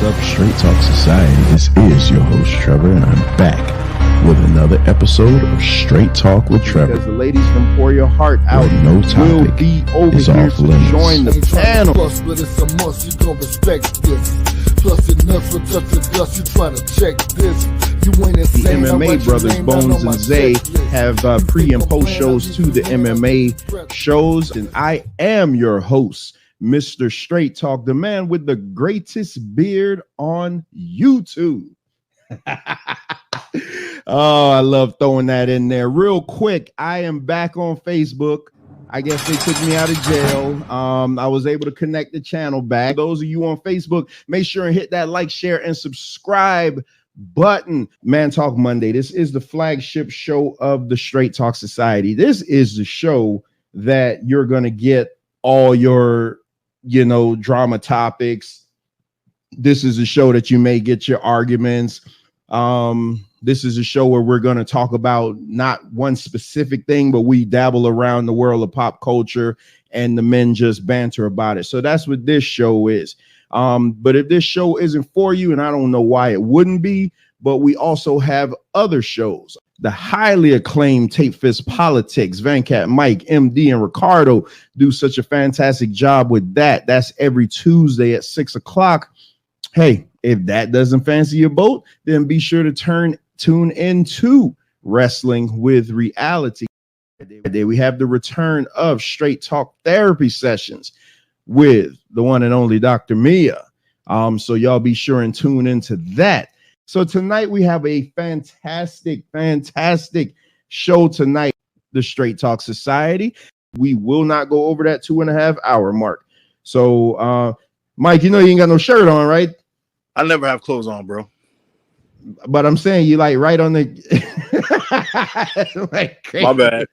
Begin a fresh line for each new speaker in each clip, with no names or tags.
up, Straight Talk Society? This is your host, Trevor, and I'm back with another episode of Straight Talk with Trevor.
Because the ladies from Pour Your Heart Out
no
will
topic
be over
is
here
off
to
limits.
join the panel.
Plus, but it's a must, you gon' respect this. Plus, your nuts will touch the dust, you try to check this. You ain't
The
insane.
MMA brothers, Bones and Zay, have pre and post shows to the MMA shows, and I am your host, Mr. Straight Talk, the man with the greatest beard on YouTube. Oh, I love throwing that in there. Real quick, I am back on Facebook. I guess they took me out of jail. I was able to connect the channel back. Those of you on Facebook, make sure and hit that like, share, and subscribe button. Man Talk Monday. This is the flagship show of the Straight Talk Society. This is the show that you're going to get all your, drama topics. This is a show that you may get your arguments. This is a show where we're going to talk about not one specific thing, but we dabble around the world of pop culture and the men just banter about it. So that's what this show is. But if this show isn't for you, and I don't know why it wouldn't be, but we also have other shows. The highly acclaimed Tape Fist Politics, Vancat, Mike, MD, and Ricardo do such a fantastic job with that. That's every Tuesday at 6 o'clock. Hey, if that doesn't fancy your boat, then be sure to tune into Wrestling with Reality. Today we have the return of Straight Talk Therapy Sessions with the one and only Dr. Mia. So y'all be sure and tune into that. So tonight we have a fantastic show tonight, the Straight Talk Society. We will not go over that 2.5 hour mark. So Mike, you ain't got no shirt on, right?
I never have clothes on, bro.
But I'm saying you like right on the like crazy.
My bad.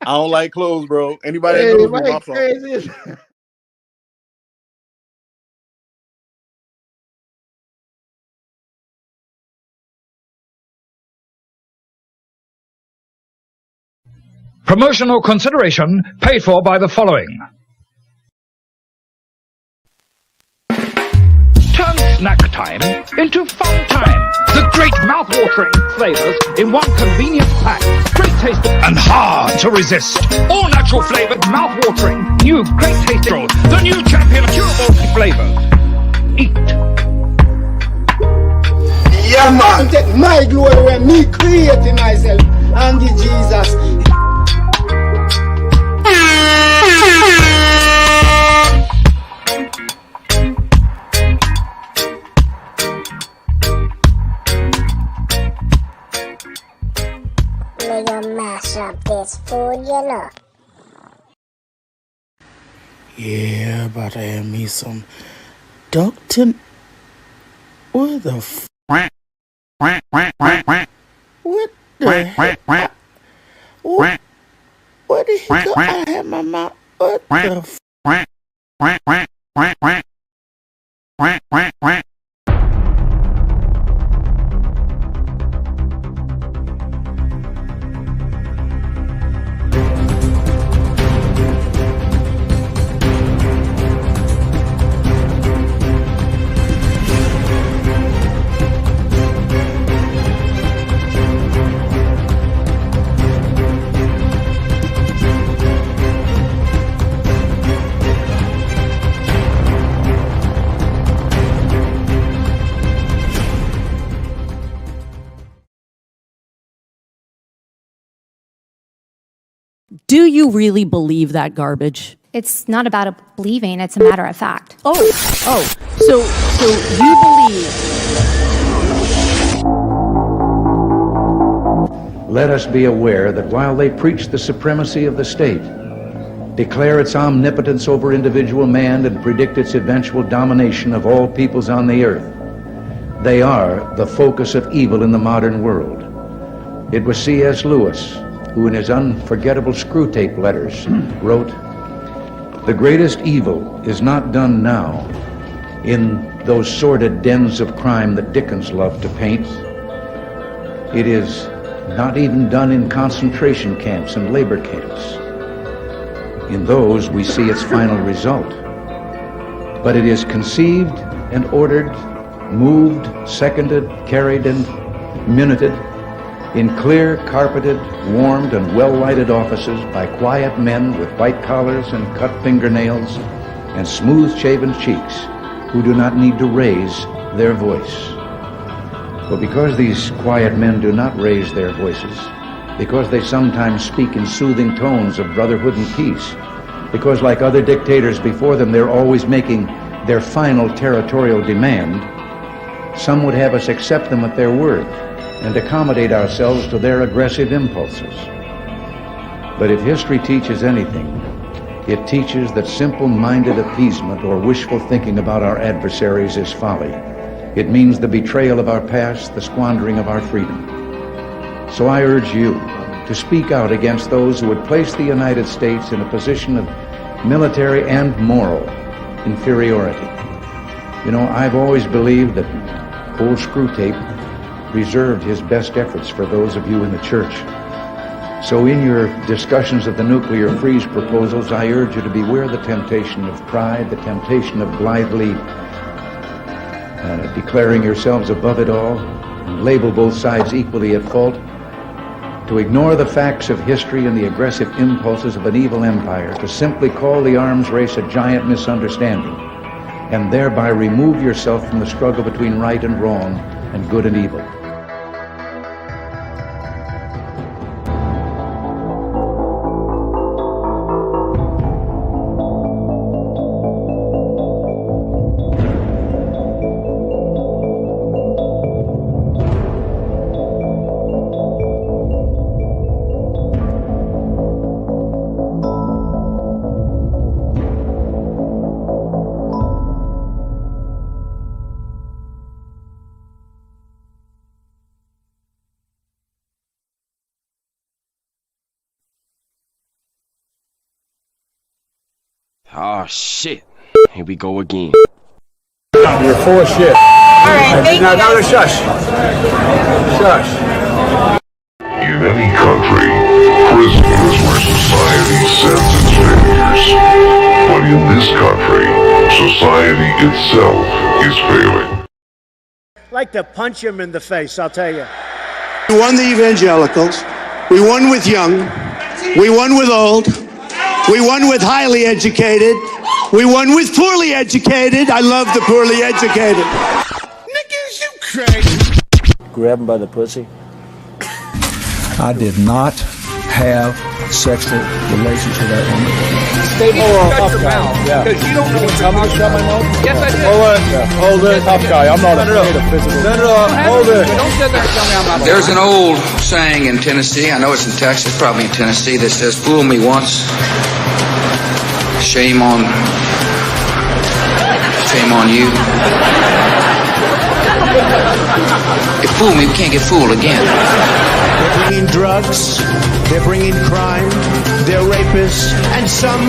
I don't like clothes, bro. Anybody that knows me, my
crazy.
Promotional consideration paid for by the following. Turn snack time into fun time. The great mouth-watering flavors in one convenient pack. Great taste and hard to resist. All natural flavored mouth-watering. New great taste roll. The new champion of curable flavors. Eat.
Yeah, man, take my glory when me creating myself and the Jesus.
May you mash up this food,
Yeah, about to have me some Dr. What the What the heck? What the heck? I had my mouth. What the
Do you really believe that garbage?
It's not about believing, it's a matter of fact.
So you believe.
Let us be aware that while they preach the supremacy of the state, declare its omnipotence over individual man, and predict its eventual domination of all peoples on the earth, they are the focus of evil in the modern world. It was C.S. Lewis who in his unforgettable screw tape letters wrote, "The greatest evil is not done now in those sordid dens of crime that Dickens loved to paint. It is not even done in concentration camps and labor camps. In those we see its final result, but it is conceived and ordered, moved, seconded, carried, and minuted in clear, carpeted, warmed, and well-lighted offices by quiet men with white collars and cut fingernails and smooth-shaven cheeks who do not need to raise their voice. But because these quiet men do not raise their voices, because they sometimes speak in soothing tones of brotherhood and peace, because like other dictators before them, they're always making their final territorial demand, some would have us accept them at their word and accommodate ourselves to their aggressive impulses. But if history teaches anything, it teaches that simple-minded appeasement or wishful thinking about our adversaries is folly. It means the betrayal of our past, the squandering of our freedom. So I urge you to speak out against those who would place the United States in a position of military and moral inferiority. You know, I've always believed that old Screwtape reserved his best efforts for those of you in the church. So in your discussions of the nuclear freeze proposals, I urge you to beware the temptation of pride, the temptation of blithely declaring yourselves above it all, and label both sides equally at fault, to ignore the facts of history and the aggressive impulses of an evil empire, to simply call the arms race a giant misunderstanding, and thereby remove yourself from the struggle between right and wrong and good and evil.
Oh shit. Here we go again.
You're full of shit.
Alright, thank you.
No, shush. Shush.
In any country, prison is where society sends its failures. But in this country, society itself is failing.
I'd like to punch him in the face, I'll tell you.
We won the evangelicals. We won with young. We won with old. We won with highly educated. We won with poorly educated. I love the poorly educated.
Niggas, you crazy.
Grab him by the pussy.
I did not have sexual relations with that woman.
Stay shut your mouth. Because you don't know what you're talking about. Yes, I did. Hold it. Tough guy. I'm not afraid of physical. Hold it. Don't sit there and tell me I'm not.
There's an old saying in Tennessee, I know it's in Texas, probably in Tennessee, that says, fool me once, shame on you. If fool me, we can't get fooled again.
They're bringing drugs, they're bringing crime, they're rapists, and some,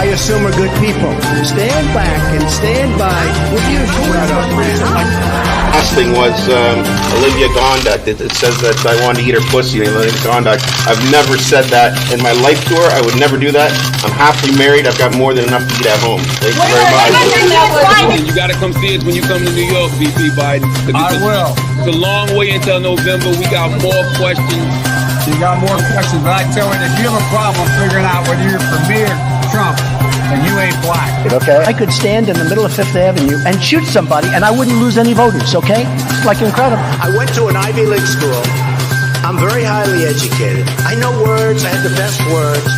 I assume, are good people. Stand back and stand by with your shut up.
Last thing was Olivia Gondak. It says that I wanted to eat her pussy. Olivia Gondak. I've never said that in my life to her. I would never do that. I'm happily married. I've got more than enough to eat at home. Thank you very much.
You gotta come see us when you come to New York, VP Biden.
I will.
It's a long way until November. We got more questions.
You got more questions, but I tell you, if you have a problem figuring out whether you're for me or Trump, then you ain't black.
Okay. I could stand in the middle of Fifth Avenue and shoot somebody, and I wouldn't lose any voters, okay? It's like incredible. I went to an Ivy League school. I'm very highly educated. I know words. I have the best words.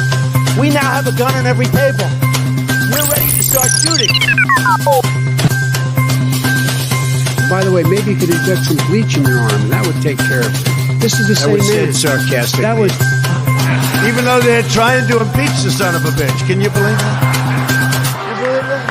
We now have a gun on every table. We're ready to start shooting.
By the way, maybe you could inject some bleach in your arm, and that would take care of it. This is the same man.
Sarcastic.
That was...
Even though they're trying to impeach the son of a bitch. Can you believe that? You believe that?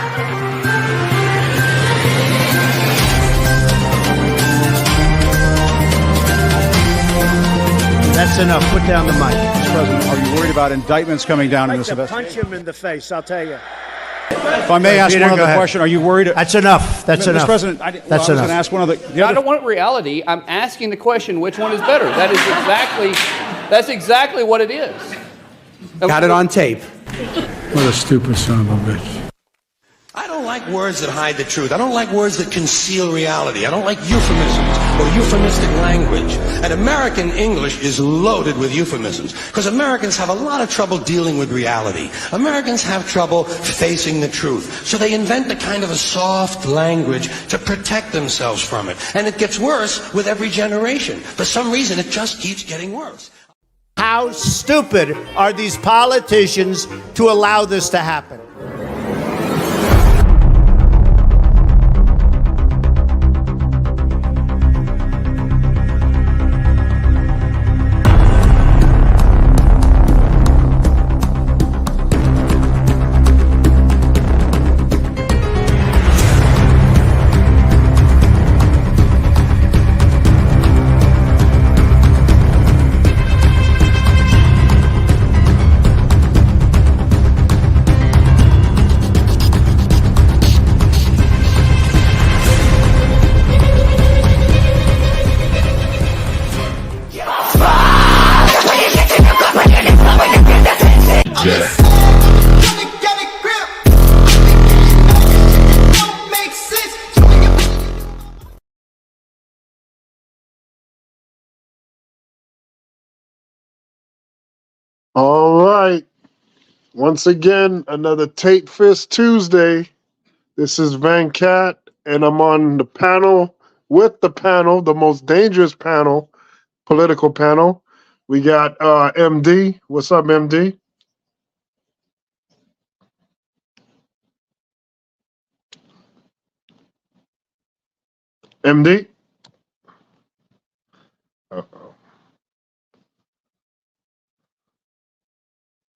That's enough. Put down the mic.
Mr. President, are you worried about indictments coming down in this investigation?
Punch him in the face, I'll tell you.
If I may ask one other question, are you worried?
That's enough. That's enough.
Mr. President, I was going to ask one other.
I don't want reality. I'm asking the question: which one is better? That's exactly what it is.
Got it on tape. What a stupid son of a bitch.
I don't
don't like words that hide the truth. I don't like words that conceal reality. I don't like euphemisms or euphemistic language. And American English is loaded with euphemisms because Americans have a lot of trouble dealing with reality. Americans have trouble facing the truth. So they invent a kind of a soft language to protect themselves from it. And it gets worse with every generation. For some reason, it just keeps getting worse.
How stupid are these politicians to allow this to happen?
All right. Once again, another Tape Fist Tuesday. This is Van Cat, and I'm on the panel with the panel, the most dangerous panel, political panel. We got MD. What's up, MD? MD? Uh-oh.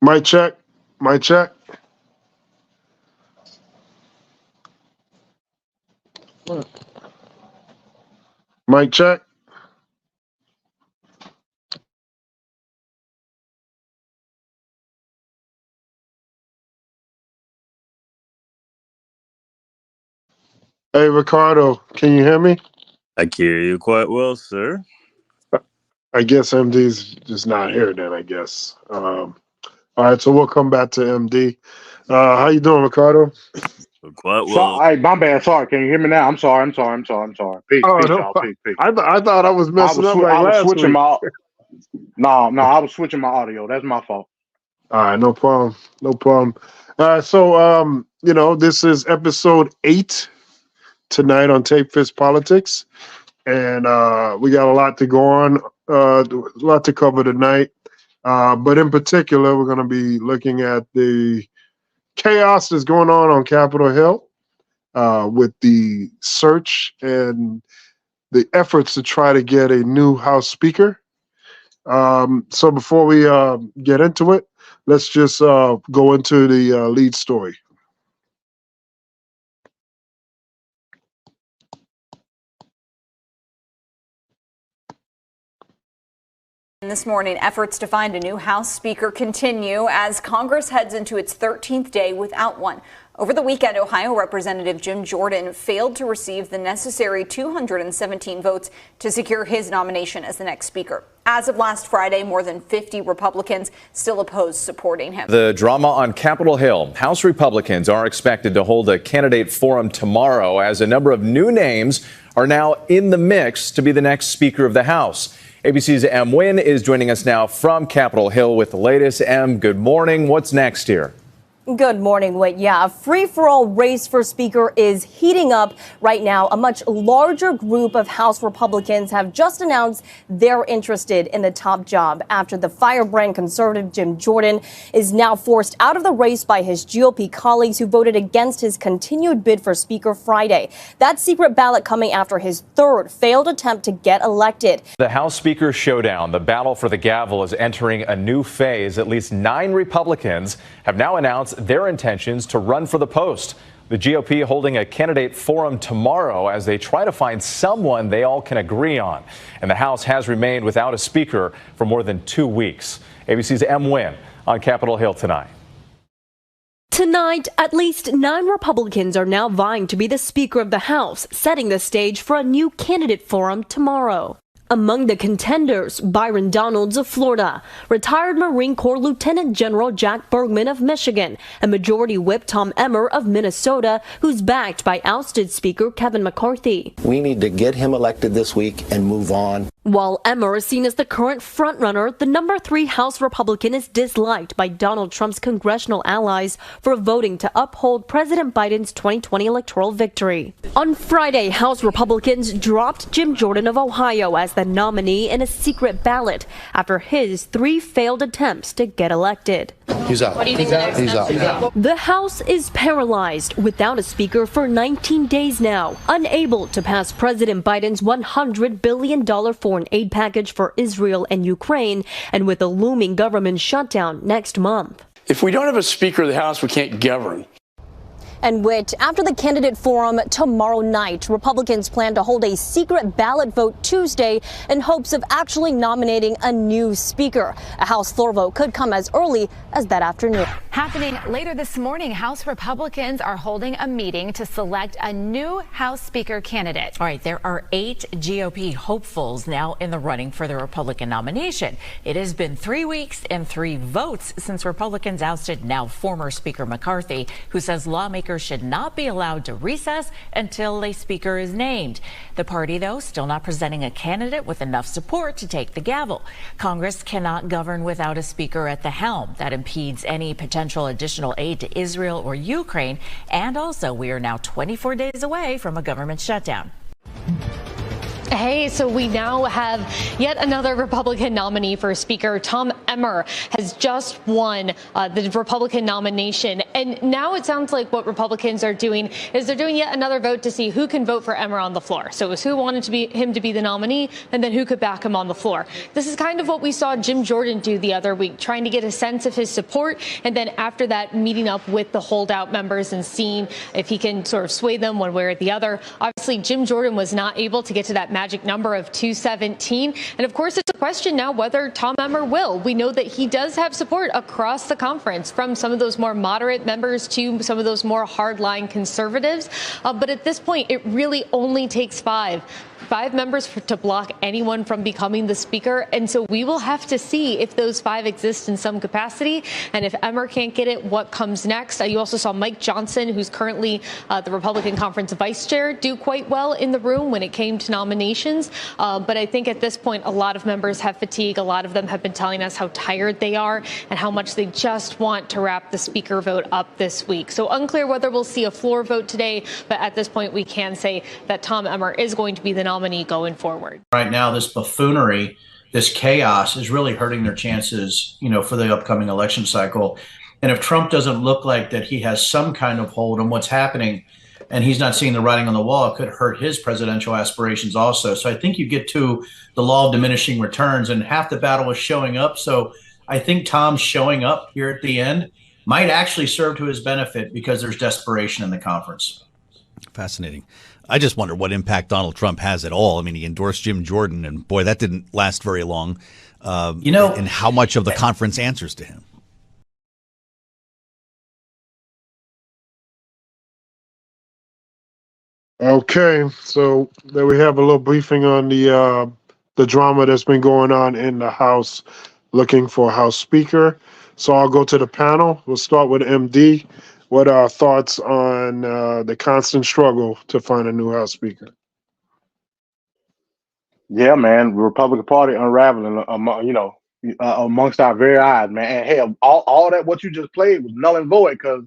Mic check. Mic check. Mic check. Hey, Ricardo, can you hear me?
I can hear you quite well, sir.
I guess MD's just not here then, I guess. All right, so we'll come back to MD. How you doing, Ricardo?
Quite well.
Hey, my bad. Sorry. Can you hear me now? I'm sorry. Peace, peace, y'all. Peace.
I thought I was messing up like last week.
No, I was switching my audio. That's my fault.
All right, no problem. No problem. This is episode 8 tonight on Tape Fist Politics. And we got a lot to go on, a lot to cover tonight. But in particular, we're going to be looking at the chaos that's going on Capitol Hill with the search and the efforts to try to get a new House Speaker. So before we get into it, let's just go into the lead story.
This morning, efforts to find a new House Speaker continue as Congress heads into its 13th day without one. Over the weekend, Ohio Representative Jim Jordan failed to receive the necessary 217 votes to secure his nomination as the next Speaker. As of last Friday, more than 50 Republicans still oppose supporting him.
The drama on Capitol Hill. House Republicans are expected to hold a candidate forum tomorrow as a number of new names are now in the mix to be the next Speaker of the House. ABC's M. Wynn is joining us now from Capitol Hill with the latest. M, good morning. What's next here?
Good morning, Whit. Yeah, a free-for-all race for Speaker is heating up right now. A much larger group of House Republicans have just announced they're interested in the top job after the firebrand conservative Jim Jordan is now forced out of the race by his GOP colleagues who voted against his continued bid for Speaker Friday. That secret ballot coming after his third failed attempt to get elected.
The House Speaker showdown, the battle for the gavel, is entering a new phase. At least 9 Republicans have now announced their intentions to run for the post. The GOP holding a candidate forum tomorrow as they try to find someone they all can agree on. And the House has remained without a speaker for more than 2 weeks. ABC's M. Wynn on Capitol Hill tonight.
Tonight, at least 9 Republicans are now vying to be the Speaker of the House, setting the stage for a new candidate forum tomorrow. Among the contenders, Byron Donalds of Florida, retired Marine Corps Lieutenant General Jack Bergman of Michigan, and Majority Whip Tom Emmer of Minnesota, who's backed by ousted Speaker Kevin McCarthy.
We need to get him elected this week and move on.
While Emmer is seen as the current frontrunner, the number 3 House Republican is disliked by Donald Trump's congressional allies for voting to uphold President Biden's 2020 electoral victory. On Friday, House Republicans dropped Jim Jordan of Ohio as the nominee in a secret ballot after his 3 failed attempts to get elected.
He's out.
What do you think?
He's out.
The House is paralyzed without a speaker for 19 days now, unable to pass President Biden's $100 billion foreign aid package for Israel and Ukraine, and with a looming government shutdown next month.
If we don't have a Speaker of the House, we can't govern.
And which, after the candidate forum tomorrow night, Republicans plan to hold a secret ballot vote Tuesday in hopes of actually nominating a new speaker. A House floor vote could come as early as that afternoon.
Happening later this morning, House Republicans are holding a meeting to select a new House Speaker candidate.
All right, there are 8 GOP hopefuls now in the running for the Republican nomination. It has been 3 weeks and 3 votes since Republicans ousted now former Speaker McCarthy, who says lawmakers should not be allowed to recess until a speaker is named. The party, though, still not presenting a candidate with enough support to take the gavel. Congress cannot govern without a speaker at the helm. That impedes any potential additional aid to Israel or Ukraine. And also, we are now 24 days away from a government shutdown.
Hey, so we now have yet another Republican nominee for Speaker. Tom Emmer has just won the Republican nomination. And now it sounds like what Republicans are doing is they're doing yet another vote to see who can vote for Emmer on the floor. So it was who wanted him to be the nominee and then who could back him on the floor. This is kind of what we saw Jim Jordan do the other week, trying to get a sense of his support. And then after that, meeting up with the holdout members and seeing if he can sort of sway them one way or the other. Obviously, Jim Jordan was not able to get to that magic number of 217. And of course, it's a question now whether Tom Emmer will. We know that he does have support across the conference, from some of those more moderate members to some of those more hardline conservatives. But at this point, it really only takes 5 members to block anyone from becoming the speaker. And so we will have to see if those 5 exist in some capacity. And if Emmer can't get it, what comes next? You also saw Mike Johnson, who's currently the Republican conference vice chair, do quite well in the room when it came to nominations. But I think at this point, a lot of members have fatigue. A lot of them have been telling us how tired they are and how much they just want to wrap the speaker vote up this week. So unclear whether we'll see a floor vote today. But at this point, we can say that Tom Emmer is going to be the nominee going forward.
Right now, this buffoonery, this chaos is really hurting their chances, for the upcoming election cycle. And if Trump doesn't look like that he has some kind of hold on what's happening and he's not seeing the writing on the wall, it could hurt his presidential aspirations also. So I think you get to the law of diminishing returns, and half the battle is showing up. So I think Tom's showing up here at the end might actually serve to his benefit because there's desperation in the conference.
Fascinating. I just wonder what impact Donald Trump has at all. I mean, he endorsed Jim Jordan, and boy, that didn't last very long. And how much of the conference answers to him.
Okay, so there we have a little briefing on the drama that's been going on in the House, looking for a House Speaker. So I'll go to the panel. We'll start with MD. What are our thoughts on the constant struggle to find a new House Speaker?
Yeah, man, the Republican Party unraveling, amongst our very eyes, man. And hell, all that what you just played was null and void because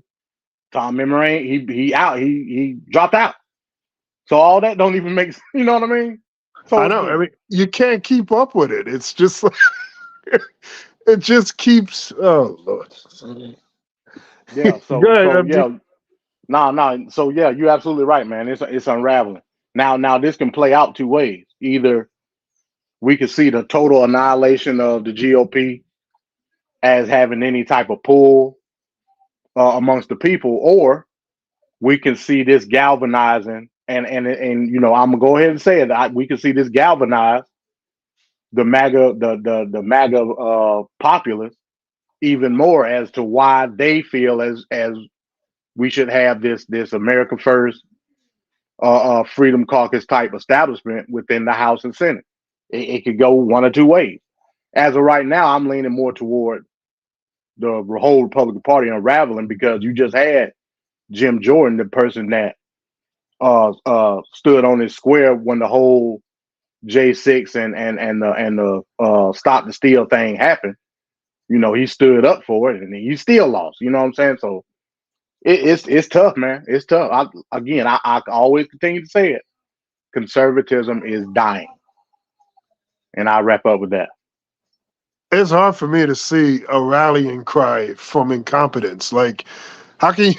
Tom Emmer he dropped out. So all that don't even make sense. You know what I mean? So
I know. I mean, you can't keep up with it. It's just like it just keeps. Oh Lord.
Yeah. So,
Go ahead,
So yeah, you're absolutely right, man. It's unraveling. Now this can play out 2 ways. Either we could see the total annihilation of the GOP as having any type of pull amongst the people, or we can see this galvanizing. And I'm gonna go ahead and say it. We can see this galvanize the MAGA populace even more as to why they feel as we should have this America First Freedom Caucus type establishment within the House and Senate. it could go one or two ways. As of right now, I'm leaning more toward the whole Republican Party unraveling because you just had Jim Jordan, the person that stood on his square when the whole J6 and the stop the steal thing happened. You know, he stood up for it and he still lost. You know what I'm saying? So it's tough, man. It's tough. I always continue to say it. Conservatism is dying. And I'll wrap up with that.
It's hard for me to see a rallying cry from incompetence. Like, how can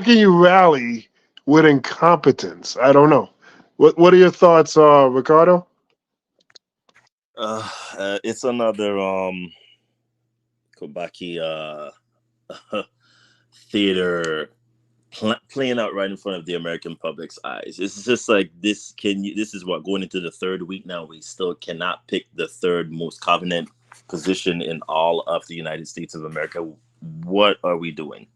you rally with incompetence? I don't know. What are your thoughts, Ricardo?
It's another Kobaki theater playing out right in front of the American public's eyes. It's just like this. This is what, going into the third week now, we still cannot pick the third most covenant position in all of the United States of America. What are we doing?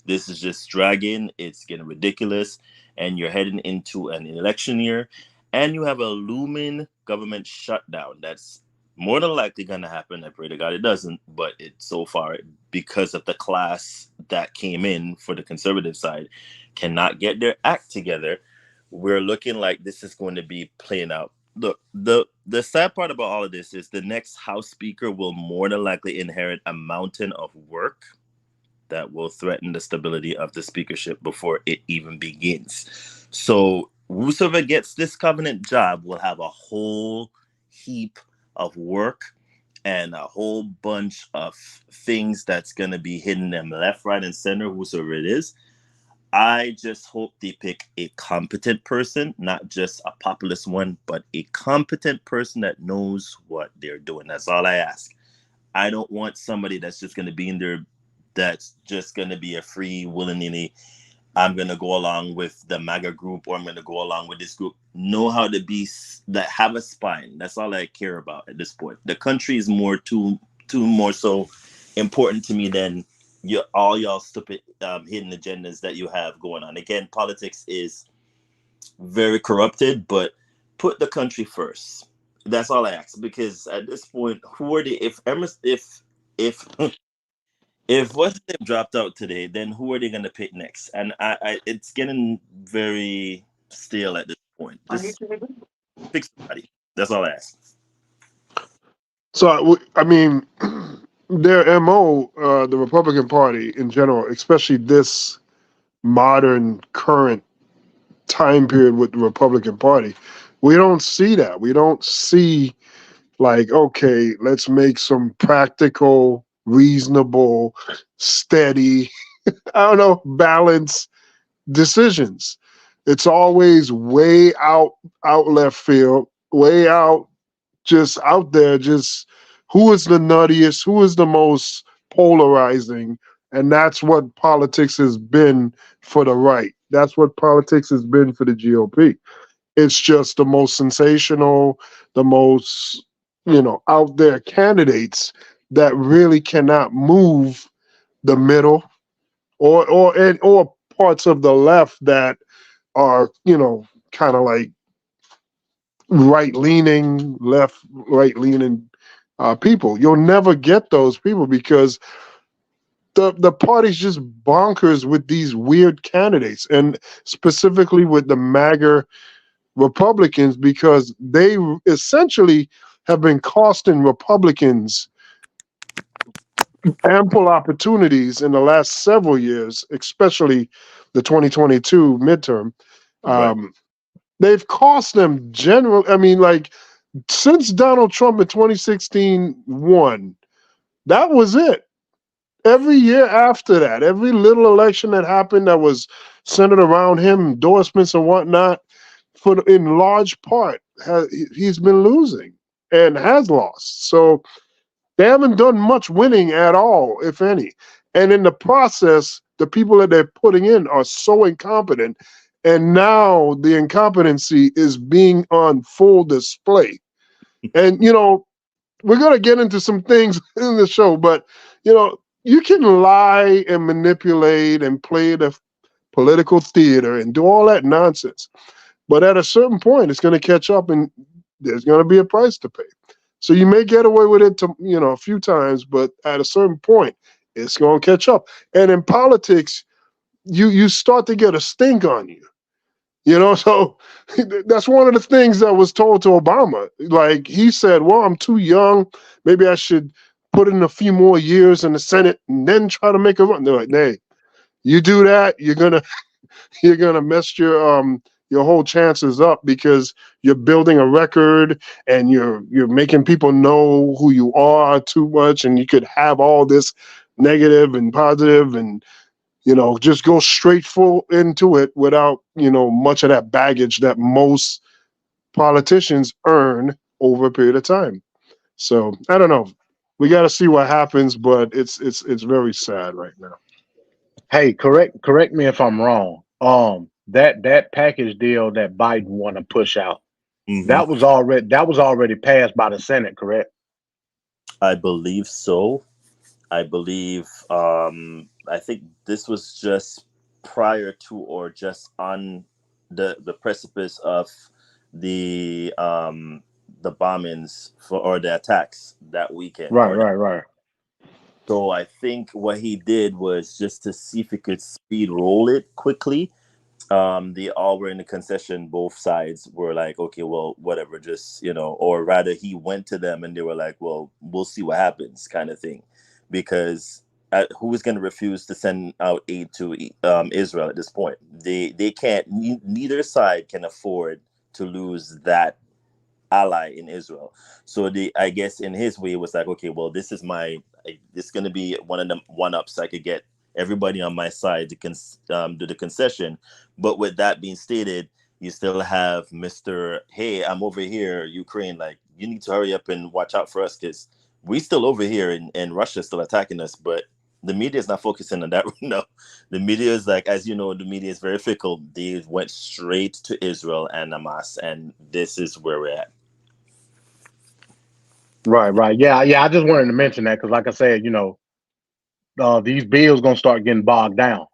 This is just dragging. It's getting ridiculous, and you're heading into an election year, and you have a looming government shutdown that's more than likely going to happen. I pray to God it doesn't, but so far, because of the class that came in for the conservative side, cannot get their act together. We're looking like this is going to be playing out. Look, the sad part about all of this is the next House Speaker will more than likely inherit a mountain of work that will threaten the stability of the speakership before it even begins. So whosoever gets this covenant job will have a whole heap of work and a whole bunch of things that's going to be hitting them left, right, and center, whosoever it is. I just hope they pick a competent person, not just a populist one, but a competent person that knows what they're doing. That's all I ask. I don't want somebody that's just going to be in there, that's just going to be a free, willy-nilly, I'm going to go along with the MAGA group, or I'm going to go along with this group. Know how to be, that have a spine. That's all I care about at this point. The country is more so important to me than all y'all stupid hidden agendas that you have going on. Again, politics is very corrupted, but put the country first. That's all I ask. Because at this point, who are they? If what's name dropped out today, then who are they going to pick next? And I it's getting very stale at this point. Just pick somebody. That's all I ask.
So, I mean, their MO, the Republican Party in general, especially this modern, current time period with the Republican Party, we don't see that. We don't see, like, okay, let's make some practical, reasonable, steady, balanced decisions. It's always way out left field, way out, just out there, just who is the nuttiest, who is the most polarizing. And that's what politics has been for the right. That's what politics has been for the GOP. It's just the most sensational, the most, out there candidates that really cannot move the middle or parts of the left that are, kind of like right-leaning people. You'll never get those people because the party's just bonkers with these weird candidates, and specifically with the MAGA Republicans, because they essentially have been costing Republicans ample opportunities in the last several years, especially the 2022 midterm. Right. They've cost them since Donald Trump in 2016 won, that was it. Every year after that, every little election that happened that was centered around him, endorsements and whatnot, in large part, he's been losing and has lost. So they haven't done much winning at all, if any. And in the process, the people that they're putting in are so incompetent. And now the incompetency is being on full display. And, we're going to get into some things in the show, but, you can lie and manipulate and play the political theater and do all that nonsense. But at a certain point, it's going to catch up, and there's going to be a price to pay. So you may get away with it to, a few times, but at a certain point, it's going to catch up. And in politics, you start to get a stink on you. So that's one of the things that was told to Obama. Like he said, well, I'm too young. Maybe I should put in a few more years in the Senate and then try to make a run. They're like, hey, you do that, you're gonna mess your whole chances up because you're building a record and you're making people know who you are too much, and you could have all this negative and positive and just go straight full into it without, much of that baggage that most politicians earn over a period of time. So I don't know. We got to see what happens, but it's very sad right now.
Hey, correct me if I'm wrong. That package deal that Biden want to push out, that was already passed by the Senate, correct?
I believe so. I believe I think this was just prior to or just on the precipice of the bombings or the attacks that weekend.
Right.
So I think what he did was just to see if he could speed roll it quickly. They all were in the concession. Both sides were like, okay, well, whatever, just, or rather he went to them and they were like, well, we'll see what happens kind of thing. Because who is going to refuse to send out aid to Israel at this point? They can't, neither side can afford to lose that ally in Israel. So I guess in his way, it was like, okay, well, this is going to be one of the one-ups I could get everybody on my side to do the concession. But with that being stated, you still have Mr. Hey, I'm over here, Ukraine. Like, you need to hurry up and watch out for us because we still over here and Russia's still attacking us. But the media is not focusing on that right now. The media is like, as you know, the media is very fickle. They went straight to Israel and Hamas, and this is where we're at.
Right. Yeah. I just wanted to mention that because, like I said, these bills gonna start getting bogged down,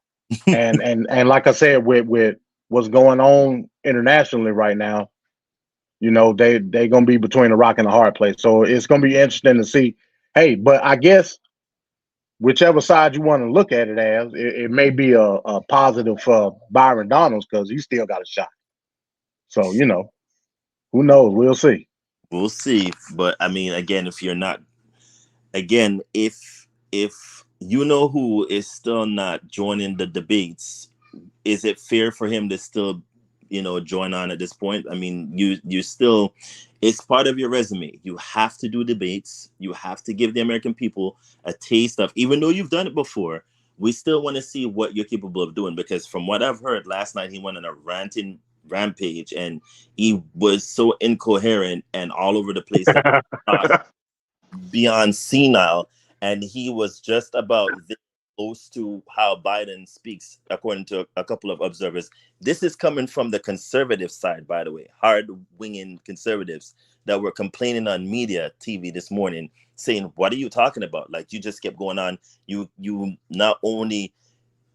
and like I said, with what's going on internationally right now, they gonna be between a rock and a hard place. So it's gonna be interesting to see. Hey, but I guess whichever side you want to look at it as, it may be a positive for Byron Donalds because he still got a shot. So who knows? We'll see.
We'll see. But I mean, again, if who is still not joining the debates, is it fair for him to still, join on at this point? I mean, you still, it's part of your resume. You have to do debates. You have to give the American people a taste of, even though you've done it before, we still want to see what you're capable of doing. Because from what I've heard last night, he went on a ranting rampage and he was so incoherent and all over the place beyond senile, and he was just about this close to how Biden speaks, according to a couple of observers. This is coming from the conservative side, by the way, hard-winging conservatives that were complaining on media TV this morning, saying, what are you talking about? Like, you just kept going on. You not only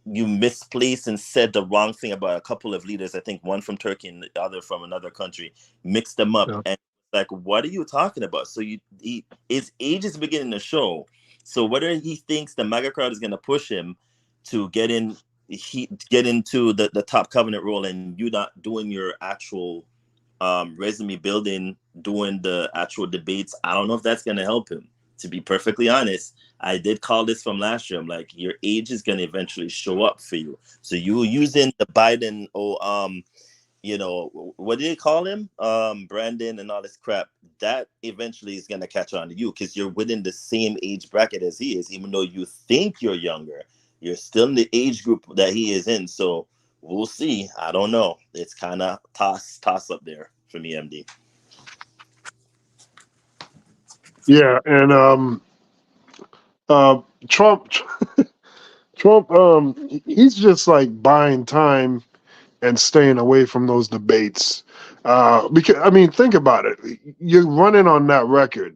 you misplaced and said the wrong thing about a couple of leaders, I think one from Turkey and the other from another country, mixed them up. Yeah. And like, what are you talking about? So his age is beginning to show. So whether he thinks the MAGA crowd is going to push him to get into the top covenant role, and you not doing your actual resume building, doing the actual debates, I don't know if that's going to help him. To be perfectly honest, I did call this from last year. I'm like, your age is going to eventually show up for you. So you using the Biden, what did they call him? Brandon and all this crap. That eventually is going to catch on to you because you're within the same age bracket as he is. Even though you think you're younger, you're still in the age group that he is in. So we'll see. I don't know. It's kind of toss up there for me, MD.
Yeah, and Trump, he's just like buying time and staying away from those debates. Because I mean, think about it. You're running on that record.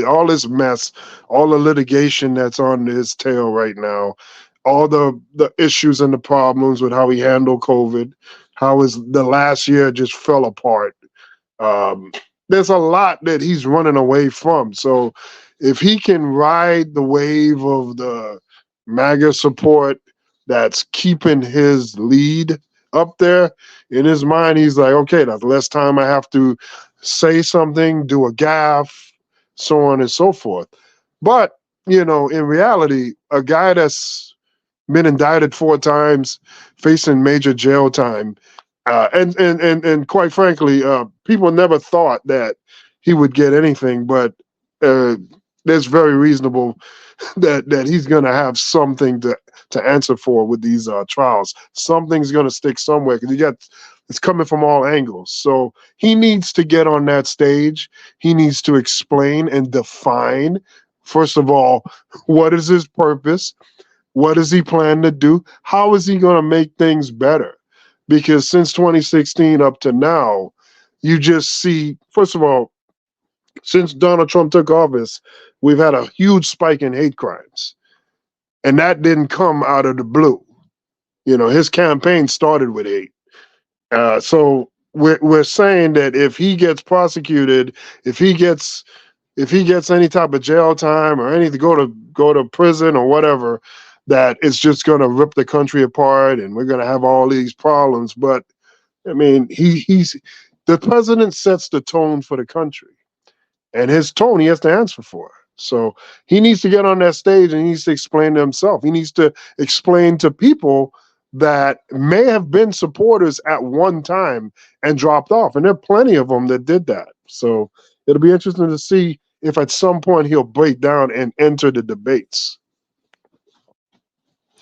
All this mess, all the litigation that's on his tail right now, all the issues and the problems with how he handled COVID, how the last year just fell apart. There's a lot that he's running away from. So if he can ride the wave of the MAGA support that's keeping his lead up there, in his mind, he's like, okay, that's less time I have to say something, do a gaffe, so on and so forth. But, in reality, a guy that's been indicted 4 times, facing major jail time, and quite frankly, people never thought that he would get anything, but it's very reasonable that he's going to have something to answer for with these trials. Something's going to stick somewhere because it's coming from all angles. So he needs to get on that stage. He needs to explain and define, first of all, what is his purpose? What does he plan to do? How is he going to make things better? Because since 2016 up to now, you just see, first of all, since Donald Trump took office, we've had a huge spike in hate crimes. And that didn't come out of the blue. His campaign started with hate. So we're saying that if he gets prosecuted, if he gets any type of jail time or anything, go to prison or whatever, that it's just going to rip the country apart and we're going to have all these problems. But I mean, the president sets the tone for the country, and his tone he has to answer for. So he needs to get on that stage and he needs to explain to himself. He needs to explain to people that may have been supporters at one time and dropped off. And there are plenty of them that did that. So it'll be interesting to see if at some point he'll break down and enter the debates.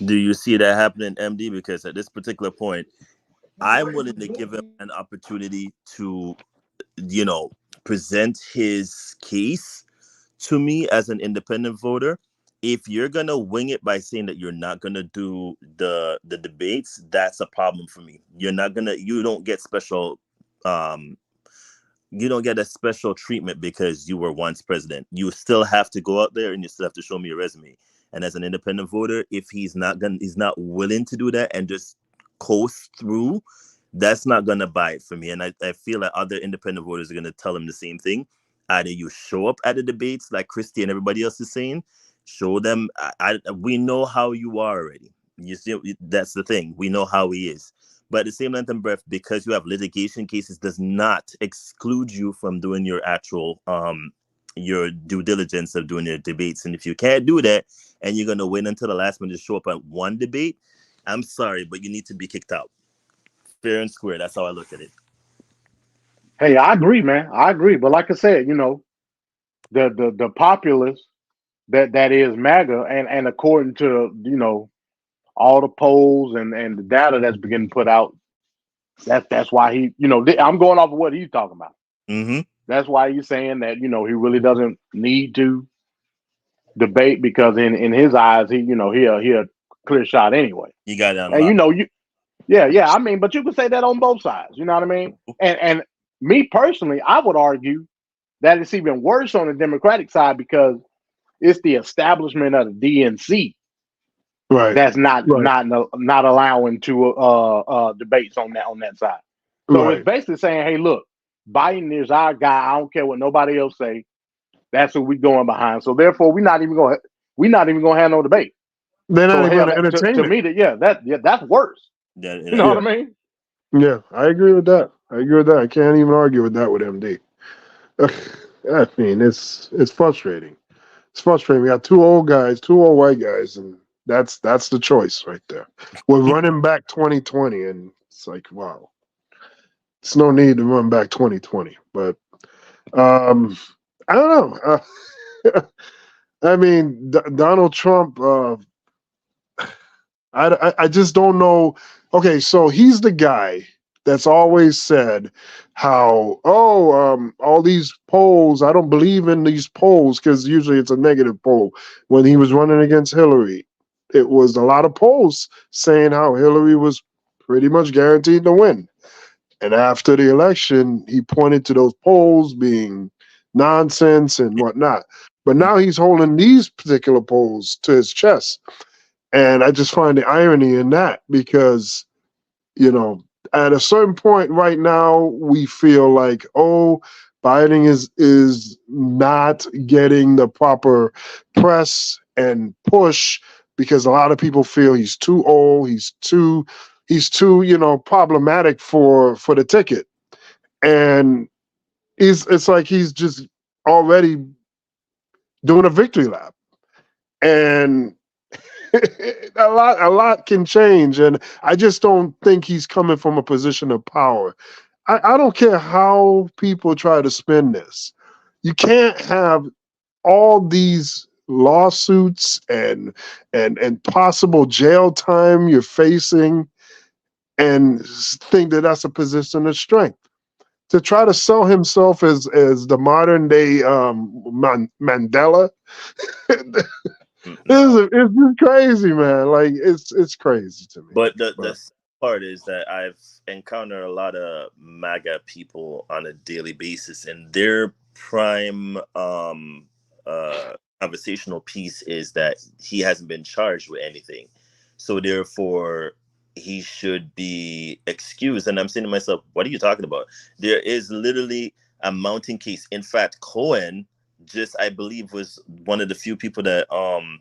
Do you see that happening, MD? Because at this particular point, I'm willing to give him an opportunity to, present his case to me as an independent voter. If you're going to wing it by saying that you're not going to do the debates, that's a problem for me. You don't get special, you don't get a special treatment because you were once president. You still have to go out there and you still have to show me your resume. And as an independent voter, if he's not willing to do that and just coast through, that's not going to buy it for me. And I feel like other independent voters are going to tell him the same thing. Either you show up at the debates like Christie and everybody else is saying, show them, we know how you are already. You see, that's the thing. We know how he is. But at the same length and breath, because you have litigation cases, does not exclude you from doing your actual, your due diligence of doing your debates. And if you can't do that, and you're going to wait until the last minute to show up at one debate, I'm sorry, but you need to be kicked out. Fair and square. That's how I look at it.
Hey, I agree, man. I agree. But like I said, the populace that is MAGA, and according to, all the polls and the data that's beginning put out, that's why he, I'm going off of what he's talking about.
Mm-hmm.
That's why he's saying that, he really doesn't need to debate because in his eyes, he a clear shot anyway.
You got it.
And yeah. I mean, but you can say that on both sides. You know what I mean? And me personally, I would argue that it's even worse on the Democratic side because it's the establishment of the DNC,
right?
That's not allowing to debates on that side. So
right.
It's basically saying, hey, look, Biden is our guy. I don't care what nobody else say. That's who we going behind. So therefore, we're not even going to have no debate.
They're not even going to entertain
to me. That's worse. You know what I mean?
Yeah, I agree with that. I can't even argue with that with MD. I mean, it's frustrating. It's frustrating. We got two old white guys, and that's the choice right there. We're running back 2020, and it's like, wow. It's no need to run back 2020, but I don't know. I mean, Donald Trump. I just don't know. Okay, so he's the guy that's always said how, all these polls, I don't believe in these polls because usually it's a negative poll. When he was running against Hillary, it was a lot of polls saying how Hillary was pretty much guaranteed to win. And after the election, he pointed to those polls being nonsense and whatnot. But now he's holding these particular polls to his chest. And I just find the irony in that because, at a certain point right now, we feel like, oh, Biden is not getting the proper press and push because a lot of people feel he's too old, he's too problematic for the ticket. And it's like he's just already doing a victory lap. And a lot can change, and I just don't think he's coming from a position of power. I don't care how people try to spin this. You can't have all these lawsuits and possible jail time you're facing and think that that's a position of strength. To try to sell himself as the modern day Mandela, it's just crazy, man. Like it's crazy to me.
But the part is that I've encountered a lot of MAGA people on a daily basis, and their prime conversational piece is that he hasn't been charged with anything, so therefore he should be excused. And I'm saying to myself, what are you talking about? There is literally a mounting case. In fact, Cohen I believe was one of the few people that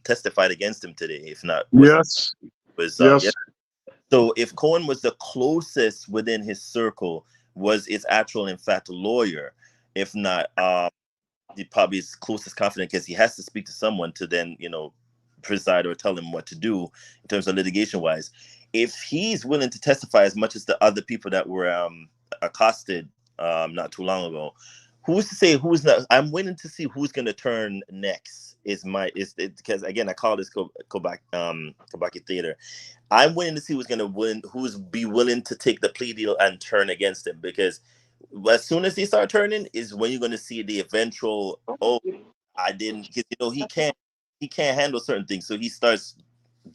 testified against him today, if not
yes.
Yeah. So if Cohen was the closest within his circle, was his actual in fact lawyer, if not probably his closest confidant, because he has to speak to someone to then preside or tell him what to do in terms of litigation wise. If he's willing to testify as much as the other people that were accosted not too long ago, who's to say who's not? I'm waiting to see who's going to turn next. Because again, I call this Kobaki Theater. I'm waiting to see who's going to win, who's be willing to take the plea deal and turn against him. Because as soon as they start turning, is when you're going to see the eventual. Oh, I didn't. Because he can't handle certain things, so he starts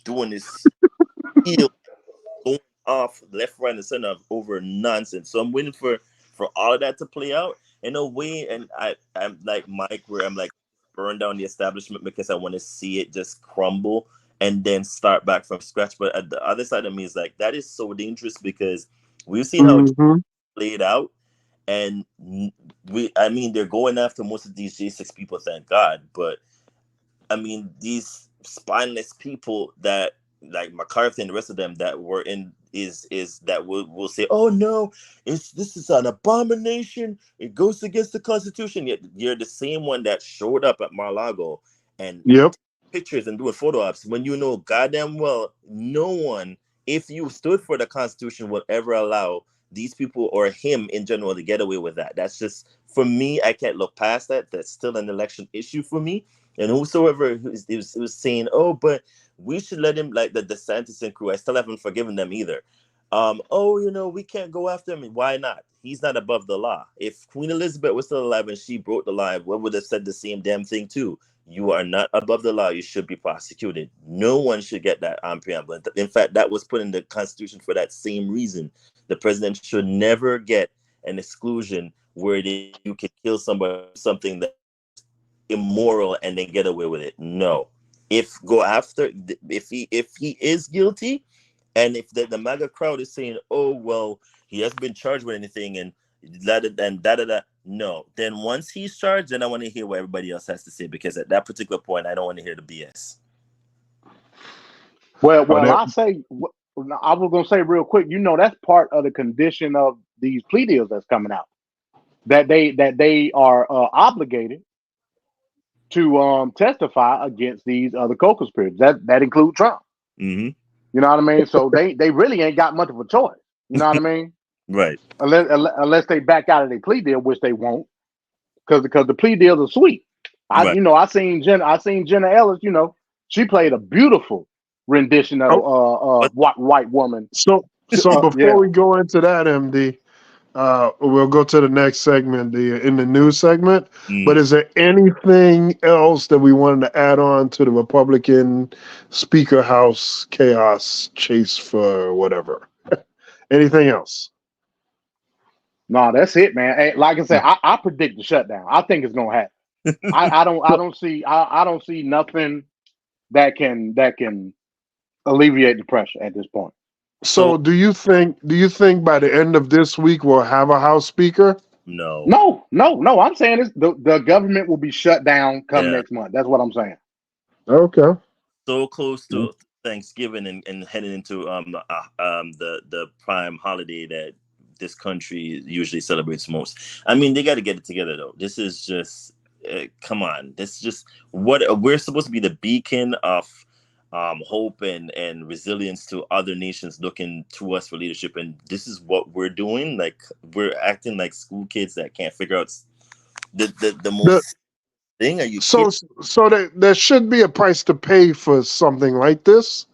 doing this heel going off left, right, and center over nonsense. So I'm waiting for all of that to play out in a way, and I'm like Mike, where I'm like burn down the establishment because I want to see it just crumble and then start back from scratch. But at the other side of me is like, that is so dangerous because we've seen how it played out, and they're going after most of these J6 people, thank God, but I mean these spineless people that like McCarthy and the rest of them that were in is that will say, oh no, this is an abomination, it goes against the Constitution. Yet you're the same one that showed up at Mar-a-Lago and pictures and doing photo ops when you know goddamn well no one, if you stood for the Constitution, would ever allow these people or him in general to get away with that. That's just, for me, I can't look past that. That's still an election issue for me. And whosoever was saying, oh, but we should let him, like the DeSantis and crew, I still haven't forgiven them either. We can't go after him. Why not? He's not above the law. If Queen Elizabeth was still alive and she broke the law, we would have said the same damn thing too. You are not above the law. You should be prosecuted. No one should get that on preamble. In fact, that was put in the Constitution for that same reason. The president should never get an exclusion where you can kill somebody, something that immoral, and then get away with it. No. If he is guilty, and if the MAGA crowd is saying, oh well, he hasn't been charged with anything and da. No. Then once he's charged, then I want to hear what everybody else has to say, because at that particular point, I don't want to hear the BS.
Well, I was gonna say real quick. That's part of the condition of these plea deals that's coming out. That they are obligated to testify against these other co-conspirators. That include Trump.
Mm-hmm.
You know what I mean? So they really ain't got much of a choice. You know what I mean?
Right.
Unless they back out of their plea deal, which they won't, because the plea deals are sweet. I seen Jenna Ellis. She played a beautiful rendition of white woman.
So before we go into that, MD, we'll go to the next segment, in the news segment. But is there anything else that we wanted to add on to the Republican Speaker House chaos chase for whatever? Anything else?
No, that's it, man. Hey, like I said, I predict the shutdown. I think it's gonna happen. I don't see nothing that can alleviate the pressure at this point.
So do you think by the end of this week we'll have a House Speaker?
No.
No. I'm saying this: the government will be shut down come next month. That's what I'm saying.
Okay.
So close to Thanksgiving and heading into the prime holiday that this country usually celebrates most. I mean, they got to get it together though. This is just come on. This is just what we're supposed to be, the beacon of hope and resilience to other nations looking to us for leadership, and this is what we're doing. Like, we're acting like school kids that can't figure out the most thing. Are you
so there should be a price to pay for something like this,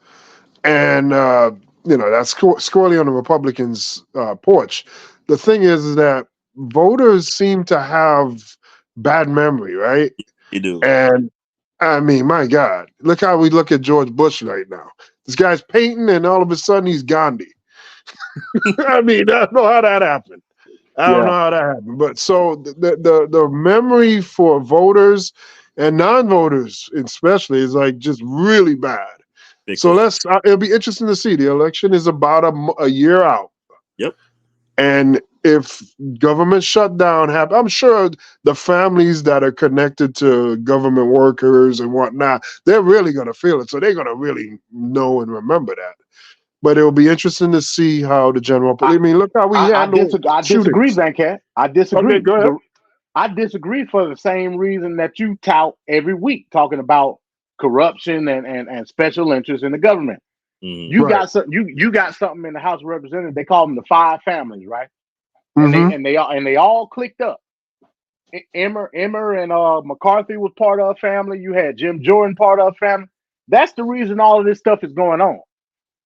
and that's squarely on the Republicans' porch. The thing is that voters seem to have bad memory, right?
You do.
And I mean, my God, look how we look at George Bush right now. This guy's painting, and all of a sudden he's Gandhi. I mean, I don't know how that happened. I don't know how that happened. But so the memory for voters and non-voters especially is like just really bad. So it'll be interesting to see. The election is about a year out.
Yep.
And if government shutdown happens, I'm sure the families that are connected to government workers and whatnot, they're really going to feel it. So they're going to really know and remember that. But it'll be interesting to see how the general. I mean, look how we handle.
I disagree, Bankat. I disagree.
Okay, go ahead.
I disagree for the same reason that you tout every week, talking about corruption and special interests in the government. You got something. You got something in the House of Representatives. They call them the five families, right? And they all clicked up. Emmer and McCarthy was part of a family. You had Jim Jordan part of a family. That's the reason all of this stuff is going on.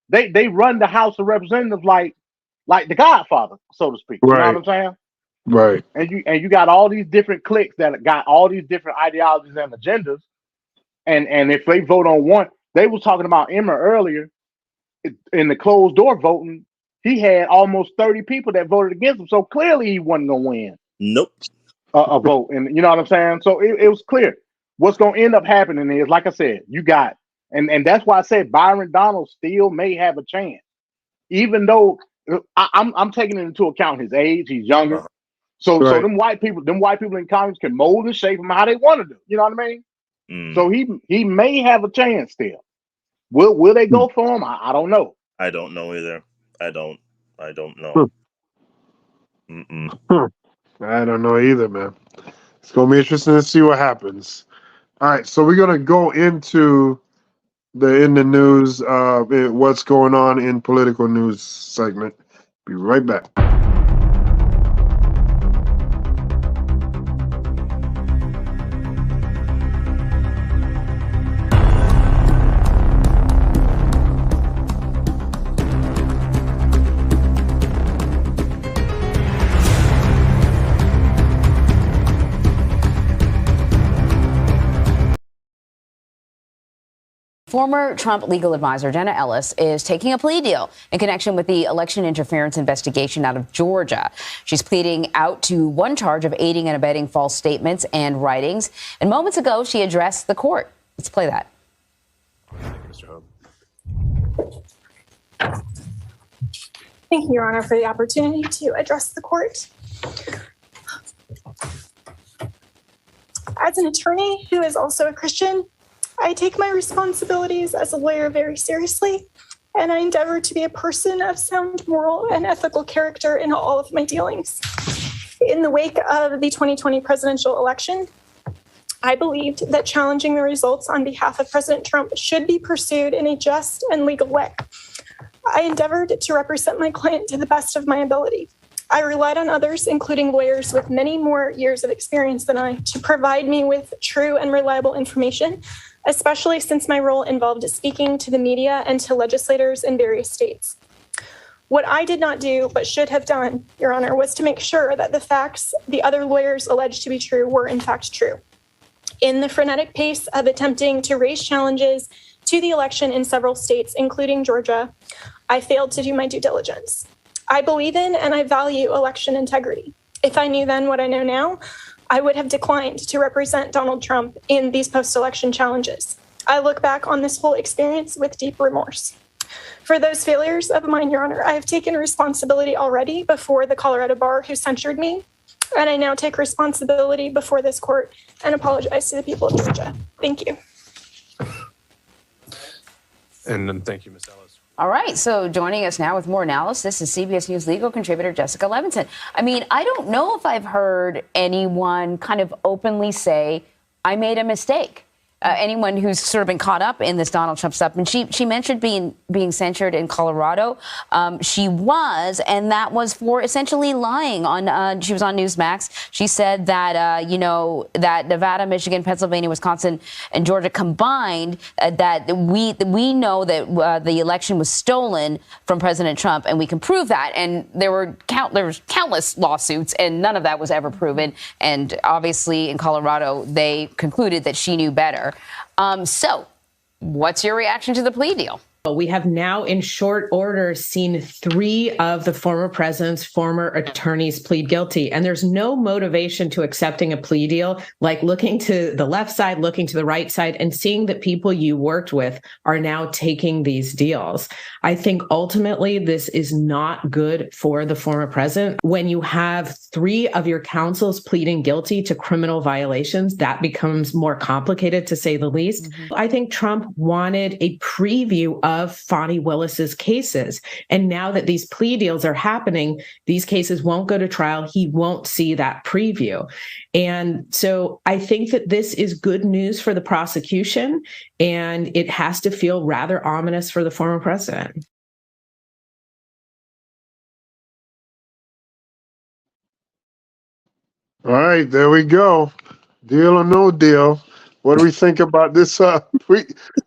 They run the House of Representatives like the Godfather, so to speak. You know what I'm saying?
Right.
And you got all these different cliques that got all these different ideologies and agendas. And if they vote on one, they was talking about Emmer earlier in the closed door voting. He had almost 30 people that voted against him. So clearly he wasn't gonna win.
Nope.
A vote. And you know what I'm saying? So it was clear. What's gonna end up happening is, like I said, you got, and that's why I said Byron Donald still may have a chance. Even though I'm taking into account his age, he's younger. So them white people in Congress can mold and shape him how they want to do. You know what I mean? So he may have a chance still. Will they go for him? I don't know.
I don't know either. I don't know.
I don't know either, man. It's gonna be interesting to see what happens. All right, so we're gonna go into in the news, what's going on in political news segment. Be right back.
Former Trump legal advisor Jenna Ellis is taking a plea deal in connection with the election interference investigation out of Georgia. She's pleading out to one charge of aiding and abetting false statements and writings. And moments ago, she addressed the court. Let's play that.
Thank you, Your Honor, for the opportunity to address the court. As an attorney who is also a Christian, I take my responsibilities as a lawyer very seriously, and I endeavor to be a person of sound moral and ethical character in all of my dealings. In the wake of the 2020 presidential election, I believed that challenging the results on behalf of President Trump should be pursued in a just and legal way. I endeavored to represent my client to the best of my ability. I relied on others, including lawyers with many more years of experience than I, to provide me with true and reliable information, especially since my role involved speaking to the media and to legislators in various states. What I did not do, but should have done, Your Honor, was to make sure that the facts the other lawyers alleged to be true were in fact true. In the frenetic pace of attempting to raise challenges to the election in several states, including Georgia, I failed to do my due diligence. I believe in and I value election integrity. If I knew then what I know now, I would have declined to represent Donald Trump in these post-election challenges. I look back on this whole experience with deep remorse. For those failures of mine, Your Honor, I have taken responsibility already before the Colorado bar who censured me, and I now take responsibility before this court and apologize to the people of Georgia. Thank you.
And then thank you, Ms. Ellis.
All right, so joining us now with more analysis is CBS News legal contributor Jessica Levinson. I mean, I don't know if I've heard anyone kind of openly say, I made a mistake. Anyone who's sort of been caught up in this Donald Trump stuff. And she mentioned being censured in Colorado. She was, and that was for essentially lying on, she was on Newsmax. She said that, that Nevada, Michigan, Pennsylvania, Wisconsin, and Georgia combined, that we know that the election was stolen from President Trump, and we can prove that. And there was countless lawsuits, and none of that was ever proven. And obviously in Colorado, they concluded that she knew better. So what's your reaction to the plea deal?
We have now, in short order, seen 3 of the former president's former attorneys plead guilty. And there's no motivation to accepting a plea deal like looking to the left side, looking to the right side, and seeing that people you worked with are now taking these deals. I think ultimately this is not good for the former president. When you have 3 of your counsels pleading guilty to criminal violations, that becomes more complicated, to say the least. I think Trump wanted a preview of Fani Willis's cases. And now that these plea deals are happening, these cases won't go to trial. He won't see that preview. And so I think that this is good news for the prosecution, and it has to feel rather ominous for the former president.
All right, there we go. Deal or no deal. What do we think about this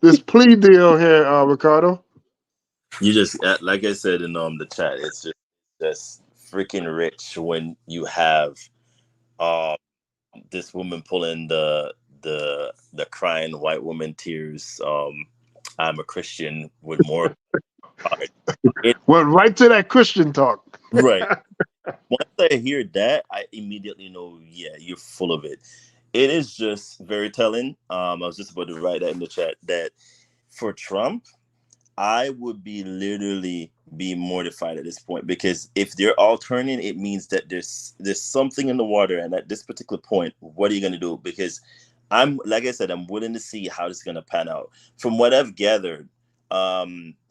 this plea deal here, Ricardo?
You just, like I said in the chat, it's just freaking rich when you have this woman pulling the crying white woman tears. I'm a Christian with more.
Went right to that Christian talk.
Right. Once I hear that, I immediately know, yeah, you're full of it. It is just very telling. I was just about to write that in the chat that for Trump, I would literally be mortified at this point, because if they're all turning, it means that there's something in the water. And at this particular point, what are you going to do? Because like I said, I'm willing to see how this is going to pan out. From what I've gathered,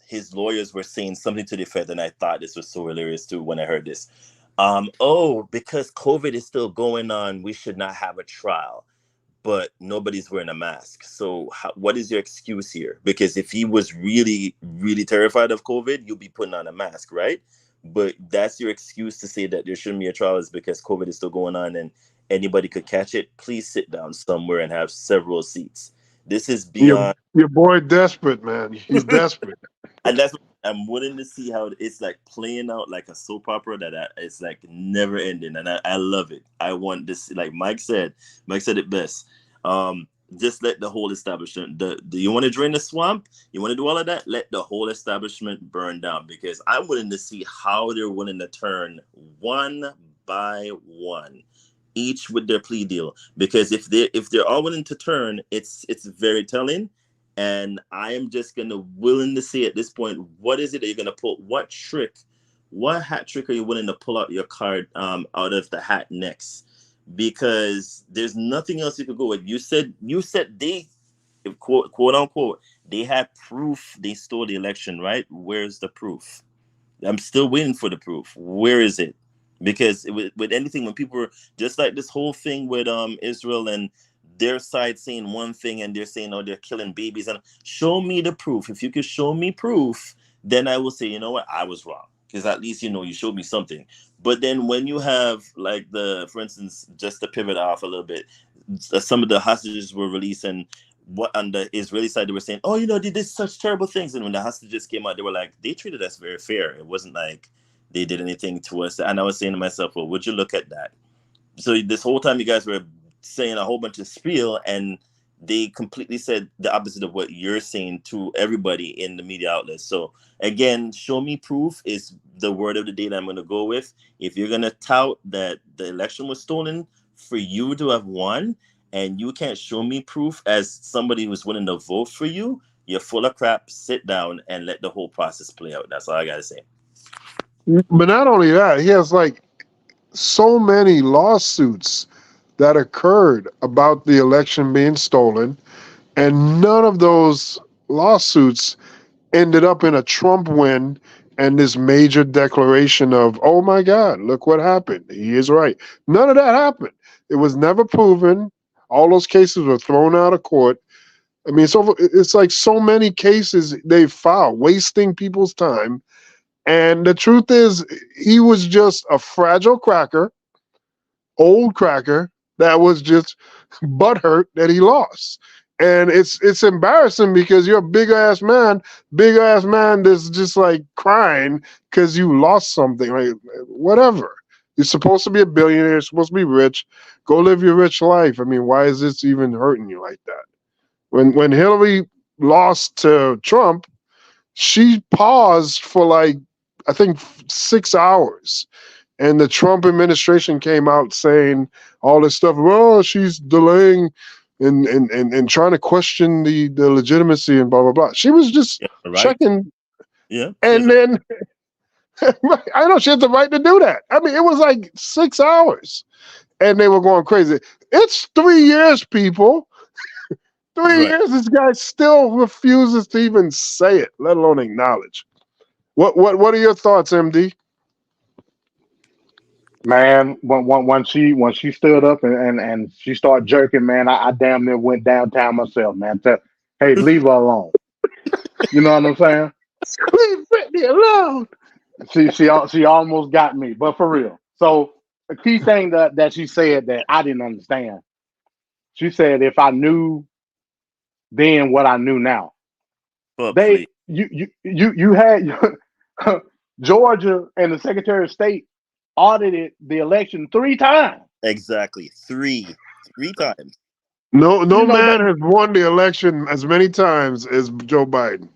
his lawyers were saying something to the effect, and I thought this was so hilarious too when I heard this. Because COVID is still going on, we should not have a trial, but nobody's wearing a mask. So what is your excuse here? Because if he was really, really terrified of COVID, you'll be putting on a mask, right? But that's your excuse to say that there shouldn't be a trial is because COVID is still going on and anybody could catch it. Please sit down somewhere and have several seats. This is beyond.
Your boy desperate, man. He's desperate.
And that's what I'm willing to see how it's like playing out like a soap opera that it's like never ending. And I love it. I want this, like Mike said it best. Just let the whole establishment, do you want to drain the swamp? You want to do all of that? Let the whole establishment burn down, because I'm willing to see how they're willing to turn one by one, each with their plea deal. Because if they're all willing to turn, it's very telling. And I am just willing to see at this point, what is it that you're gonna pull? What hat trick are you willing to pull out your card out of the hat next? Because there's nothing else you could go with. You said they, quote unquote, they had proof they stole the election, right? Where's the proof? I'm still waiting for the proof. Where is it? Because with anything, when people were just like this whole thing with Israel and their side saying one thing and they're saying, oh, they're killing babies, and show me the proof. If you could show me proof, then I will say, you know what, I was wrong, because at least you showed me something. But then when you have like for instance, just to pivot off a little bit, some of the hostages were released, and what on the Israeli side they were saying, oh, they did such terrible things, and when the hostages came out, they were like, they treated us very fair. It wasn't like they did anything to us. And I was saying to myself, well, would you look at that? So this whole time you guys were saying a whole bunch of spiel, and they completely said the opposite of what you're saying to everybody in the media outlets. So again, show me proof is the word of the day that I'm going to go with. If you're going to tout that the election was stolen for you to have won, and you can't show me proof as somebody who's willing to vote for you, You're full of crap. Sit down and let the whole process play out. That's all I gotta say.
But not only that, he has like so many lawsuits that occurred about the election being stolen, and none of those lawsuits ended up in a Trump win and this major declaration of, oh my God, look what happened. He is right. None of that happened. It was never proven. All those cases were thrown out of court. I mean, so it's like so many cases they filed, wasting people's time. And the truth is, he was just a fragile cracker, old cracker, that was just butthurt that he lost. And it's embarrassing because you're a big ass man that's just like crying because you lost something. Like, whatever. You're supposed to be a billionaire, you're supposed to be rich. Go live your rich life. I mean, why is this even hurting you like that? When Hillary lost to Trump, she paused for like, I think 6 hours. And the Trump administration came out saying all this stuff. Well, she's delaying and trying to question the legitimacy and blah, blah, blah. She was just checking.
Yeah.
And then I know she had the right to do that. I mean, it was like 6 hours and they were going crazy. It's 3 years, people. 3 years, this guy still refuses to even say it, let alone acknowledge. What are your thoughts, MD?
Man, when she stood up and she started jerking, man, I damn near went downtown myself, man. Hey, leave her alone. You know what I'm saying?
Leave Britney alone.
She almost got me, but for real. So the key thing that she said that I didn't understand. She said, if I knew then what I knew now. You had Georgia and the Secretary of State audited the election 3 times.
Exactly. Three times.
No man has won the election as many times as Joe Biden.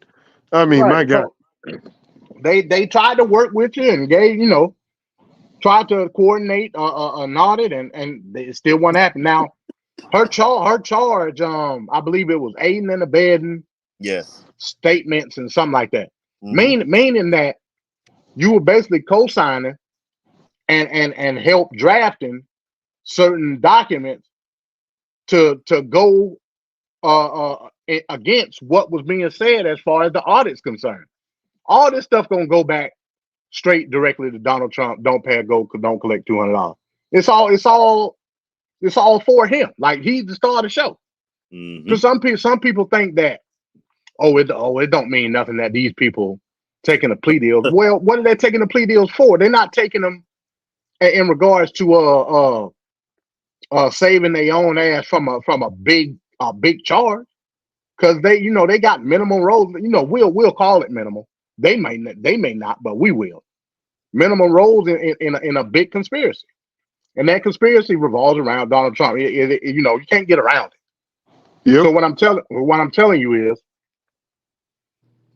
I mean, my God.
So they tried to work with you and tried to coordinate an audit and it still won't happen. Now, her charge, I believe it was aiding and abetting.
Yes.
Statements and something like that. Meaning that you were basically co-signing and help drafting certain documents to go against what was being said as far as the audit's concerned. All this stuff gonna go back straight directly to Donald Trump. Don't pay a gold, don't collect $200. It's all for him. Like, he's the star of the show. Because some people think that it don't mean nothing that these people taking a plea deal. Well, what are they taking the plea deals for? They're not taking them in regards to saving their own ass from a big charge, because they got minimum roles. We'll call it minimal. They may not, but we will. Minimum roles in a big conspiracy, and that conspiracy revolves around Donald Trump. You can't get around it.
Yep.
So what I'm telling you is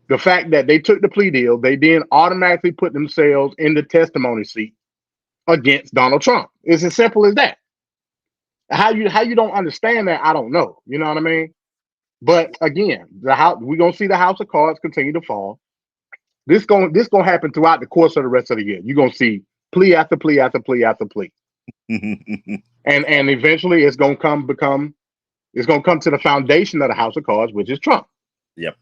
the fact that they took the plea deal, they then automatically put themselves in the testimony seat against Donald Trump. It's as simple as that. How you don't understand that, I don't know. You know what I mean? But again, we're gonna see the house of cards continue to fall. This gonna happen throughout the course of the rest of the year. You're gonna see plea after plea after plea after plea. and eventually it's gonna come to the foundation of the house of cards, which is Trump.
Yep.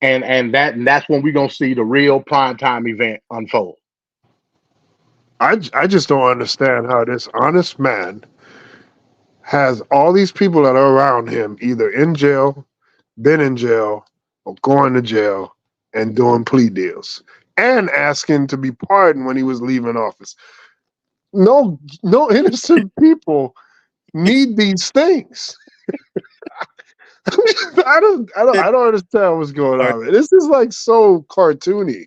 And that's when we're gonna see the real primetime event unfold.
I just don't understand how this honest man has all these people that are around him either in jail, been in jail, or going to jail and doing plea deals and asking to be pardoned when he was leaving office. No innocent people need these things. I don't understand what's going on. This is like so cartoony.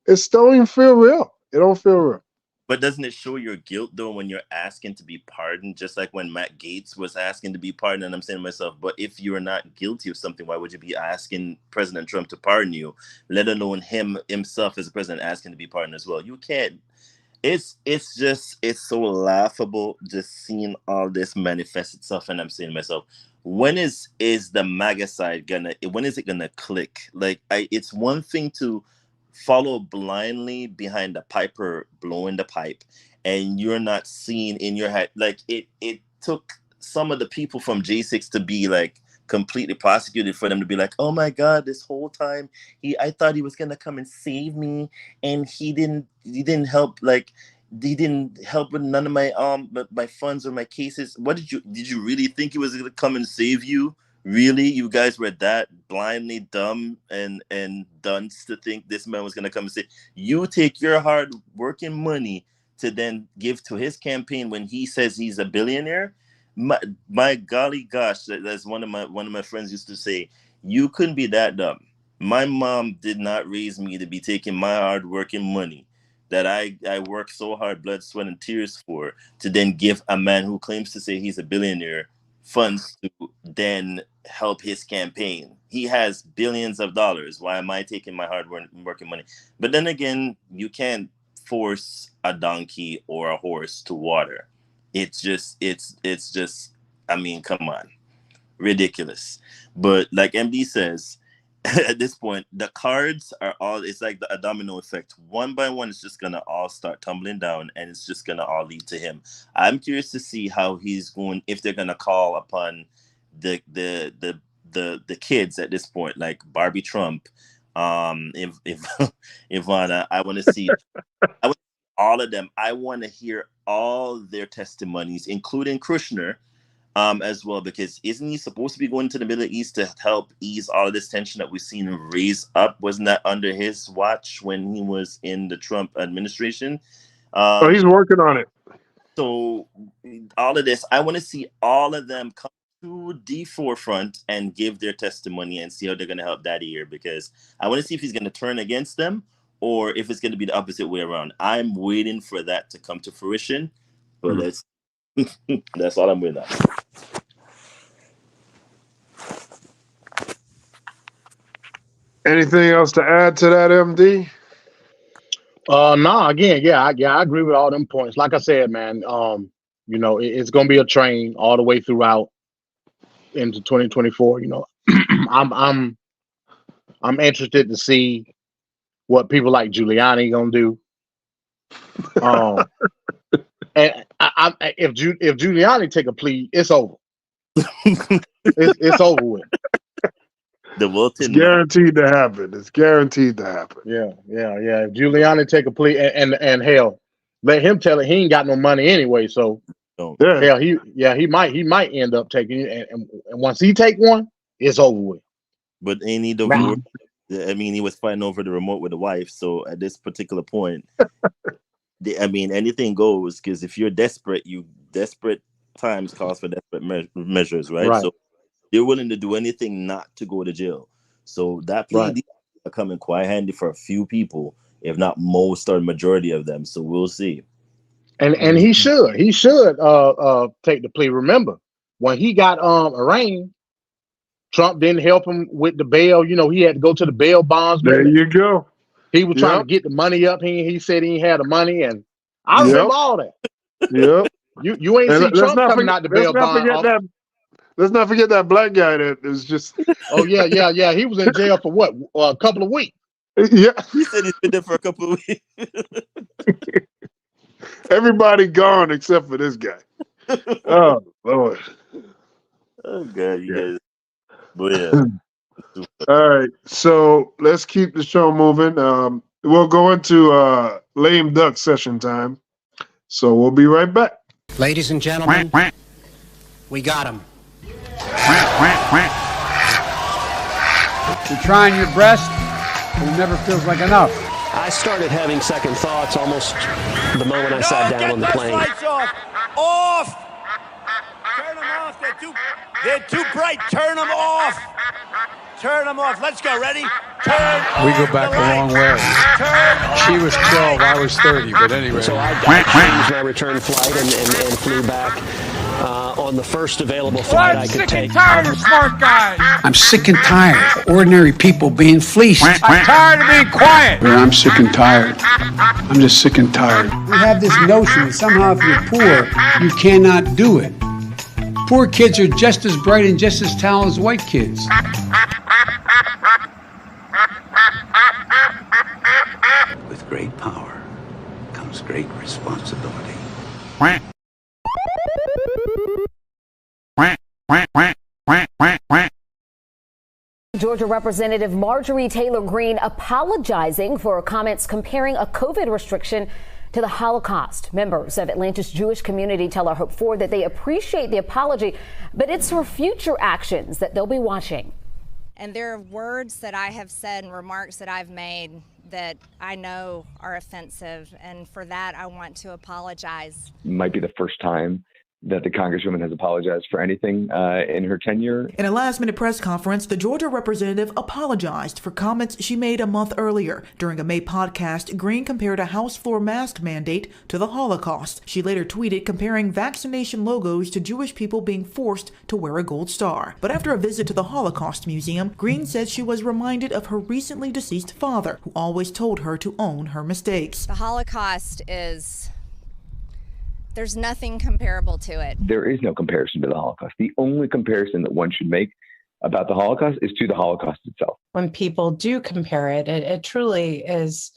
It don't even feel real. It don't feel real.
But doesn't it show your guilt, though, when you're asking to be pardoned? Just like when Matt Gaetz was asking to be pardoned, and I'm saying to myself, but if you're not guilty of something, why would you be asking President Trump to pardon you, let alone himself as a president asking to be pardoned as well? You can't. It's so laughable just seeing all this manifest itself, and I'm saying to myself, when is the MAGA side when is it gonna click? Like, it's one thing to follow blindly behind the piper blowing the pipe, and you're not seeing in your head. Like, it took some of the people from J6 to be like completely prosecuted for them to be like, oh my God, this whole time I thought he was gonna come and save me, and he didn't help. Like, he didn't help with none of my funds or my cases. What did you really think he was gonna come and save you? Really, you guys were that blindly dumb and dunce to think this man was gonna come and say, you take your hard working money to then give to his campaign when he says he's a billionaire? My golly gosh, that's one of my friends used to say, you couldn't be that dumb. My mom did not raise me to be taking my hard working money that I worked so hard, blood, sweat, and tears for, to then give a man who claims to say he's a billionaire funds to then help his campaign. He has billions of dollars. Why am I taking my hard working money? But then again, you can't force a donkey or a horse to water. It's just, I mean, come on, ridiculous. But like MD says, at this point, the cards are all, it's like a domino effect. One by one, it's just going to all start tumbling down, and it's just going to all lead to him. I'm curious to see how he's going, if they're going to call upon the kids at this point, like Barbie Trump, Ivana. I want to see all of them. I want to hear all their testimonies, including Kushner, as well, because isn't he supposed to be going to the Middle East to help ease all of this tension that we've seen him raise up? Wasn't that under his watch when he was in the Trump administration?
So he's working on it.
So all of this, I want to see all of them come to the forefront and give their testimony and see how they're going to help Daddy here, because I want to see if he's going to turn against them or if it's going to be the opposite way around. I'm waiting for that to come to fruition, but that's all I'm waiting on.
Anything else to add to that, MD?
No, again, I agree with all them points. Like I said, man, you know, it's gonna be a train all the way throughout into 2024. You know, I'm interested to see what people like Giuliani gonna do. And if Giuliani take a plea, it's over. It's over with.
It's guaranteed to happen. It's guaranteed to happen.
Yeah. If Giuliani take a plea, and hell, let him tell it, he ain't got no money anyway. So hell, he might end up taking it. And once he take one, it's over with.
But ain't he divorced? I mean, he was fighting over the remote with the wife. So at this particular point, I mean, anything goes, because if you're desperate, desperate times calls for desperate measures, right? So they're willing to do anything not to go to jail. So that plea deal are coming quite handy for a few people, if not most or majority of them. So we'll see.
And he should take the plea. Remember, when he got arraigned, Trump didn't help him with the bail. You know, he had to go to the bail bondsman.
There you go.
He was trying to get the money up. He said he had the money, and I remember all that.
Yep.
You ain't see Trump coming out the bail bond.
Let's not forget that black guy that was just.
Oh yeah. He was in jail for what? A couple of weeks.
Yeah,
he said he's been there for a couple of weeks.
Everybody gone except for this guy. Oh Lord.
Oh God, you guys. But yeah.
All right, so let's keep the show moving. We'll go into lame duck session time. So we'll be right back.
Ladies and gentlemen, we got him.
You're trying your best, but it never feels like enough.
I started having second thoughts almost the moment I sat down on the plane.
Lights off! Turn them off. They're too bright. Turn them off. Let's go. Ready?
We go back a long way. She was 12, I was 30, but anyway.
So I changed my return flight and flew back on on the first available flight I could take.
I'm sick and tired of smart guys.
I'm sick and tired of ordinary people being fleeced.
I'm tired of being quiet.
I'm sick and tired. I'm just sick and tired. We have this notion that somehow if you're poor, you cannot do it. Poor kids are just as bright and just as talented as white kids.
With great power comes great responsibility.
Georgia Representative Marjorie Taylor Greene apologizing for her comments comparing a COVID restriction to the Holocaust. Members of Atlanta's Jewish community tell our Hope 4 that they appreciate the apology, but it's for future actions that they'll be watching.
And there are words that I have said and remarks that I've made that I know are offensive, and for that I want to apologize.
Might be the first time that the Congresswoman has apologized for anything in her tenure.
In a last-minute press conference, the Georgia representative apologized for comments she made a month earlier. During a May podcast, Greene compared a House floor mask mandate to the Holocaust. She later tweeted comparing vaccination logos to Jewish people being forced to wear a gold star. But after a visit to the Holocaust Museum, Greene said she was reminded of her recently deceased father, who always told her to own her mistakes.
The Holocaust there's nothing comparable to it.
There is no comparison to the Holocaust. The only comparison that one should make about the Holocaust is to the Holocaust itself.
When people do compare it, it truly is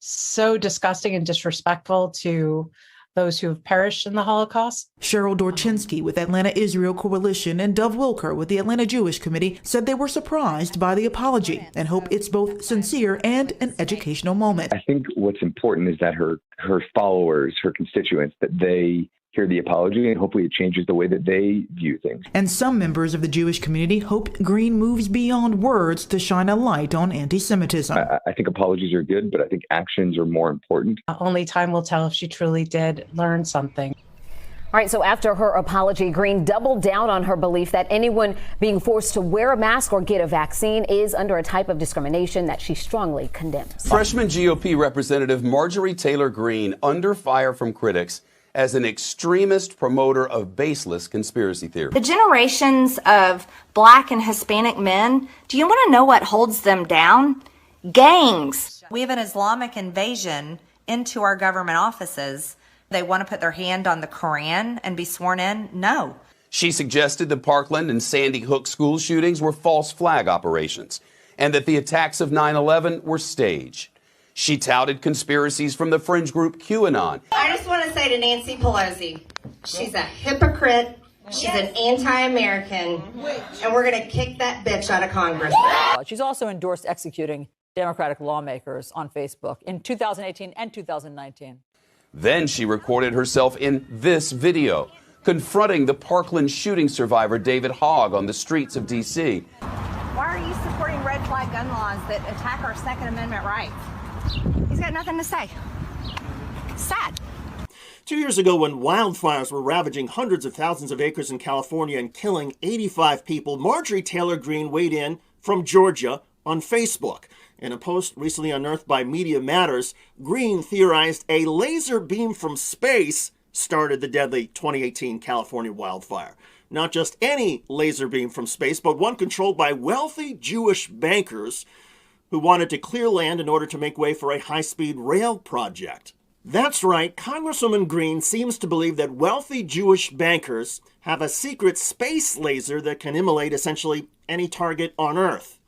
so disgusting and disrespectful to those who have perished in the Holocaust.
Cheryl Dorchinsky with Atlanta Israel Coalition and Dove Wilker with the Atlanta Jewish Committee said they were surprised by the apology and hope it's both sincere and an educational moment.
I think what's important is that her followers, her constituents, that they hear the apology and hopefully it changes the way that they view things.
And some members of the Jewish community hope Greene moves beyond words to shine a light on anti-Semitism.
I think apologies are good, but I think actions are more important.
Only time will tell if she truly did learn something.
All right, so after her apology, Greene doubled down on her belief that anyone being forced to wear a mask or get a vaccine is under a type of discrimination that she strongly condemns.
Freshman GOP Representative Marjorie Taylor Greene under fire from critics as an extremist promoter of baseless conspiracy theories.
The generations of Black and Hispanic men, do you want to know what holds them down? Gangs.
We have an Islamic invasion into our government offices. They want to put their hand on the Quran and be sworn in? No.
She suggested the Parkland and Sandy Hook school shootings were false flag operations and that the attacks of 9/11 were staged. She touted conspiracies from the fringe group QAnon.
I just want to say to Nancy Pelosi, she's a hypocrite, she's an anti-American, and we're going to kick that bitch out of Congress.
She's also endorsed executing Democratic lawmakers on Facebook in 2018 and 2019.
Then she recorded herself in this video, confronting the Parkland shooting survivor David Hogg on the streets of D.C.
Why are you supporting red flag gun laws that attack our Second Amendment rights? He's got nothing to say. Sad.
2 years ago, when wildfires were ravaging hundreds of thousands of acres in California and killing 85 people, Marjorie Taylor Greene weighed in from Georgia on Facebook. In a post recently unearthed by Media Matters, Greene theorized a laser beam from space started the deadly 2018 California wildfire. Not just any laser beam from space, but one controlled by wealthy Jewish bankers who wanted to clear land in order to make way for a high-speed rail project. That's right, Congresswoman Greene seems to believe that wealthy Jewish bankers have a secret space laser that can immolate essentially any target on Earth.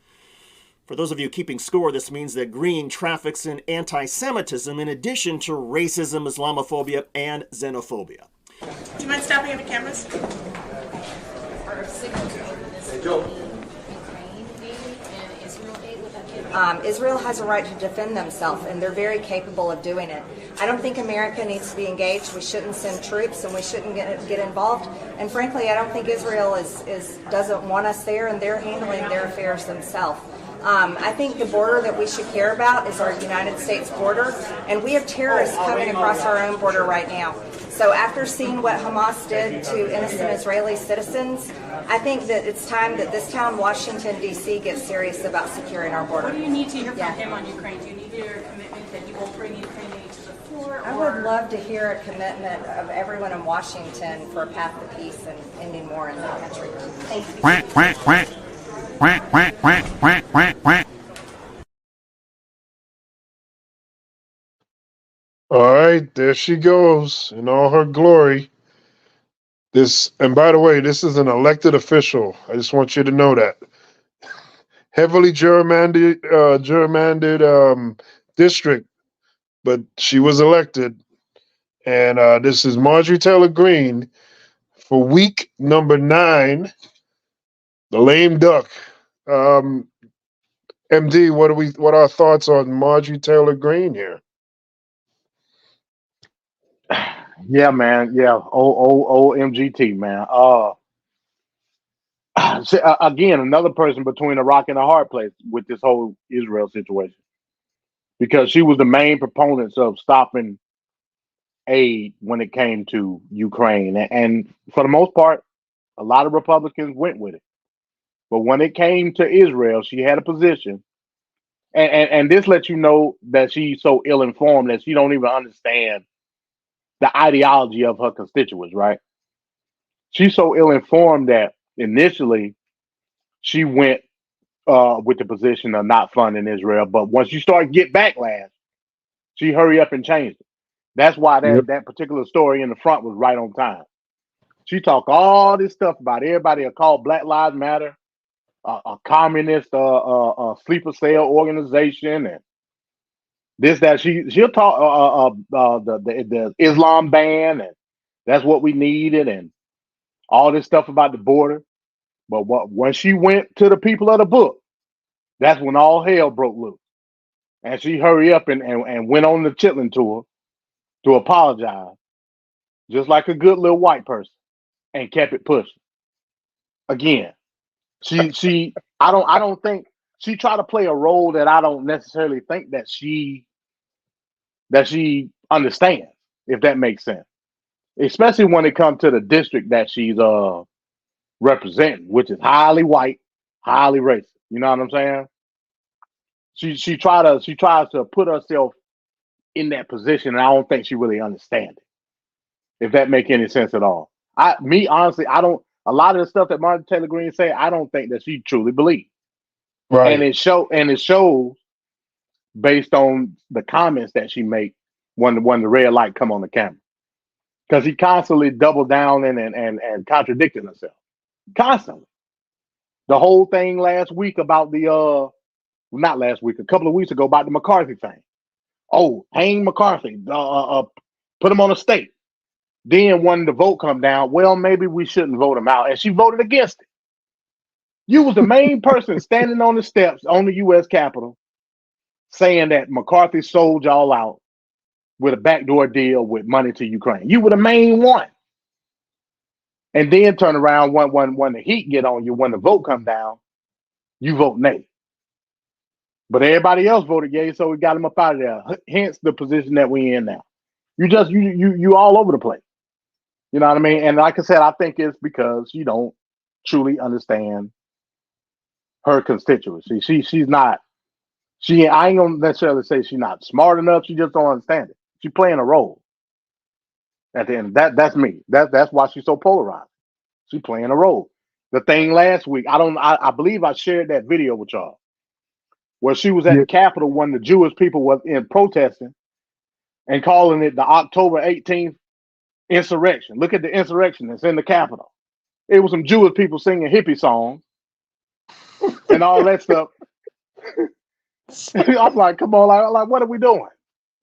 For those of you keeping score, this means that Greene traffics in anti-Semitism in addition to racism, Islamophobia, and xenophobia.
Do you mind stopping at the cameras? Israel has a right to defend themselves, and they're very capable of doing it. I don't think America needs to be engaged. We shouldn't send troops, and we shouldn't get involved. And frankly, I don't think Israel doesn't want us there, and they're handling their affairs themselves. I think the border that we should care about is our United States border, and we have terrorists coming across our own border right now. So after seeing what Hamas did to innocent Israeli citizens, I think that it's time that this town, Washington, D.C., gets serious about securing our border. What do you need to hear from him on Ukraine? Do you need your commitment that you won't bring Ukraine to the I would love to hear a commitment of everyone in Washington for a path to peace and ending war in the country. Thank you.
All right, there she goes in all her glory. And by the way, this is an elected official. I just want you to know that. Heavily gerrymandered district, but she was elected. And this is Marjorie Taylor Greene for week number 9, the lame duck. MD, what are our thoughts on Marjorie Taylor Greene here?
Yeah, man. Yeah. Old MGT, man. Again, another person between a rock and a hard place with this whole Israel situation, because she was the main proponents of stopping aid when it came to Ukraine. And for the most part, a lot of Republicans went with it. But when it came to Israel, she had a position. And this lets you know that she's so ill-informed that she don't even understand the ideology of her constituents, right? She's so ill-informed that initially she went with the position of not funding Israel. But once you start to get backlash, she hurry up and changed it. That's why that particular story in the front was right on time. She talked all this stuff about everybody called Black Lives Matter, a communist sleeper cell organization, and this that she'll talk the Islam ban, and that's what we needed, and all this stuff about the border. But when she went to the people of the book, that's when all hell broke loose, and she hurried up and went on the Chitlin tour to apologize, just like a good little white person, and kept it pushing. Again, I don't think she tried to play a role that I don't necessarily think that she understands, if that makes sense. Especially when it comes to the district that she's representing, which is highly white, highly racist. You know what I'm saying? She tries to put herself in that position, and I don't think she really understands it. If that make any sense at all. Honestly, I don't. A lot of the stuff that Marjorie Taylor Greene say, I don't think that she truly believes.
Right.
And it shows based on the comments that she make when the red light come on the camera, because he constantly doubled down and contradicted herself constantly. The whole thing last week about not last week, a couple of weeks ago about the McCarthy thing. Oh, hang McCarthy, put him on a stake. Then when the vote come down, well, maybe we shouldn't vote him out, and she voted against it. You was the main person standing on the steps on the U.S. Capitol saying that McCarthy sold y'all out with a backdoor deal with money to Ukraine. You were the main one. And then turn around when the heat get on you, when the vote come down, you vote nay. But everybody else voted yay, so we got him up out of there. Hence the position that we in now. You all over the place. You know what I mean? And like I said, I think it's because you don't truly understand her constituency. She's not. I ain't gonna necessarily say she's not smart enough. She just don't understand it. She's playing a role. At the end, that's me. That's why she's so polarized. She's playing a role. The thing last week, I believe I shared that video with y'all, where she was at the Capitol when the Jewish people was in protesting and calling it the October 18th insurrection. Look at the insurrection that's in the Capitol. It was some Jewish people singing hippie songs and all that stuff. I'm like, come on, like, what are we doing?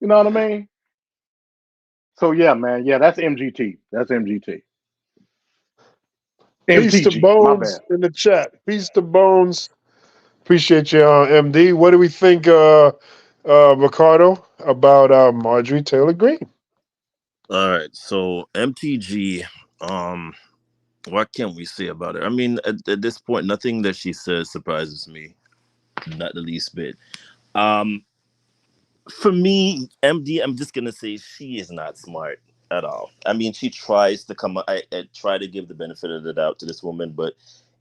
You know what I mean? So yeah, man, that's MGT. That's MGT.
Peace to Bones in the chat. Peace to Bones. Appreciate you, MD. What do we think, Ricardo, about Marjorie Taylor Greene?
All right, so MTG, what can we say about her? I mean, at this point, nothing that she says surprises me, not the least bit. For me, MD, I'm just gonna say she is not smart at all. I mean, she tries to come. I try to give the benefit of the doubt to this woman, but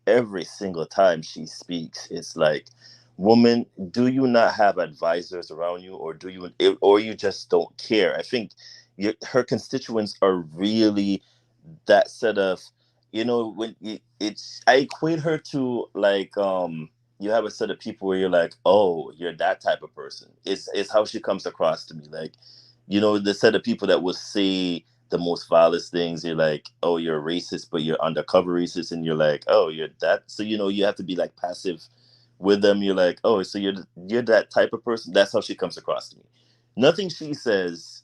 every single time she speaks, it's like, woman, do you not have advisors around you, or you just don't care? I think her constituents are really that set of, when I equate her to like, you have a set of people where you're like, oh, you're that type of person. It's how she comes across to me. Like, the set of people that will say the most vilest things. You're like, oh, you're a racist, but you're undercover racist, and you're like, oh, you're that. So you have to be like passive with them. You're like, oh, so you're that type of person. That's how she comes across to me. Nothing she says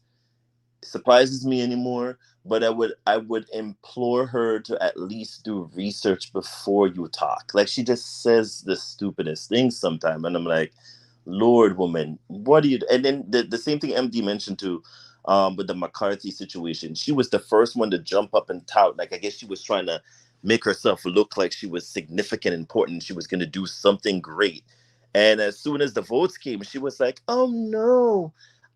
surprises me anymore, but I would implore her to at least do research before you talk. Like, she just says the stupidest things sometimes, and I'm like, Lord, woman, what do you? And then the same thing MD mentioned too, with the McCarthy situation. She was the first one to jump up and tout. Like, I guess she was trying to make herself look like she was significant, important. She was going to do something great. And as soon as the votes came, she was like, "Oh no,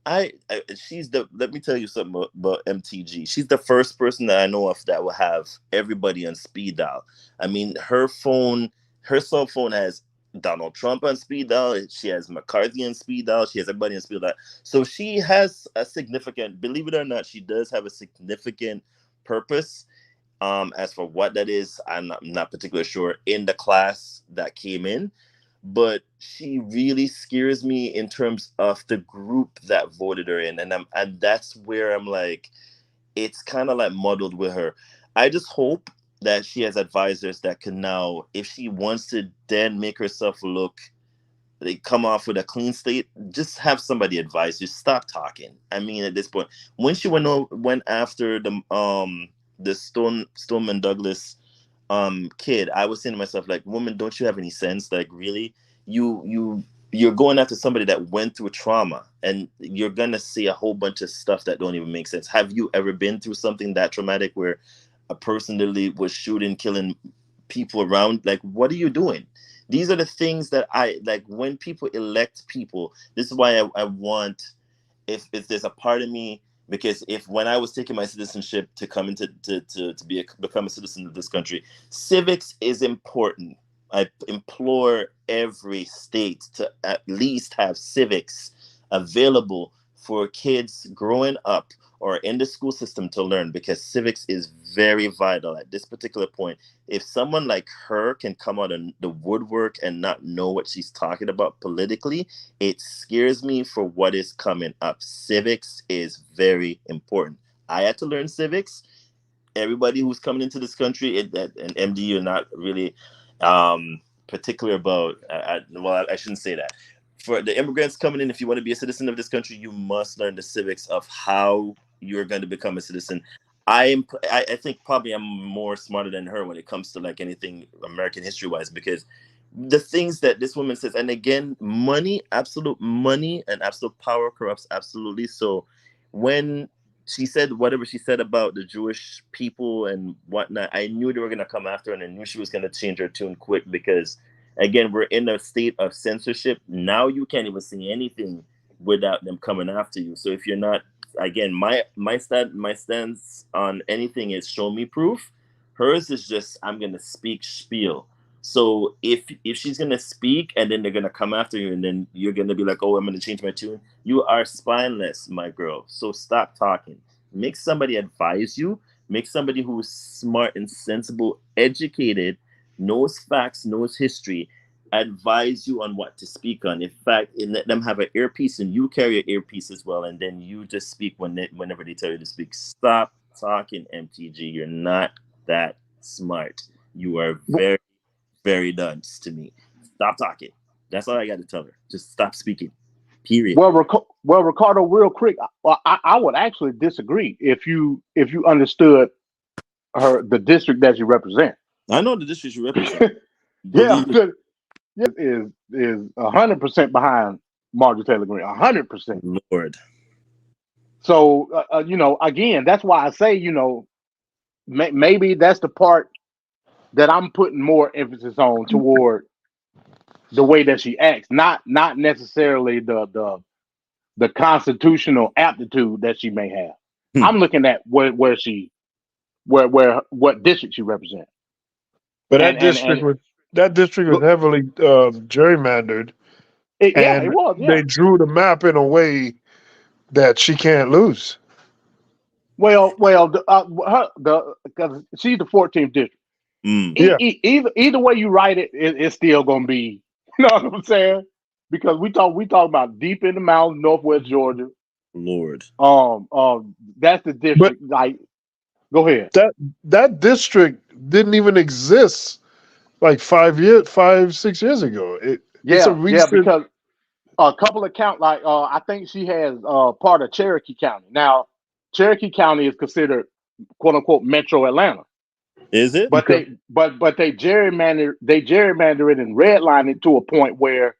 let me tell you something about MTG. She's the first person that I know of that will have everybody on speed dial. I mean, her cell phone has Donald Trump on speed dial. She has McCarthy on speed dial. She has everybody on speed dial. So she has a significant, believe it or not, she does have a significant purpose. As for what that is, I'm not particularly sure in the class that came in. But she really scares me in terms of the group that voted her in, and that's where I'm like, it's kind of like muddled with her. I just hope that she has advisors that can now, if she wants to then make herself look, they come off with a clean slate, just have somebody advise you. Stop talking. I mean, at this point, when she went after the Stoneman Douglas kid, I was saying to myself, like, woman, don't you have any sense? Like, really, you're going after somebody that went through trauma, and you're gonna say a whole bunch of stuff that don't even make sense. Have you ever been through something that traumatic where a person literally was shooting, killing people around? Like, what are you doing? These are the things that I like when people elect people. This is why I want, if there's a part of me, because when I was taking my citizenship to come into to become a citizen of this country, civics is important. I implore every state to at least have civics available for kids growing up or in the school system to learn, because civics is very vital at this particular point. If someone like her can come out of the woodwork and not know what she's talking about politically, it scares me for what is coming up. Civics is very important. I had to learn civics. Everybody who's coming into this country, and MD, you're not really particular about, I shouldn't say that. For the immigrants coming in, if you want to be a citizen of this country, you must learn the civics of how you're going to become a citizen. I think probably I'm more smarter than her when it comes to like anything American history wise, because the things that this woman says, and again, absolute money and absolute power corrupts absolutely. So when she said whatever she said about the Jewish people and whatnot, I knew they were going to come after her, and I knew she was going to change her tune quick, because again, we're in a state of censorship. Now you can't even say anything without them coming after you. So if you're not, again, my stance on anything is show me proof. Hers is just, I'm going to speak spiel. So if she's going to speak and then they're going to come after you, and then you're going to be like, oh, I'm going to change my tune, you are spineless, my girl. So stop talking. Make somebody advise you. Make somebody who is smart and sensible, educated, knows facts, knows history, advise you on what to speak on. In fact, let them have an earpiece, and you carry an earpiece as well, and then you just speak whenever they tell you to speak. Stop talking, MTG. You're not that smart. You are very, very dunce to me. Stop talking. That's all I got to tell her. Just stop speaking. Period.
Well, Ricardo, real quick, I would actually disagree if you understood the district that you represent.
I know the district you represent.
Yeah, is 100% behind Marjorie Taylor Greene. 100%.
Lord.
So again, that's why I say, maybe that's the part that I'm putting more emphasis on toward the way that she acts, not necessarily the constitutional aptitude that she may have. I'm looking at what district she represents.
But that district was heavily gerrymandered,
Yeah, it
and
was. Yeah.
they drew the map in a way that she can't lose.
Well, because she's the 14th district.
Yeah.
Either way you write it, it's still gonna be. You know what I'm saying? Because we talk about deep in the mountains, northwest Georgia.
Lord.
That's the district. Like, go ahead.
That district didn't even exist like 6 years ago. It's a
Yeah,
recent.
because a couple of I think she has part of Cherokee County. Now, Cherokee County is considered quote unquote Metro Atlanta.
Is it?
But they gerrymander it and redline it to a point where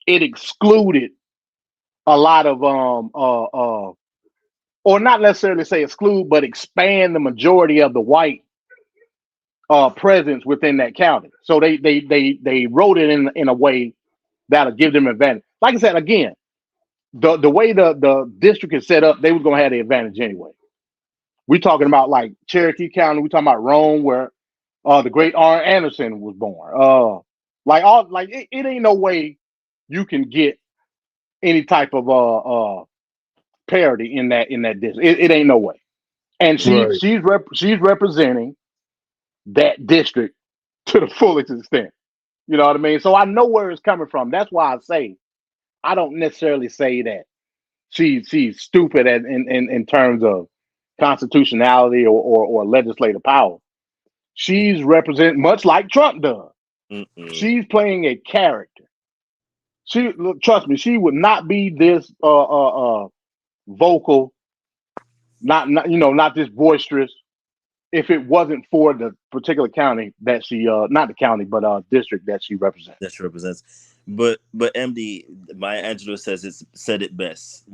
it excluded a lot of or not necessarily say exclude, but expand the majority of the white presence within that county. So they wrote it in a way that'll give them advantage. Like I said, again, the way the district is set up, they was gonna have the advantage anyway. We're talking about like Cherokee County. We're talking about Rome, where the great Arn Anderson was born. It ain't no way you can get any type of parity in that district. It ain't no way. And
Right.
she's representing that district to the fullest extent. You know what I mean? So I know where it's coming from. That's why I say I don't necessarily say that she's stupid in terms of constitutionality or legislative power. She's represent much like Trump does. She's playing a character. Trust me, she would not be this vocal, not this boisterous, if it wasn't for the particular county that she not the county but district that she represents.
That she represents. But MD, Maya Angelou said it best.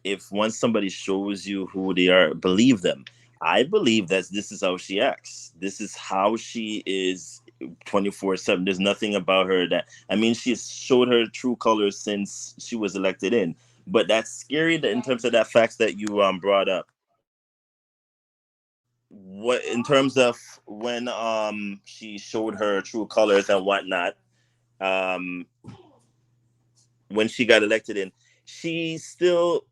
If once somebody shows you who they are, believe them. I believe that this is how she acts. This is how she is 24/7. There's nothing about her that, I mean, she's showed her true colors since she was elected in. But that's scary in terms of that facts that you brought up. What in terms of when she showed her true colors and whatnot, when she got elected in, she still,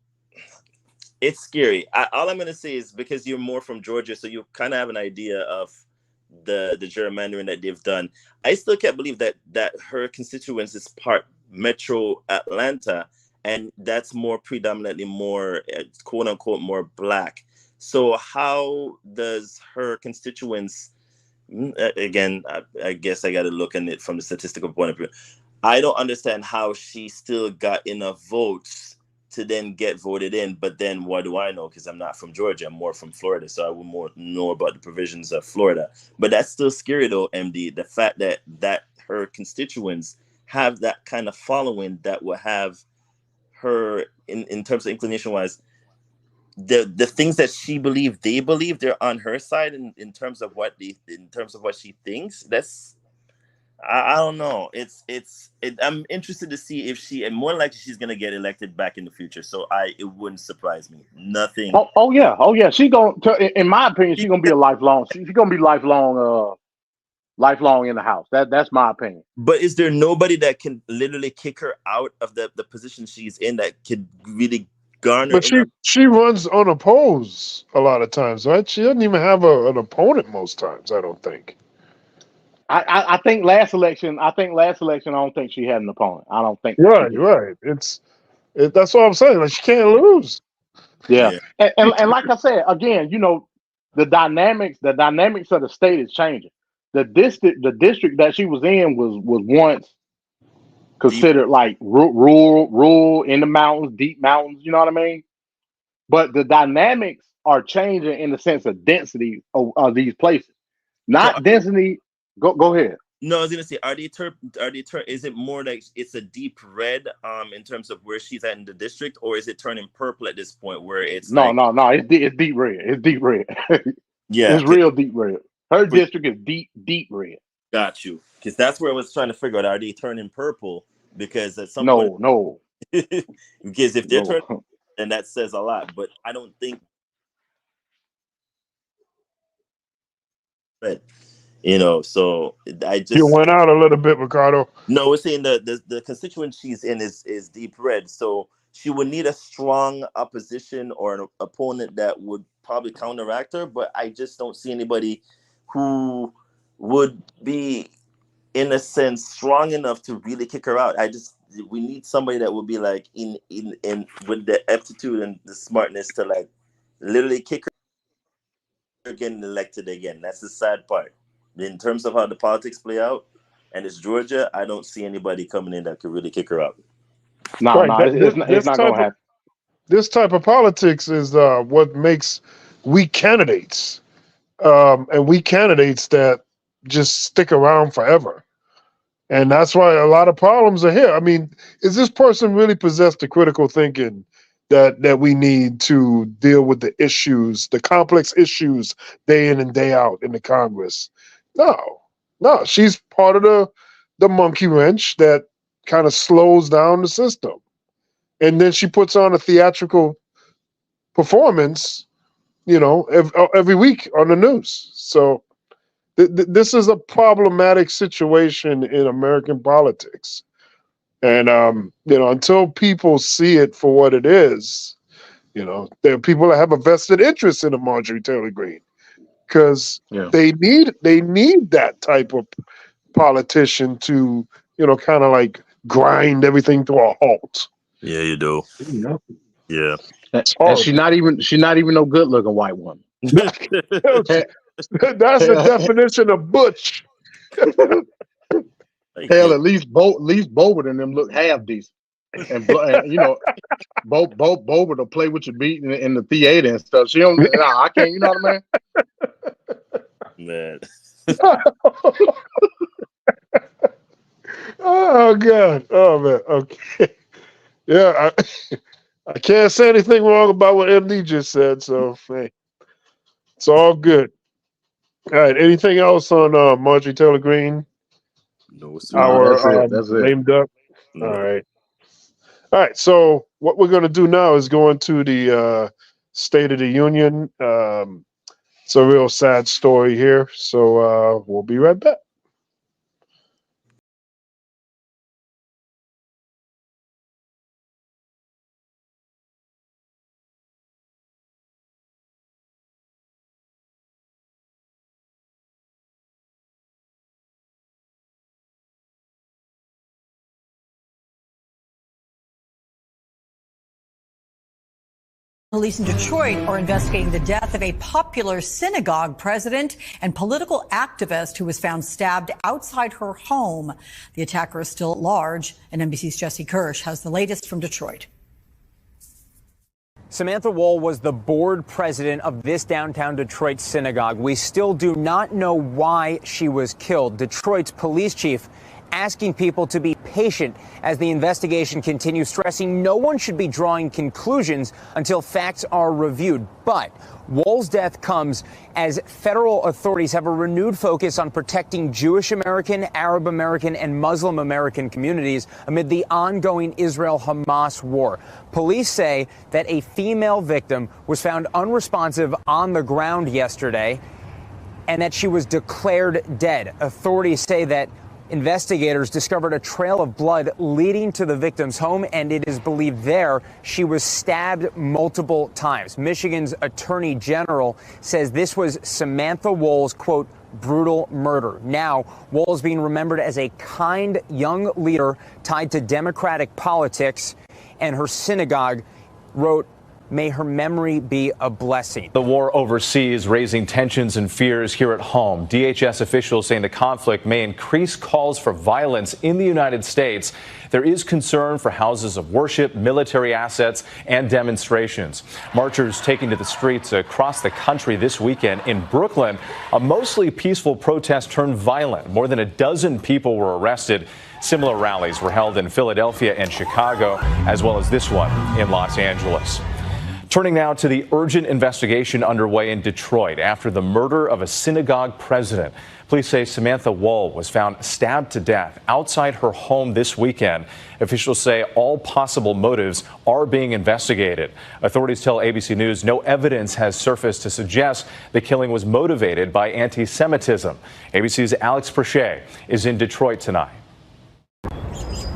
it's scary. All I'm going to say is, because you're more from Georgia, so you kind of have an idea of the gerrymandering that they've done. I still can't believe that her constituents is part Metro Atlanta, and that's more predominantly more quote unquote more black. So how does her constituents, again, I guess I got to look at it from the statistical point of view. I don't understand how she still got enough votes to then get voted in. But then what do I know? Because I'm not from Georgia. I'm more from Florida. So I would more know about the provisions of Florida. But that's still scary, though, MD. The fact that her constituents have that kind of following that will have her, in terms of inclination-wise, the things that she believed, they believe they're on her side in terms of what she thinks. That's, I don't know. I'm interested to see if she, and more likely she's gonna get elected back in the future. So it wouldn't surprise me. Nothing.
Oh yeah. She in my opinion, she's gonna be a lifelong. She's gonna be lifelong in the House. That's my opinion.
But is there nobody that can literally kick her out of the position she's in that could really garner?
But she runs unopposed a lot of times, right? She doesn't even have an opponent most times, I don't think.
I think last election, I don't think she had an opponent. I don't think.
Right. That's what I'm saying. Like, she can't lose.
Yeah. And like I said, again, the dynamics of the state is changing. The district that she was in was once considered like rural in the mountains, deep mountains. You know what I mean? But the dynamics are changing in the sense of density of these places, not density. Go ahead.
No, I was gonna say, are they is it more like it's a deep red in terms of where she's at in the district, or is it turning purple at this point where it's
no, it's deep red. It's deep red.
Yeah,
it's real deep red. Her district is deep red.
Got you, because that's where I was trying to figure out, are they turning purple? Because at some point,
no,
because if they're turning, then that says a lot. But I don't think. But You know, so I just
You went out a little bit, Ricardo.
No, we're saying the constituent she's in is deep red, so she would need a strong opposition or an opponent that would probably counteract her. But I just don't see anybody who would be, in a sense, strong enough to really kick her out. We need somebody that would be like in with the aptitude and the smartness to like literally kick her getting elected again. That's the sad part. In terms of how the politics play out, and it's Georgia, I don't see anybody coming in that could really kick her out.
No, it's not going to happen.
This type of politics is what makes weak candidates, and weak candidates that just stick around forever. And that's why a lot of problems are here. I mean, is this person really possessed the critical thinking that we need to deal with the issues, the complex issues day in and day out in the Congress? No, she's part of the monkey wrench that kind of slows down the system. And then she puts on a theatrical performance, every week on the news. So this is a problematic situation in American politics. And, until people see it for what it is, there are people that have a vested interest in a Marjorie Taylor Greene. Because they need that type of politician to, kind of like grind everything to a halt.
Yeah, you do. Yeah.
And she's not even no good looking white woman.
That's the definition of butch.
Hell, at least Boebert and them look half decent. And Boebert will play with your beat in the theater and stuff. She don't. I can't. You know what I mean?
Man.
Oh God. Oh man. Okay. Yeah, I can't say anything wrong about what MD just said. So hey, it's all good. All right. Anything else on Marjorie Taylor Greene?
No,
our
that's it.
lame duck.
No.
All right. All right. So what we're going to do now is go into the State of the Union. It's a real sad story here. So we'll be right back.
Police in Detroit are investigating the death of a popular synagogue president and political activist who was found stabbed outside her home. The attacker is still at large, and NBC's Jesse Kirsch has the latest from Detroit.
Samantha Wohl was the board president of this downtown Detroit synagogue. We still do not know why she was killed. Detroit's police chief asking people to be patient as the investigation continues, stressing no one should be drawing conclusions until facts are reviewed. But Wohl's death comes as federal authorities have a renewed focus on protecting Jewish American, Arab American, and Muslim American communities amid the ongoing Israel-Hamas war. Police say that a female victim was found unresponsive on the ground yesterday and that she was declared dead. Authorities say that investigators discovered a trail of blood leading to the victim's home, and it is believed there she was stabbed multiple times. Michigan's Attorney General says this was Samantha Wohl's, quote, brutal murder. Now, Wohl is being remembered as a kind young leader tied to Democratic politics, and her synagogue wrote, "May her memory be a blessing."
The war overseas raising tensions and fears here at home. DHS officials saying the conflict may increase calls for violence in the United States. There is concern for houses of worship, military assets, and demonstrations. Marchers taking to the streets across the country this weekend. In Brooklyn, a mostly peaceful protest turned violent. More than a dozen people were arrested. Similar rallies were held in Philadelphia and Chicago, as well as this one in Los Angeles. Turning now to the urgent investigation underway in Detroit after the murder of a synagogue president. Police say Samantha Wohl was found stabbed to death outside her home this weekend. Officials say all possible motives are being investigated. Authorities tell ABC News no evidence has surfaced to suggest the killing was motivated by anti-Semitism. ABC's Alex Perche is in Detroit tonight.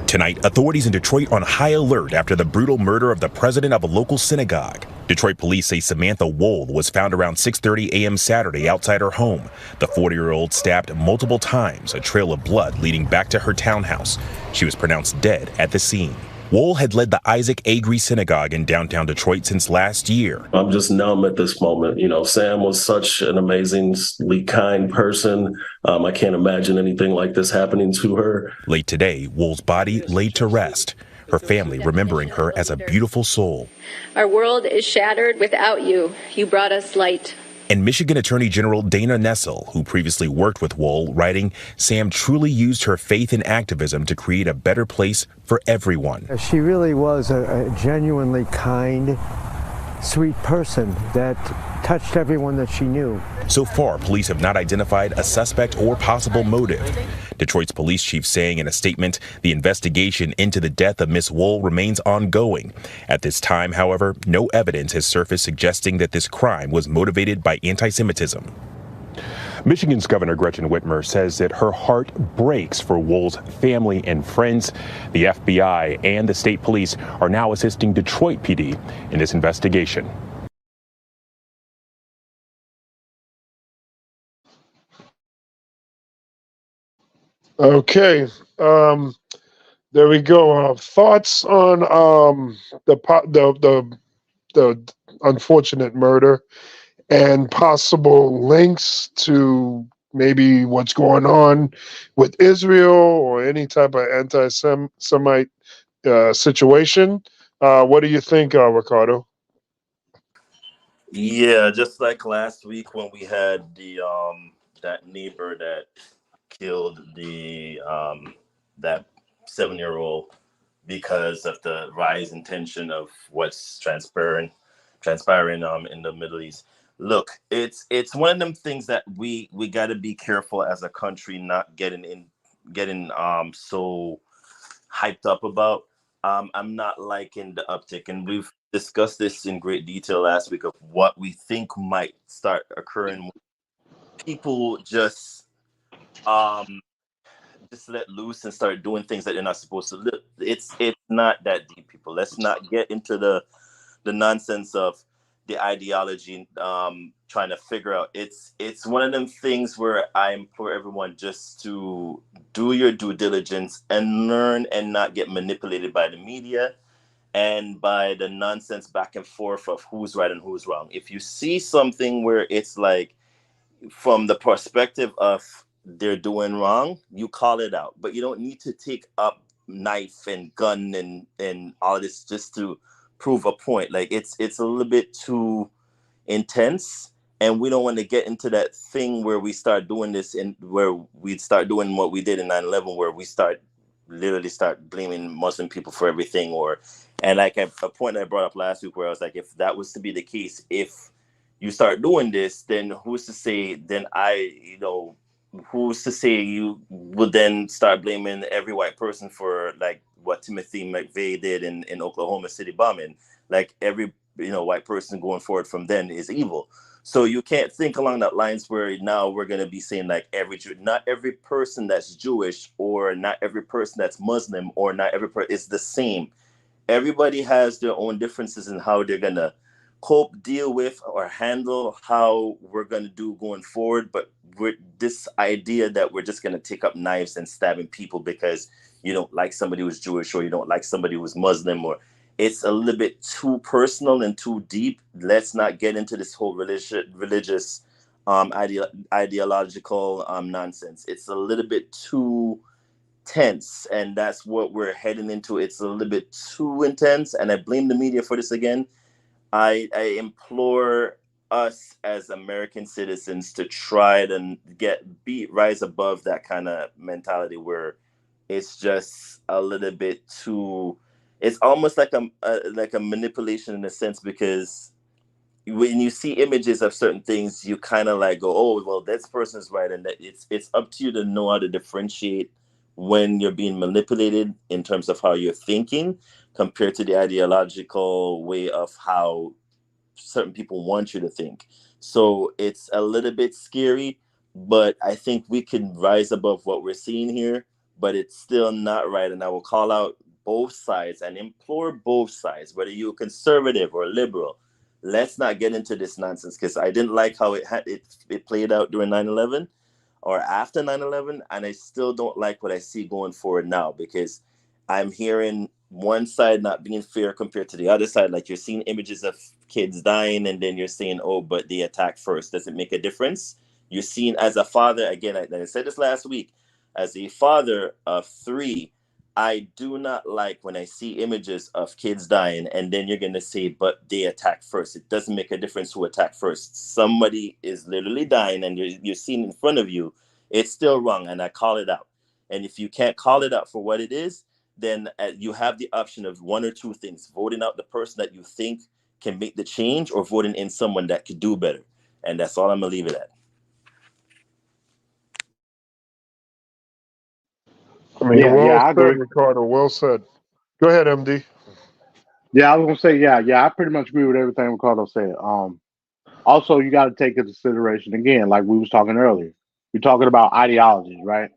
Tonight, authorities in Detroit on high alert after the brutal murder of the president of a local synagogue. Detroit police say Samantha Wohl was found around 6:30 a.m. Saturday outside her home. The 40-year-old stabbed multiple times, a trail of blood leading back to her townhouse. She was pronounced dead at the scene. Wohl had led the Isaac Agri Synagogue in downtown Detroit since last year.
I'm just numb at this moment. You know, Sam was such an amazingly kind person. I can't imagine anything like this happening to her.
Late today, Wohl's body laid to rest, her family remembering her as a beautiful soul.
Our world is shattered without you. You brought us light.
And Michigan Attorney General Dana Nessel, who previously worked with Wohl, writing, Sam truly used her faith and activism to create a better place for everyone.
She really was a genuinely kind, sweet person that touched everyone that she knew.
So far, police have not identified a suspect or possible motive. Detroit's police chief saying in a statement, the investigation into the death of Miss Wohl remains ongoing. At this time, however, no evidence has surfaced suggesting that this crime was motivated by anti-Semitism. Michigan's Governor Gretchen Whitmer says that her heart breaks for Wohl's family and friends. The FBI and the state police are now assisting Detroit PD in this investigation.
Okay, there we go. Thoughts on the unfortunate murder and possible links to maybe what's going on with Israel or any type of anti-Semite situation. What do you think, Ricardo?
Yeah, just like last week when we had the that neighbor that killed the that 7-year-old because of the rise in tension of what's transpiring in the Middle East. Look, it's one of them things that we got to be careful as a country not getting so hyped up about. I'm not liking the uptick, and we've discussed this in great detail last week of what we think might start occurring. People just let loose and start doing things that they're not supposed to. It's not that deep, people. Let's not get into the nonsense of the ideology, trying to figure out. It's one of them things where I implore everyone just to do your due diligence and learn and not get manipulated by the media and by the nonsense back and forth of who's right and who's wrong. If you see something where it's like from the perspective of they're doing wrong, you call it out. But you don't need to take up knife and gun and all of this just to prove a point. Like it's a little bit too intense, and we don't want to get into that thing where we start doing this and where we start doing what we did in 9/11, where we literally start blaming Muslim people for everything. And like a point I brought up last week where I was like, if that was to be the case, if you start doing this, then who's to say who's to say you would then start blaming every white person for like what Timothy McVeigh did in Oklahoma City bombing? Like every white person going forward from then is evil. So you can't think along that lines where now we're going to be saying like not every person that's Jewish or not every person that's Muslim or not every person is the same. Everybody has their own differences in how they're going to cope, deal with, or handle how we're going to do going forward. But with this idea that we're just going to take up knives and stabbing people because you don't like somebody who's Jewish or you don't like somebody who's Muslim, or it's a little bit too personal and too deep. Let's not get into this whole religious ideological nonsense. It's a little bit too tense, and that's what we're heading into. It's a little bit too intense, and I blame the media for this again. I implore us as American citizens to try to rise above that kind of mentality where it's just a little bit too it's almost like a manipulation in a sense, because when you see images of certain things, you kind of like go, oh, well, this person's right. And that it's up to you to know how to differentiate when you're being manipulated in terms of how you're thinking compared to the ideological way of how certain people want you to think. So it's a little bit scary, but I think we can rise above what we're seeing here, but it's still not right. And I will call out both sides and implore both sides, whether you're conservative or liberal, let's not get into this nonsense, because I didn't like how it played out during 9/11 or after 9/11, and I still don't like what I see going forward now, because I'm hearing one side not being fair compared to the other side. Like, you're seeing images of kids dying, and then you're saying, oh, but they attacked first. Does it make a difference? You're seeing, as a father, again, I said this last week, as a father of 3, I do not like when I see images of kids dying, and then you're going to say, but they attacked first. It doesn't make a difference who attacked first. Somebody is literally dying, and you're seeing in front of you. It's still wrong, and I call it out. And if you can't call it out for what it is, then you have the option of one or two things: voting out the person that you think can make the change, or voting in someone that could do better. And that's all I'm going to leave it at.
I mean,
I agree.
Ricardo. Well said. Go ahead, MD.
Yeah, I was gonna say, I pretty much agree with everything Ricardo said. Also, you got to take into consideration again, like we was talking earlier. We're talking about ideologies, right?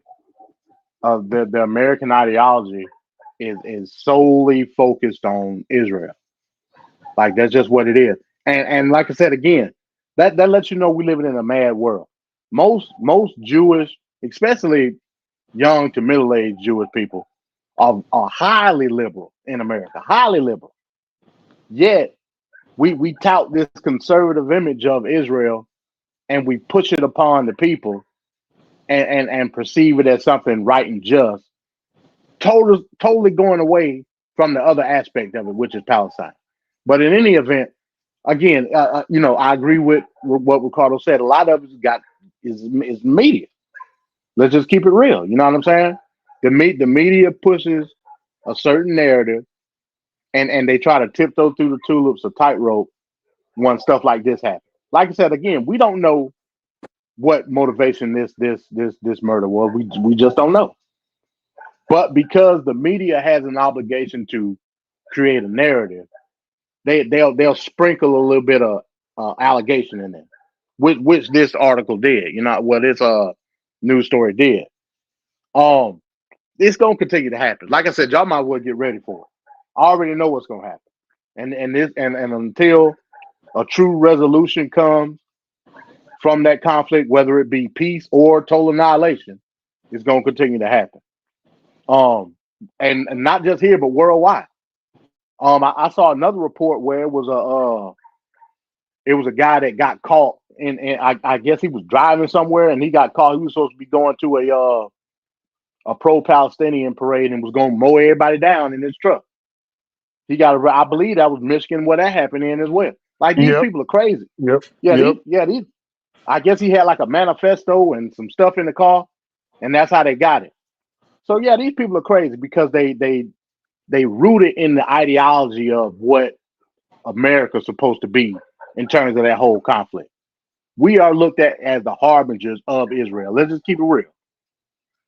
The American ideology is solely focused on Israel. Like, that's just what it is. And like I said again, that lets you know we're living in a mad world. Most Jewish, especially young to middle-aged Jewish people, are highly liberal in America, highly liberal. Yet we tout this conservative image of Israel, and we push it upon the people, and perceive it as something right and just, totally going away from the other aspect of it, which is Palestine. But in any event, again, I agree with what Ricardo said. A lot of it is media. Let's just keep it real. You know what I'm saying? The media pushes a certain narrative, and they try to tiptoe through the tulips, a tightrope, when stuff like this happens. Like I said, again, we don't know what motivation this murder was. We just don't know. But because the media has an obligation to create a narrative, they'll sprinkle a little bit of allegation in there, which this article did. This news story did. It's gonna continue to happen. Like I said, y'all might well get ready for it. I already know what's gonna happen, and until a true resolution comes from that conflict, whether it be peace or total annihilation, it's gonna continue to happen. And not just here, but worldwide. I saw another report where it was a guy that got caught, and I guess he was driving somewhere, and he got caught. He was supposed to be going to a pro-Palestinian parade and was going to mow everybody down in his truck. I believe that was Michigan where that happened in as well. Like, these people are crazy.
Yep.
These. I guess he had like a manifesto and some stuff in the car, and that's how they got it. So yeah, these people are crazy because they rooted in the ideology of what America's supposed to be in terms of that whole conflict. We are looked at as the harbingers of Israel. Let's just keep it real.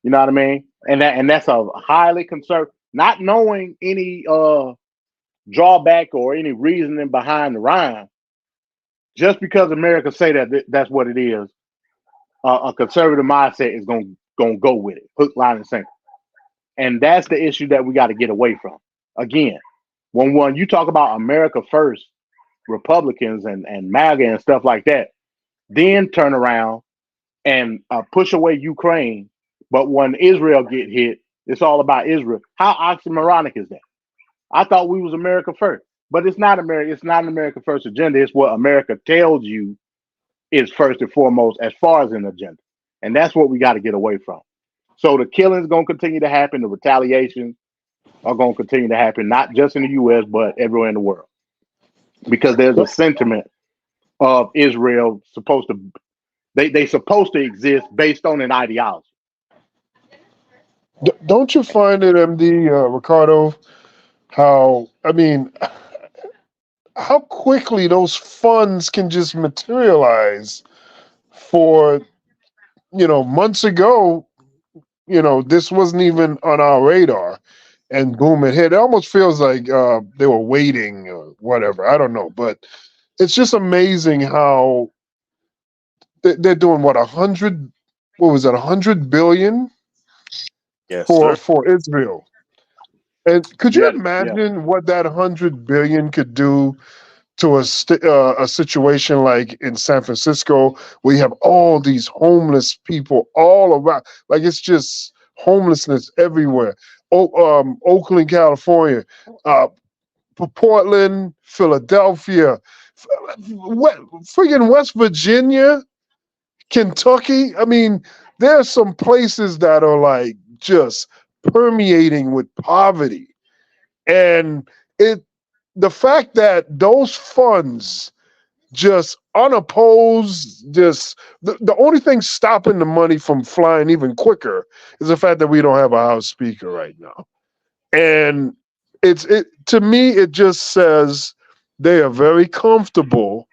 You know what I mean? And that's a highly conservative, not knowing any drawback or any reasoning behind the rhyme. Just because America say that's what it is, a conservative mindset is gonna go with it, hook, line, and sinker. And that's the issue that we got to get away from. Again, when you talk about America first, Republicans and MAGA and stuff like that, then turn around and push away Ukraine. But when Israel get hit, it's all about Israel. How oxymoronic is that? I thought we was America first, but it's not America. It's not an America first agenda. It's what America tells you is first and foremost as far as an agenda, and that's what we got to get away from. So the killings going to continue to happen. The retaliations are going to continue to happen, not just in the U.S., but everywhere in the world, because there's a sentiment of Israel they supposed to exist based on an ideology.
Don't you find it, MD Ricardo, how, I mean, how quickly those funds can just materialize for, months ago, this wasn't even on our radar, and boom, it hit. It almost feels like they were waiting or whatever. I don't know, but it's just amazing how they're doing what 100. What was it? 100 billion
Yes,
for
sir.
Israel. And could you
Yes, yes.
imagine what that 100 billion could do to a situation like in San Francisco, where you have all these homeless people all around? Like it's just homelessness everywhere. Oakland, California, Portland, Philadelphia, friggin' West Virginia, Kentucky. I mean, there are some places that are like just permeating with poverty. And the fact that those funds just unopposed, just the only thing stopping the money from flying even quicker is the fact that we don't have a House Speaker right now. And it to me, it just says they are very comfortable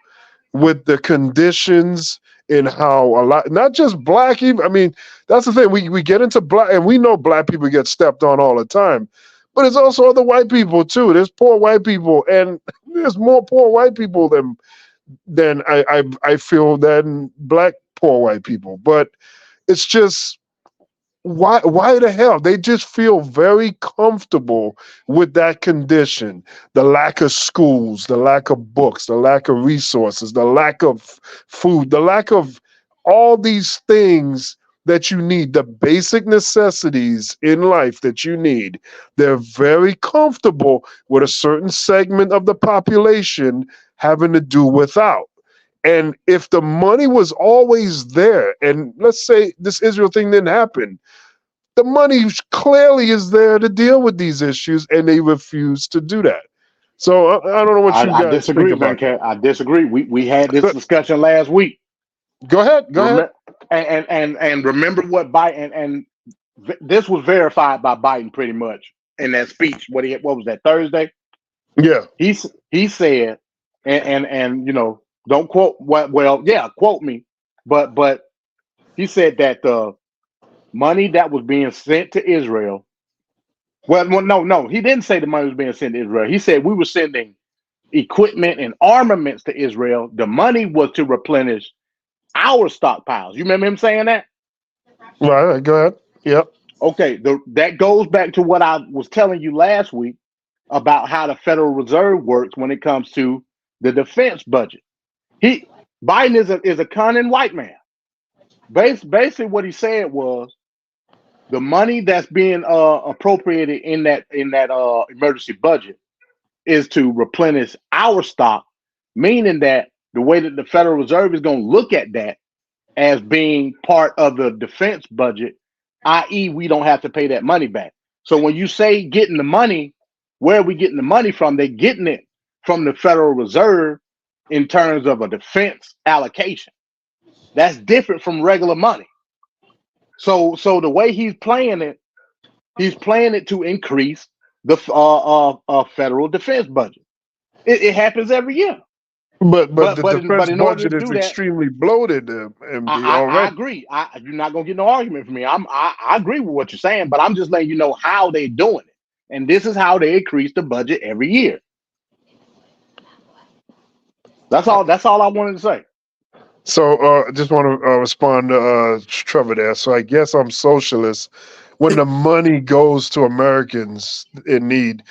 with the conditions in how a lot, not just black, even, I mean, that's the thing. We get into black, and we know black people get stepped on all the time, but there's also other white people too. There's poor white people, and there's more poor white people than I feel than black poor white people. But it's just, why the hell they just feel very comfortable with that condition, the lack of schools, the lack of books, the lack of resources, the lack of food, the lack of all these things that you need, the basic necessities in life that you need. They're very comfortable with a certain segment of the population having to do without. And if the money was always there, and let's say this Israel thing didn't happen, the money clearly is there to deal with these issues, and they refuse to do that. So I don't know what you
I
guys think
disagree,
about
Venkat.
that.
I disagree. We had this discussion last week.
Go ahead. Go ahead.
And remember what Biden and this was verified by Biden pretty much in that speech. What was that, Thursday?
Yeah.
He said, and don't quote quote me, but he said that the money that was being sent to Israel. Well, no, he didn't say the money was being sent to Israel. He said we were sending equipment and armaments to Israel. The money was to replenish our stockpiles. You remember him saying that?
Right. Go ahead. Yep.
Okay. That goes back to what I was telling you last week about how the Federal Reserve works when it comes to the defense budget. Biden is a cunning white man. Basically, what he said was the money that's being appropriated in that emergency budget is to replenish our stock, meaning that the way that the Federal Reserve is going to look at that as being part of the defense budget, i.e., we don't have to pay that money back. So when you say getting the money, where are we getting the money from? They're getting it from the Federal Reserve in terms of a defense allocation. That's different from regular money. So the way he's playing it to increase the federal defense budget. It happens every year.
But the defense
in order
budget
to
is
do that,
extremely bloated, MD,
I
already.
agree. You're not gonna get no argument from me. I agree with what you're saying, but I'm just letting you know how they're doing it, and this is how they increase the budget every year. That's all. That's all I wanted to say.
So I just want to respond to Trevor there. So I guess I'm socialist when the money goes to Americans in need,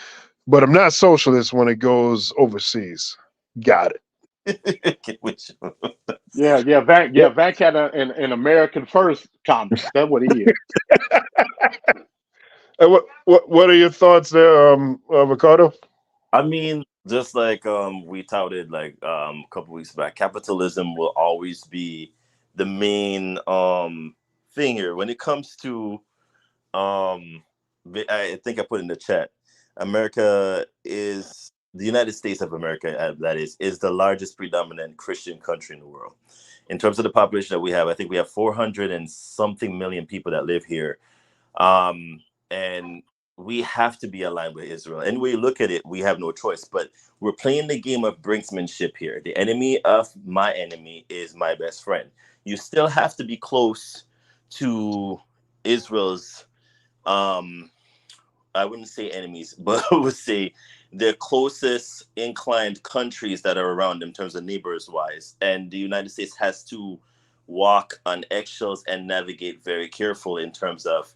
but I'm not socialist when it goes overseas. Got it.
Yeah, Vank had an American First comment. That's what he is.
And what are your thoughts there, Ricardo?
I mean, just like we touted like a couple weeks back, capitalism will always be the main thing here when it comes to I think I put in the chat, America is the United States of America, that is the largest predominant Christian country in the world. In terms of the population that we have, I think we have 400 and something million people that live here. And we have to be aligned with Israel. And we look at it, we have no choice. But we're playing the game of brinksmanship here. The enemy of my enemy is my best friend. You still have to be close to Israel's, I wouldn't say enemies, but I would say their closest inclined countries that are around them in terms of neighbors wise. And the United States has to walk on eggshells and navigate very careful in terms of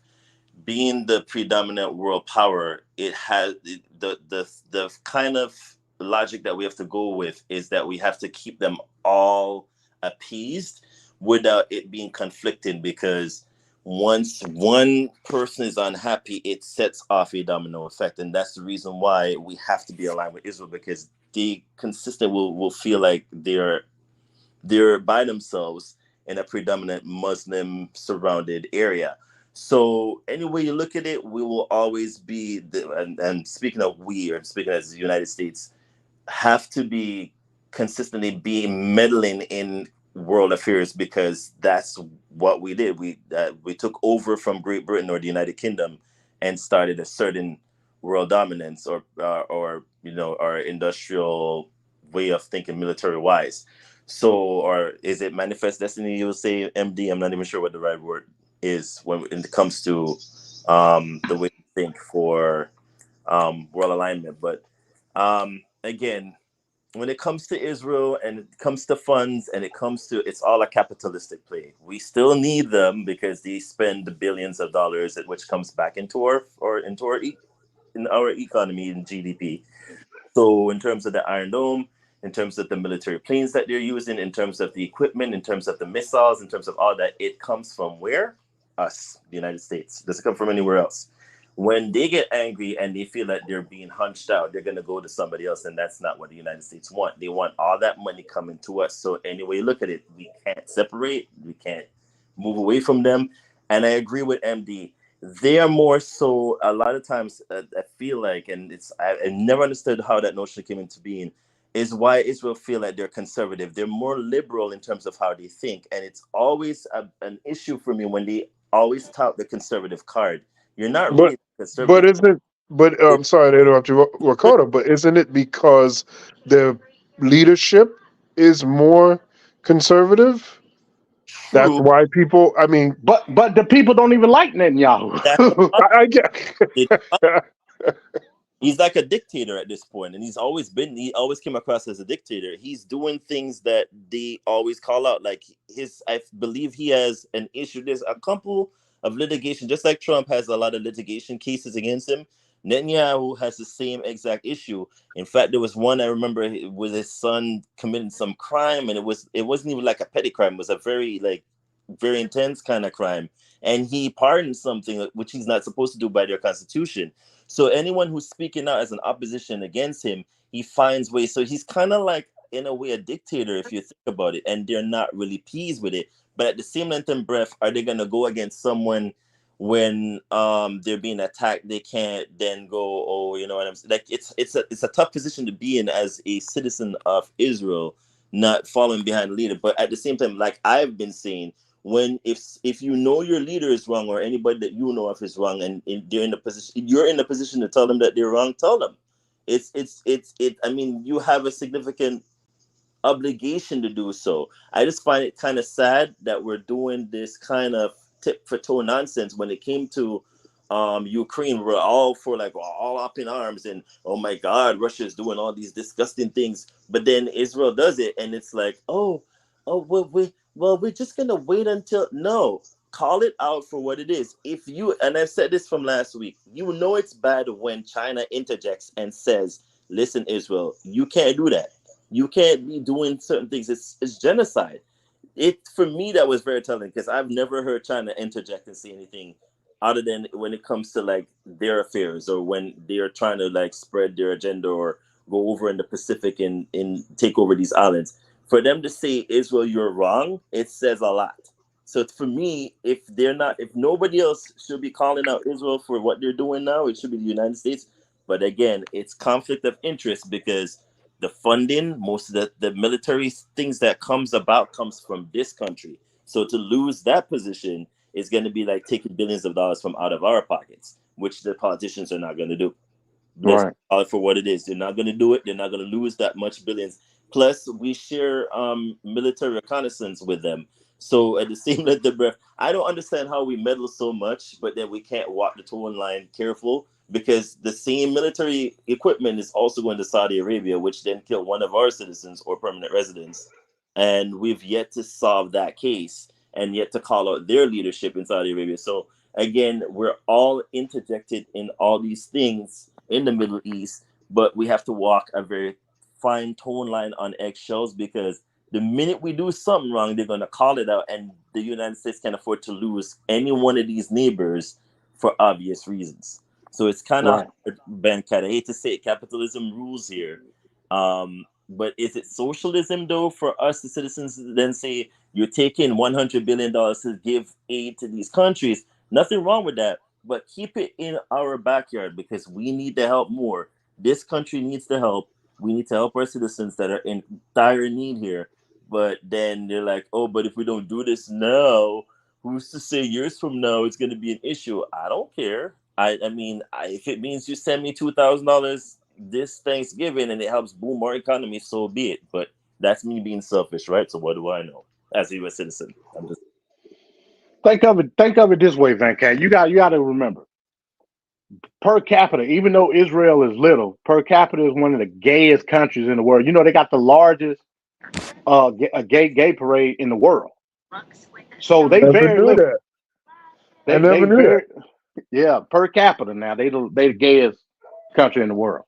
being the predominant world power. It has the kind of logic that we have to go with is that we have to keep them all appeased without it being conflicting, because once one person is unhappy, it sets off a domino effect. And that's the reason why we have to be aligned with Israel, because they consistently will feel like they're by themselves in a predominant Muslim surrounded area. So any way you look at it, we will always be and speaking of we, or speaking as the United States, have to be consistently be meddling in world affairs, because that's what we did. We took over from Great Britain or the United Kingdom and started a certain world dominance, or our industrial way of thinking military wise. So, or is it manifest destiny? You will say, MD. I'm not even sure what the right word is when it comes to the way we think for world alignment. But again, when it comes to Israel and it comes to funds and it's all a capitalistic play. We still need them because they spend the billions of dollars, which comes back into our economy and GDP. So in terms of the Iron Dome, in terms of the military planes that they're using, in terms of the equipment, in terms of the missiles, in terms of all that, it comes from where? Us, the United States. It doesn't come from anywhere else. When they get angry and they feel that they're being hunched out, they're going to go to somebody else, and that's not what the United States want. They want all that money coming to us. So anyway you look at it, we can't separate, we can't move away from them. And I agree with MD. They are more so, a lot of times, I feel like, and I never understood how that notion came into being, is why Israel feel like they're conservative. They're more liberal in terms of how they think. And it's always an issue for me when they always tout the conservative card. You're not really conservative.
I'm sorry to interrupt you, Wakota, but isn't it because the leadership is more conservative? That's why people, I mean,
but the people don't even like Netanyahu.
I get.
He's like a dictator at this point, and he always came across as a dictator. He's doing things that they always call out. Like I believe he has an issue. There's a couple of litigation, just like Trump has a lot of litigation cases against him. Netanyahu has the same exact issue. In fact, there was one I remember with his son committing some crime, and it wasn't even like a petty crime. It was a very intense kind of crime, and he pardoned something which he's not supposed to do by their constitution. So anyone who's speaking out as an opposition against him, he finds ways. So he's kind of like, in a way, a dictator if you think about it, and they're not really pleased with it. But at the same length and breath, are they going to go against someone when they're being attacked? They can't then go, oh, you know what I'm saying? Like it's a tough position to be in as a citizen of Israel, not following behind the leader. But at the same time, like I've been saying, if you know your leader is wrong, or anybody that you know of is wrong, and you're in the position to tell them that they're wrong, tell them. I mean, you have a significant obligation to do so. I just find it kind of sad that we're doing this kind of tit for toe nonsense. When it came to Ukraine, we're all all up in arms, and oh my God, Russia is doing all these disgusting things. But then Israel does it, and it's like, we're just gonna wait until. No, call it out for what it is. And I've said this from last week, you know it's bad when China interjects and says, listen, Israel, you can't do that. You can't be doing certain things. It's genocide. For me, that was very telling, because I've never heard China interject and say anything other than when it comes to like their affairs, or when they're trying to like spread their agenda or go over in the Pacific and take over these islands. For them to say, Israel, you're wrong, it says a lot. So for me, if nobody else should be calling out Israel for what they're doing now, it should be the United States. But again, it's conflict of interest, because the funding, most of the military things that comes from this country. So to lose that position is going to be like taking billions of dollars from out of our pockets. which the politicians are not going to do.
Right.
Let's call it for what it is. They're not going to do it. They're not going to lose that much billions. Plus, we share military reconnaissance with them. So at the same breath, I don't understand how we meddle so much, but then we can't walk the tone line careful, because the same military equipment is also going to Saudi Arabia, which then killed one of our citizens or permanent residents. And we've yet to solve that case and yet to call out their leadership in Saudi Arabia. So again, we're all interjected in all these things in the Middle East, but we have to walk a very fine tone line on eggshells, because the minute we do something wrong, they're going to call it out, and the United States can't afford to lose any one of these neighbors for obvious reasons. So it's kind of hard, Ben Cat. I hate to say it, capitalism rules here. But is it socialism, though, for us, the citizens, to then say you're taking $100 billion to give aid to these countries? Nothing wrong with that, but keep it in our backyard, because we need the help more. This country needs the help. We need to help our citizens that are in dire need here. But then they're like, oh, but if we don't do this now, who's to say years from now it's going to be an issue? I don't care. I mean, if it means you send me $2,000 this Thanksgiving and it helps boom our economy, so be it. But that's me being selfish, right? So what do I know as a U.S. citizen? I'm just...
Think of it this way, Van Cat. You got to remember, per capita, even though Israel is little, per capita is one of the gayest countries in the world. You know, they got the largest gay parade in the world. So they very liberal.
I never knew that.
Yeah, per capita now they the gayest country in the world.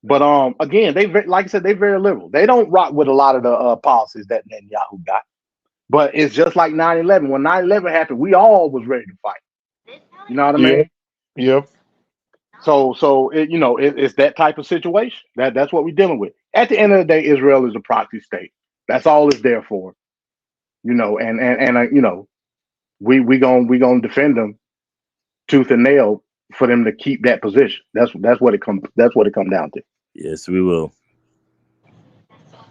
But again, like I said, they very liberal. They don't rock with a lot of the policies that Netanyahu got. But it's just like 9/11. When 9/11 happened, we all was ready to fight. You know what I mean?
Yep.
So it's that type of situation. That's what we're dealing with. At the end of the day, Israel is a proxy state. That's all it's there for. You know, and we gonna defend them tooth and nail for them to keep that position. That's what it comes down to.
Yes, we will.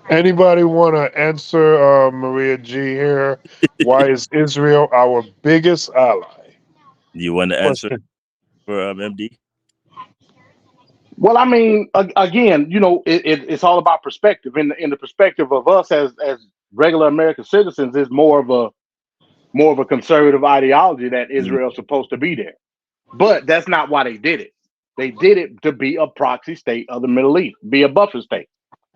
Anybody want to answer Maria G here? Why is Israel our biggest ally?
You want to answer for MD?
Well, I mean, again, it's all about perspective. In the perspective of us as regular American citizens, is more of a conservative ideology that Israel's supposed to be there. But that's not why they did it. They did it to be a proxy state of the Middle East, be a buffer state.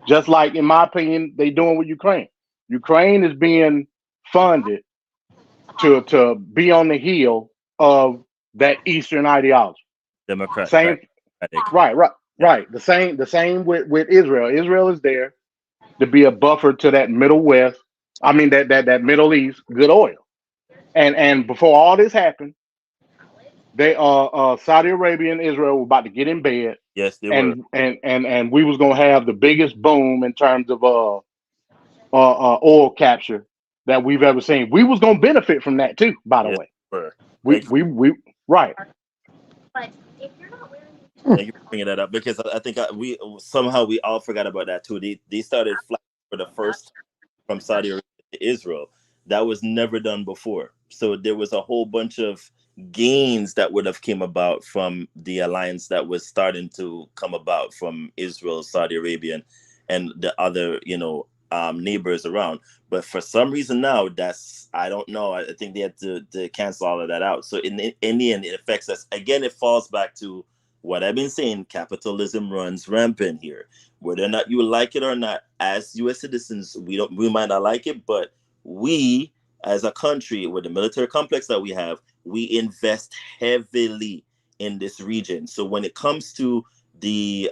Just like, in my opinion, they doing with Ukraine. Ukraine is being funded to be on the heel of that Eastern ideology.
Democrat.
Same, right. The same with Israel. Israel is there to be a buffer to that Middle West. I mean that Middle East good oil. And before all this happened, they Saudi Arabia and Israel were about to get in bed.
Yes, they were.
And we was gonna have the biggest boom in terms of oil capture that we've ever seen. We was gonna benefit from that too, by the way. We right.
Thank you for bringing that up, because I think we all forgot about that too. They started flying for the first from Saudi Arabia to Israel. That was never done before. So there was a whole bunch of gains that would have came about from the alliance that was starting to come about from Israel, Saudi Arabia, and the other, neighbors around. But for some reason now, I don't know. I think they had to cancel all of that out. So in the end, it affects us. Again, it falls back to what I've been saying. Capitalism runs rampant here. Whether or not you like it or not, as U.S. citizens, we might not like it, but we, as a country, with the military complex that we have, we invest heavily in this region. So when it comes to the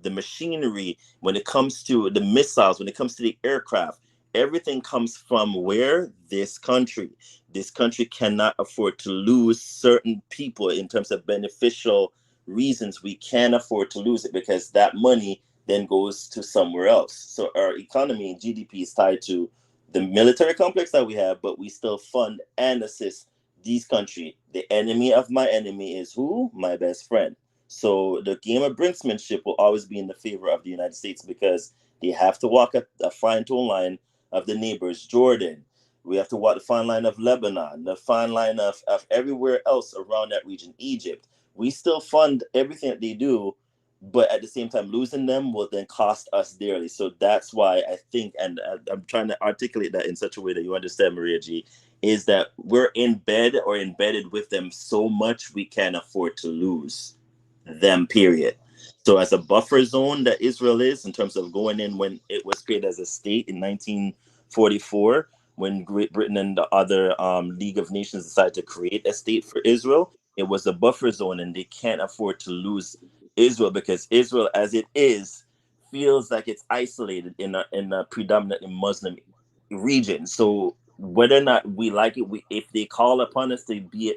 machinery, when it comes to the missiles, when it comes to the aircraft, everything comes from where? This country. This country cannot afford to lose certain people in terms of beneficial reasons. We can't afford to lose it, because that money then goes to somewhere else. So our economy and GDP is tied to the military complex that we have, but we still fund and assist these countries. The enemy of my enemy is who? My best friend. So the game of brinksmanship will always be in the favor of the United States, because they have to walk a fine tone line of the neighbors, Jordan, We have to walk the fine line of Lebanon, the fine line of everywhere else around that region, Egypt. We still fund everything that they do, but at the same time, losing them will then cost us dearly. So that's why I think, and I'm trying to articulate that in such a way that you understand, Maria G, is that we're in bed or embedded with them so much we can't afford to lose them, period. So as a buffer zone that Israel is, in terms of going in when it was created as a state in 1944, when Great Britain and the other League of Nations decided to create a state for Israel, it was a buffer zone, and they can't afford to lose Israel, because Israel, as it is, feels like it's isolated in a predominantly Muslim region. So whether or not we like it, if they call upon us to be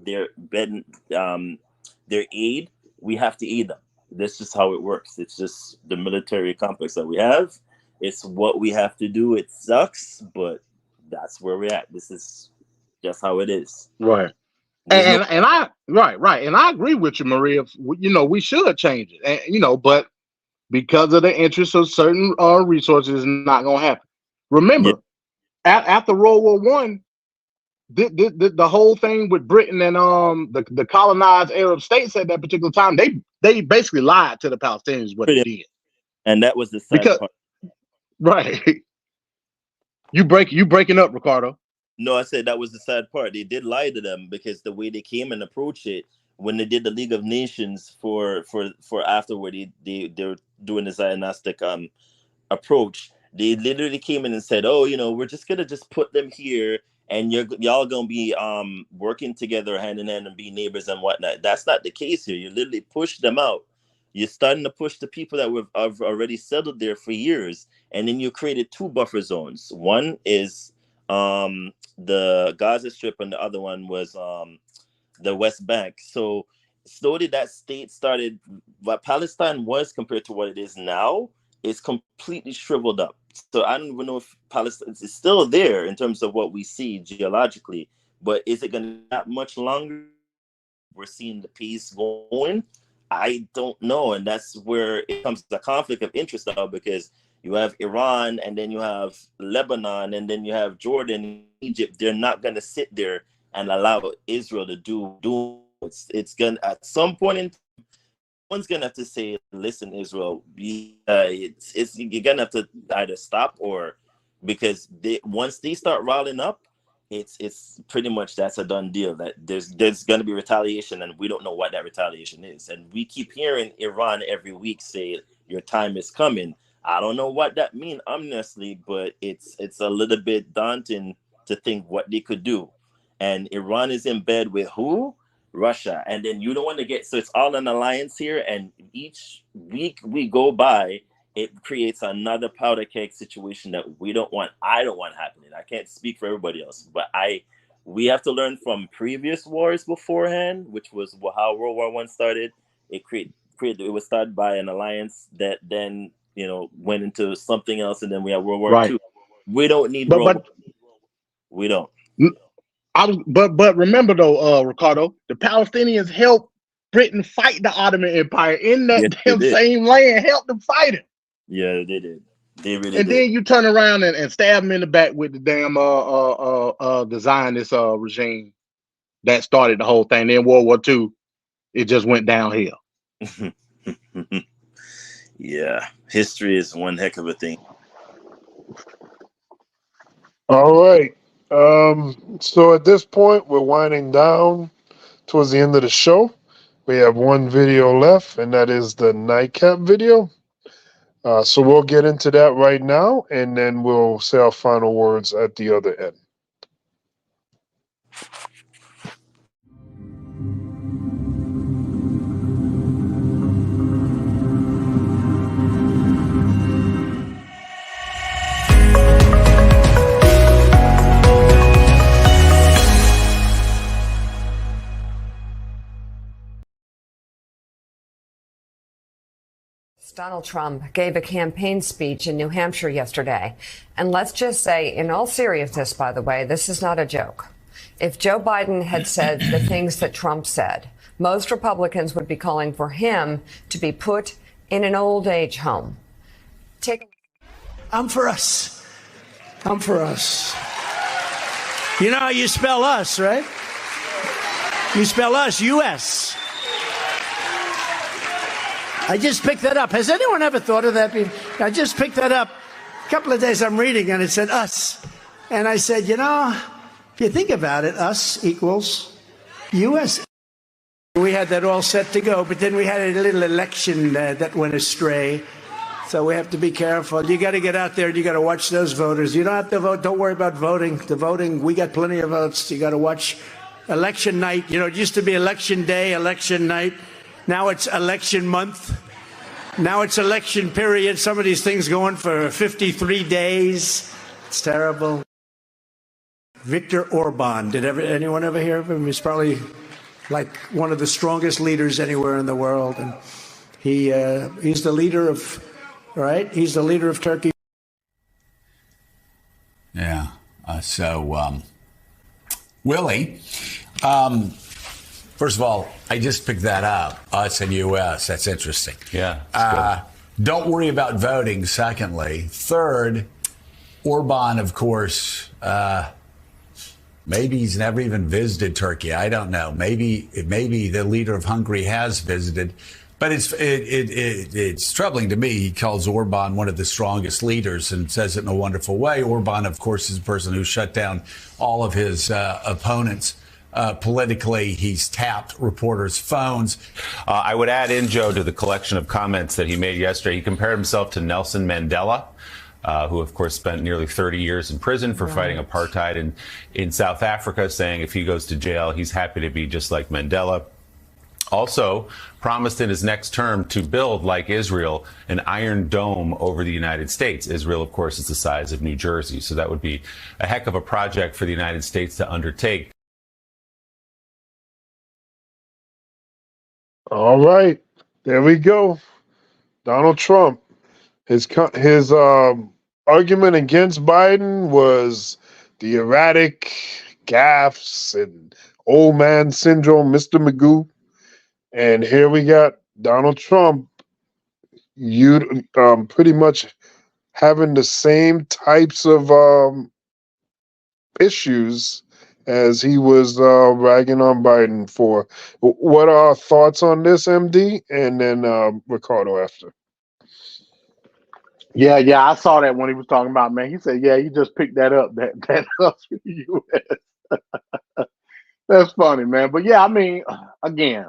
their aid, we have to aid them. That's just how it works. It's just the military complex that we have. It's what we have to do. It sucks, but that's where we're at. This is just how it is.
Right. And I right. And I agree with you, Maria. We should change it. And, but because of the interest of certain resources, it's not going to happen. Remember, after World War One, the whole thing with Britain and the colonized Arab states at that particular time, they basically lied to the Palestinians what they did.
And that was the sad part.
Right. You breaking up, Ricardo.
No, I said that was the sad part. They did lie to them, because the way they came and approached it, when they did the League of Nations for afterward, they're doing the Zionistic approach. They literally came in and said, "Oh, we're just gonna put them here, and y'all gonna be working together hand in hand and be neighbors and whatnot." That's not the case here. You literally push them out. You're starting to push the people that have already settled there for years, and then you created two buffer zones. One is the Gaza Strip, and the other one was the West Bank. So slowly that state started, what Palestine was compared to what it is now, is completely shriveled up. So I don't even know if Palestine is still there in terms of what we see geologically, but is it going to be that much longer? We're seeing the peace going. I don't know. And that's where it comes to the conflict of interest now, because you have Iran, and then you have Lebanon, and then you have Jordan, Egypt. They're not going to sit there and allow Israel to do. It's going to, at some point in time, one's going to have to say, listen, Israel, you're going to have to either stop, or because once they start riling up, it's pretty much, that's a done deal, that there's going to be retaliation, and we don't know what that retaliation is. And we keep hearing Iran every week say your time is coming. I don't know what that means, honestly, but it's a little bit daunting to think what they could do. And Iran is in bed with who? Russia. And then you don't want to get, so it's all an alliance here. And each week we go by, it creates another powder keg situation that I don't want happening. I can't speak for everybody else, but we have to learn from previous wars beforehand, which was how World War I started. It was started by an alliance that then went into something else, and then we have World War II. We don't need World War. We don't.
But remember though, Ricardo, the Palestinians helped Britain fight the Ottoman Empire in that same land, helped them fight it.
Yeah, they did. They really
and
did.
then you turn around and stab them in the back with the damn the Zionist regime that started the whole thing. Then World War II, it just went downhill.
Yeah, history is one heck of a thing.
All right. So at this point, we're winding down towards the end of the show. We have one video left, and that is the nightcap video. So we'll get into that right now, and then we'll say our final words at the other end.
Donald Trump gave a campaign speech in New Hampshire yesterday. And let's just say, in all seriousness, by the way, this is not a joke. If Joe Biden had said the things that Trump said, most Republicans would be calling for him to be put in an old age home. I'm for us. I'm for us.
You know how you spell us, right? You spell us, U.S. I just picked that up. Has anyone ever thought of that? I just picked that up. A couple of days I'm reading and it said us. And I said, you know, if you think about it, us equals U.S. We had that all set to go, but then we had a little election that went astray. So we have to be careful. You got to get out there and you got to watch those voters. You don't have to vote. Don't worry about voting. The voting, we got plenty of votes. You got to watch election night. You know, it used to be election day, election night. Now it's election month. Now it's election period. Some of these things go on for 53 days. It's terrible. Viktor Orban. Did anyone ever hear of him? He's probably like one of the strongest leaders anywhere in the world. And he's the leader of, right? He's the leader of Turkey.
Yeah. Willie, first of all, I just picked that up. Us and U.S. That's interesting.
Yeah.
Don't worry about voting. Secondly. Third, Orban, of course, maybe he's never even visited Turkey. I don't know. Maybe the leader of Hungary has visited. But it's troubling to me. He calls Orban one of the strongest leaders and says it in a wonderful way. Orban, of course, is the person who shut down all of his opponents. Politically, he's tapped reporters' phones.
I would add in, Joe, to the collection of comments that he made yesterday. He compared himself to Nelson Mandela, who, of course, spent nearly 30 years in prison for fighting apartheid in South Africa, saying if he goes to jail, he's happy to be just like Mandela. Also promised in his next term to build, like Israel, an iron dome over the United States. Israel, of course, is the size of New Jersey, so that would be a heck of a project for the United States to undertake.
All right, there we go. Donald Trump. His argument against Biden was the erratic gaffes and old man syndrome, Mr. Magoo. And here we got Donald Trump, pretty much having the same types of issues as he was ragging on Biden for. What are our thoughts on this, MD? And then Ricardo after.
Yeah, I saw that when he was talking about, man. He said, yeah, he just picked that up. That us for the U.S. That's funny, man. But yeah, I mean, again,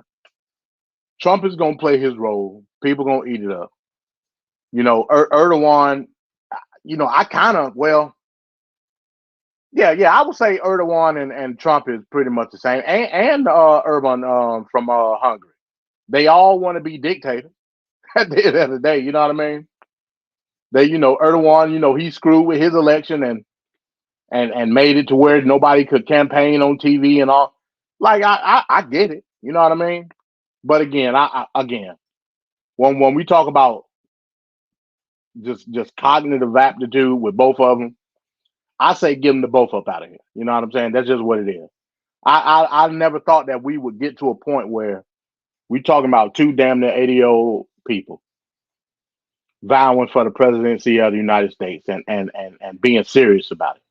Trump is going to play his role. People going to eat it up. You know, Erdogan, you know, I would say Erdogan and Trump is pretty much the same. And Urban from Hungary. They all want to be dictators at the end of the day. You know what I mean? Erdogan, he screwed with his election and made it to where nobody could campaign on TV and all. Like, I get it. You know what I mean? But again, when we talk about just cognitive aptitude with both of them, I say give them the both up out of here. You know what I'm saying? That's just what it is. I never thought that we would get to a point where we talking about two damn near 80-year-old people vowing for the presidency of the United States and being serious about it.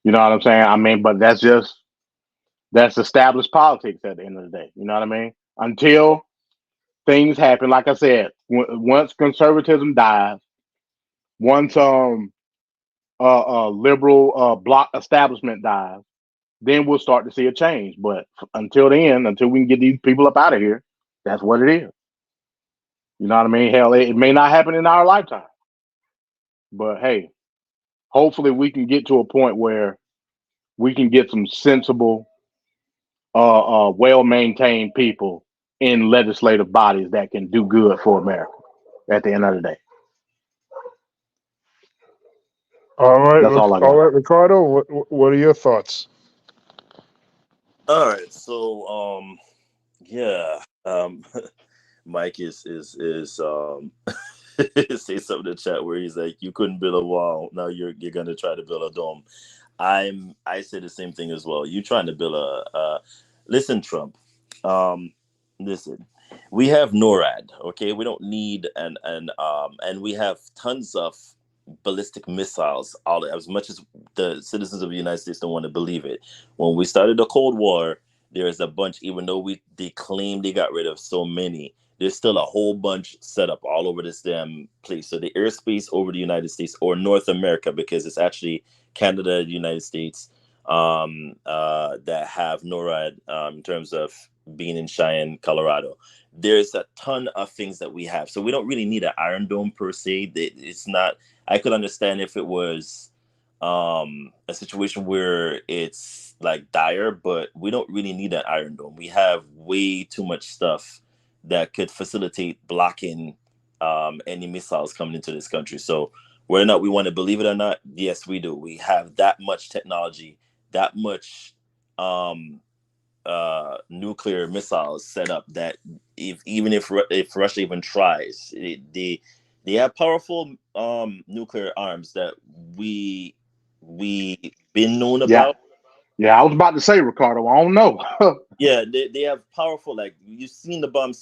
You know what I'm saying? I mean, but that's established politics at the end of the day. You know what I mean? Until things happen, like I said, once conservatism dies, once liberal bloc establishment dies, then we'll start to see a change. But until then, until we can get these people up out of here, that's what it is. You know what I mean? Hell, it may not happen in our lifetime, but hey, hopefully we can get to a point where we can get some sensible, well-maintained people in legislative bodies that can do good for America at the end of the day.
All right,
that's all I got.
All right, Ricardo, what are your thoughts?
All right, so Mike is say something in the chat where he's like, you couldn't build a wall, now you're gonna try to build a dome. I say the same thing as well. You trying to build a listen, Trump. Listen, we have NORAD, okay? We don't need and we have tons of ballistic missiles. All as much as the citizens of the United States don't want to believe it. When we started the Cold War, there is a bunch. Even though they claim they got rid of so many, there's still a whole bunch set up all over this damn place. So the airspace over the United States or North America, because it's actually Canada, the United States, that have NORAD in terms of being in Cheyenne, Colorado. There's a ton of things that we have. So we don't really need an Iron Dome per se. It's not. I could understand if it was a situation where it's like dire, but we don't really need an Iron Dome. We have way too much stuff that could facilitate blocking any missiles coming into this country. So whether or not we want to believe it or not, yes, we do. We have that much technology, that much nuclear missiles set up that even if Russia even tries, they have powerful nuclear arms that we been known about.
Yeah, I was about to say, Ricardo, I don't know.
Yeah, they have powerful, like you've seen the bomb. Is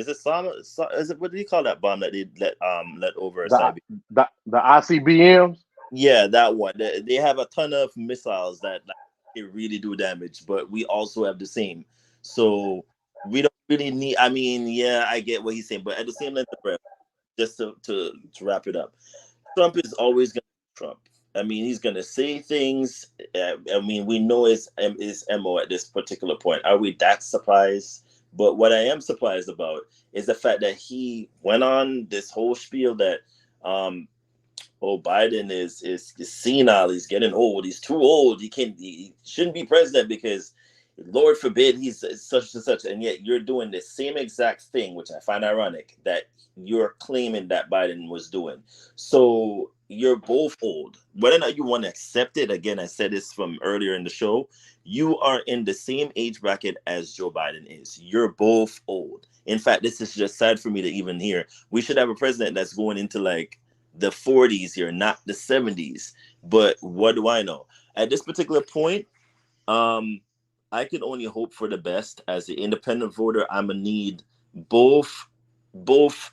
it what do you call that bomb that they let over Siberia?
The ICBMs.
Yeah, that one. They have a ton of missiles that it really do damage, but we also have the same. So we don't really need. I mean, yeah, I get what he's saying, but at the same length of breath, just to wrap it up, Trump is always going to be Trump. I mean, he's going to say things. I mean, we know his MO at this particular point. Are we that surprised? But what I am surprised about is the fact that he went on this whole spiel that, Biden is senile. He's getting old. He's too old. He shouldn't be president because, Lord forbid, he's such and such. And yet you're doing the same exact thing, which I find ironic, that you're claiming that Biden was doing. So you're both old. Whether or not you want to accept it, again, I said this from earlier in the show, you are in the same age bracket as Joe Biden is. You're both old. In fact, this is just sad for me to even hear. We should have a president that's going into like the 40s here, not the 70s. But what do I know? At this particular point, I can only hope for the best. As an independent voter, I'm gonna need both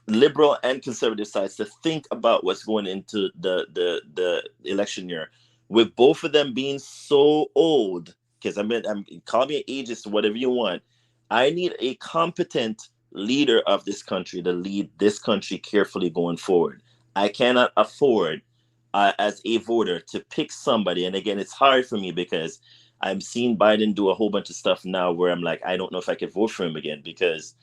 liberal and conservative sides to think about what's going into the election year. With both of them being so old, because I'm call me an ageist, whatever you want. I need a competent leader of this country to lead this country carefully going forward. I cannot afford, as a voter, to pick somebody. And again, it's hard for me because I'm seeing Biden do a whole bunch of stuff now where I'm like, I don't know if I could vote for him again, because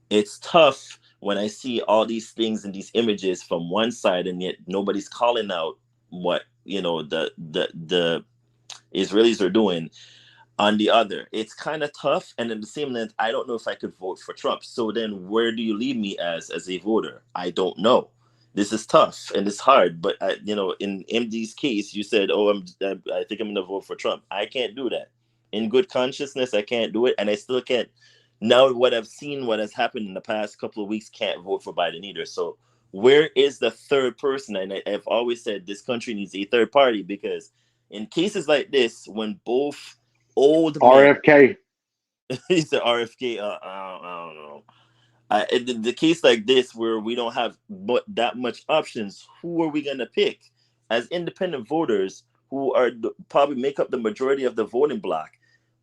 it's tough when I see all these things and these images from one side, and yet nobody's calling out what the Israelis are doing on the other. It's kind of tough, and at the same time, I don't know if I could vote for Trump. So then, where do you leave me as a voter? I don't know. This is tough and it's hard. But in MD's case, you said, "Oh, I think I'm going to vote for Trump." I can't do that. In good consciousness, I can't do it, and I still can't. Now, what I've seen, what has happened in the past couple of weeks, can't vote for Biden either. So, where is the third person? And I've always said this country needs a third party, because in cases like this, when both old
RFK.
He said RFK. I don't know. In the case like this, where we don't have that much options, who are we going to pick as independent voters who are probably make up the majority of the voting bloc?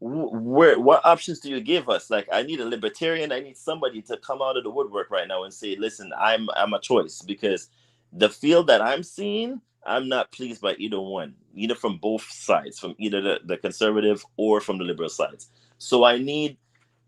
What options do you give us? Like, I need a libertarian. I need somebody to come out of the woodwork right now and say, "Listen, I'm a choice," because the field that I'm seeing, I'm not pleased by either one, either from both sides, from either the conservative or from the liberal sides. So I need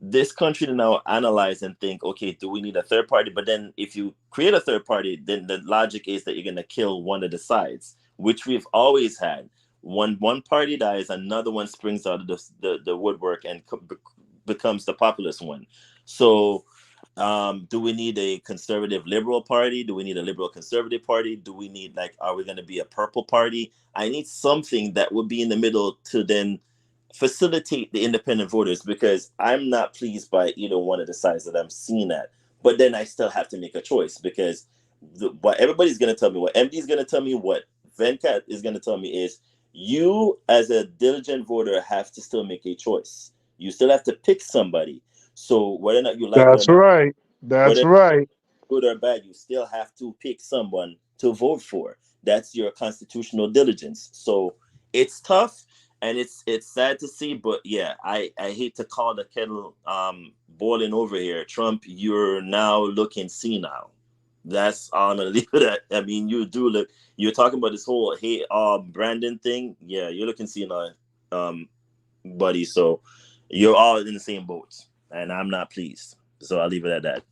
this country to now analyze and think, okay, do we need a third party? But then if you create a third party, then the logic is that you're going to kill one of the sides, which we've always had. One party dies, another one springs out of the woodwork and becomes the populist one. So do we need a conservative liberal party? Do we need a liberal conservative party? Do we need, are we going to be a purple party? I need something that would be in the middle to then facilitate the independent voters, because I'm not pleased by either one of the sides that I'm seeing at. But then I still have to make a choice, because what everybody's going to tell me, what MD is going to tell me, what Venkat is going to tell me is, you as a diligent voter have to still make a choice. You still have to pick somebody. So whether or not you like
That's
it or not,
right. That's
whether
right.
good or bad, you still have to pick someone to vote for. That's your constitutional diligence. So it's tough and it's sad to see, but yeah, I hate to call the kettle boiling over here. Trump, you're now looking senile. That's all I'm gonna leave it at. I mean, you do look. You're talking about this whole hey, Brandon thing. Yeah, you're looking senile, buddy. So you're all in the same boat, and I'm not pleased. So I'll leave it at that.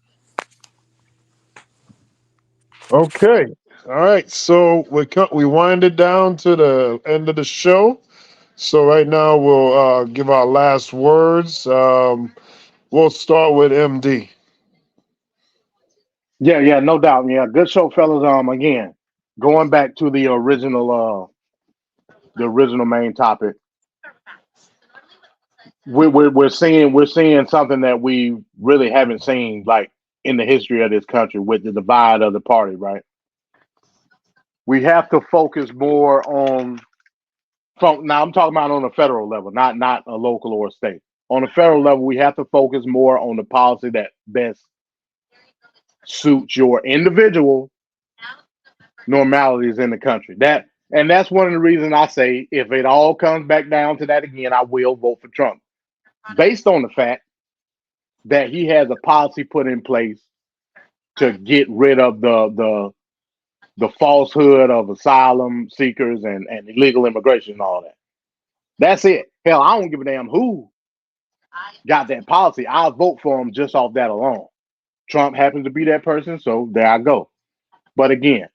Okay. All right. So we wind it down to the end of the show. So right now we'll give our last words. We'll start with MD.
Yeah, no doubt. Yeah, good show, fellas. Again, going back to the original main topic, we're seeing something that we really haven't seen like in the history of this country with the divide of the party. Right. We have to focus more on. Now I'm talking about on a federal level, not a local or a state. On a federal level, we have to focus more on the policy that best suits your individual normalities in the country. That's one of the reasons I say if it all comes back down to that again, I will vote for Trump. Based on the fact that he has a policy put in place to get rid of the falsehood of asylum seekers and illegal immigration and all that. That's it. Hell, I don't give a damn who got that policy. I'll vote for him just off that alone. Trump happens to be that person, so there I go. But again,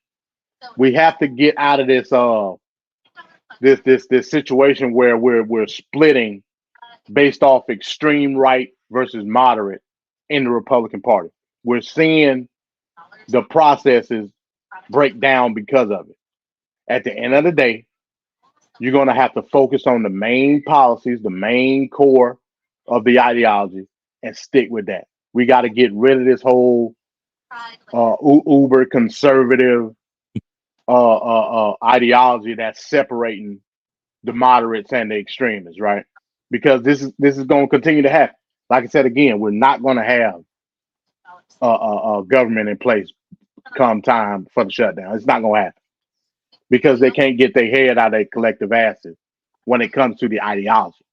we have to get out of this this situation where we're splitting based off extreme right versus moderate in the Republican Party. We're seeing the processes break down because of it. At the end of the day, you're going to have to focus on the main policies, the main core of the ideology, and stick with that. We got to get rid of this whole uber conservative ideology that's separating the moderates and the extremists, right? Because this is going to continue to happen. Like I said again, we're not going to have a government in place come time for the shutdown. It's not going to happen because they can't get their head out of their collective asses when it comes to the ideology.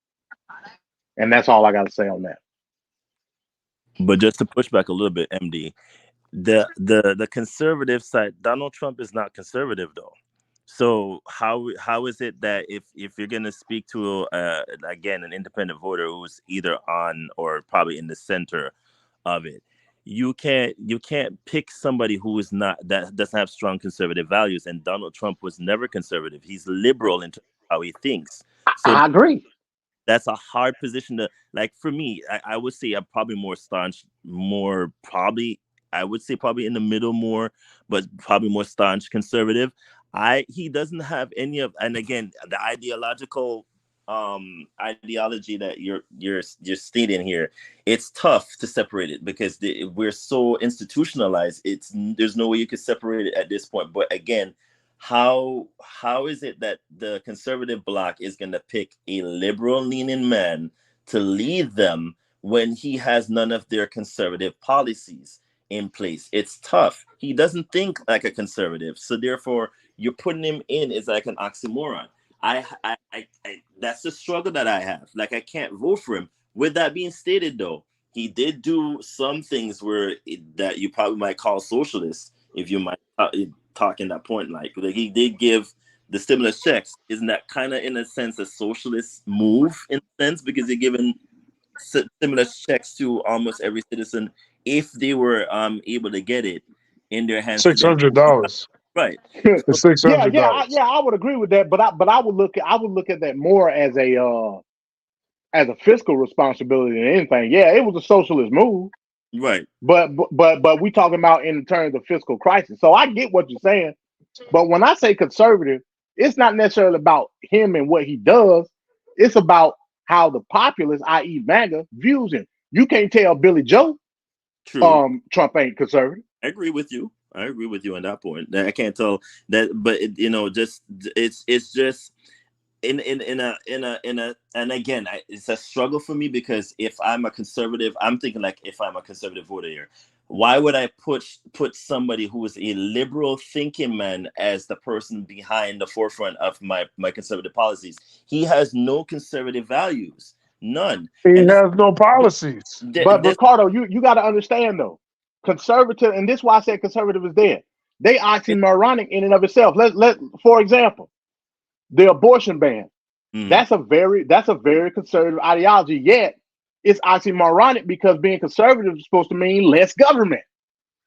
And that's all I got to say on that.
But just to push back a little bit, MD, the conservative side, Donald Trump is not conservative though. So how is it that if you're going to speak to again an independent voter who's either on or probably in the center of it, you can't pick somebody who is not, that doesn't have strong conservative values. And Donald Trump was never conservative. He's liberal in terms of how he thinks. So
I agree.
That's a hard position to, like, for me, I would say I'm probably more staunch, I would say probably in the middle more, but probably more staunch conservative. He doesn't have any of, and again, the ideological ideology that you're stating here, it's tough to separate it because we're so institutionalized. There's no way you could separate it at this point. But again, how is it that the conservative bloc is going to pick a liberal leaning man to lead them when he has none of their conservative policies in place? It's tough. He doesn't think like a conservative, so therefore you're putting him in is like an oxymoron. I that's the struggle that I have. Like, I can't vote for him. With that being stated, though, he did do some things that you probably might call socialist, if you might talk in that point. Like he did give the stimulus checks. Isn't that kind of in a sense a socialist move in a sense, because you're giving stimulus checks to almost every citizen if they were able to get it in their hands?
$600.
Right.
It's $600.
I would agree with that, but I would look at that more as a fiscal responsibility than anything. Yeah, it was a socialist move,
right?
But we talking about in terms of fiscal crisis. So I get what you're saying, but when I say conservative, it's not necessarily about him and what he does. It's about how the populace, i.e., MAGA, views him. You can't tell Billy Joe, Trump ain't conservative.
I agree with you on that point. I can't tell that, but it's just and again, it's a struggle for me because if I'm a conservative, I'm thinking like if I'm a conservative voter here, why would I put somebody who is a liberal thinking man as the person behind the forefront of my conservative policies? He has no conservative values, none.
He
And
has no policies.
But Ricardo, you got to understand though, conservative, and this is why I said conservative is dead. They oxymoronic in and of itself. Let for example, the abortion ban. That's a very conservative ideology. Yet it's oxymoronic because being conservative is supposed to mean less government,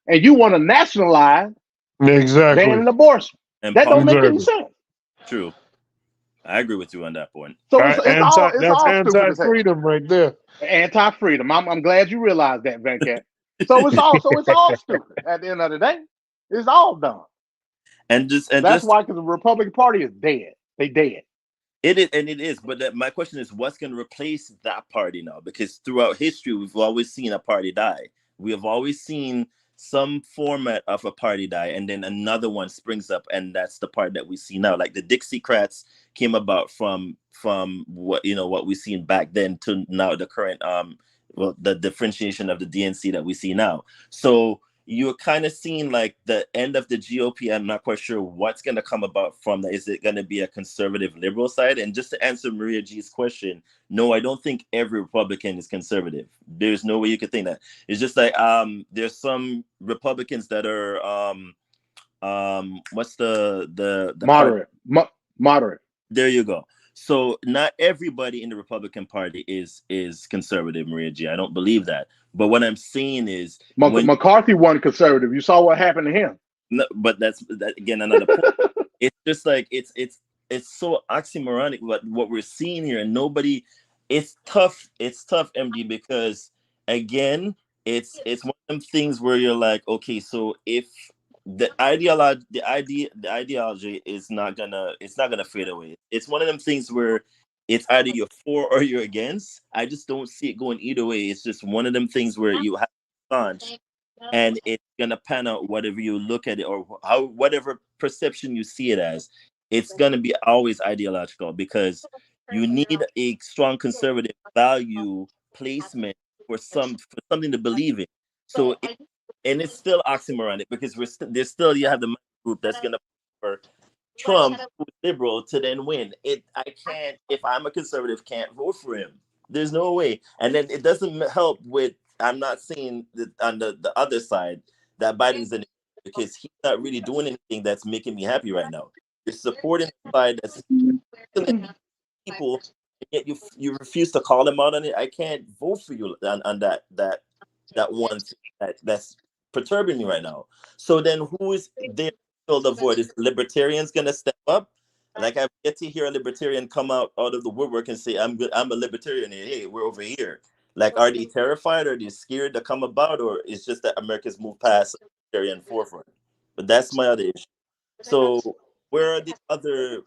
and you want to nationalize banning abortion. That don't make any sense.
True, I agree with you on that point.
So it's all stupid as hell.
Anti-freedom right there.
Anti-freedom. I'm glad you realized that, Venkat. So it's all stupid. At the end of the day, it's all dumb.
And
that's why, because the Republican Party is dead. They dead.
It is. But my question is, what's going to replace that party now? Because throughout history, we've always seen a party die. We have always seen some format of a party die, and then another one springs up, and that's the part that we see now. Like the Dixiecrats came about from what we've seen back then to now the current the differentiation of the DNC that we see now. So you're kind of seeing like the end of the GOP. I'm not quite sure what's going to come about from that. Is it going to be a conservative liberal side? And just to answer Maria G's question, no, I don't think every Republican is conservative. There's no way you could think that. It's just like there's some Republicans that are what's the
moderate. Moderate.
There you go. So not everybody in the Republican Party is conservative, Maria G. I don't believe that. But what I'm saying is
McCarthy wasn't conservative. You saw what happened to him.
No, but that's again another point. It's just like it's so oxymoronic what we're seeing here, and nobody. It's tough. It's tough, MD, because again, it's one of them things where you're like, okay, so if the ideology is not gonna fade away. It's one of them things where it's either you're for or you're against. I just don't see it going either way. It's just one of them things where you have to launch, and it's gonna pan out whatever you look at it or whatever perception you see it as. It's gonna be always ideological because you need a strong conservative value placement for something to believe in. So. And it's still oxymoronic because there's still you have the group that's gonna for Trump, who's liberal, to then win. I can't, if I'm a conservative, can't vote for him. There's no way. And then it doesn't help with. I'm not saying that on the other side that Biden's in it because he's not really doing anything that's making me happy right now. You're supporting the side that's killing people, yet you refuse to call them out on it. I can't vote for you on that one thing that's perturbing me right now. So then who is there to fill the void? Is libertarians going to step up? Like I've yet to hear a libertarian come out of the woodwork and say, I'm a libertarian. Hey, we're over here. Like, are they terrified? Are they scared to come about? Or it's just that America's moved past the libertarian forefront? But that's my other issue. So where are the other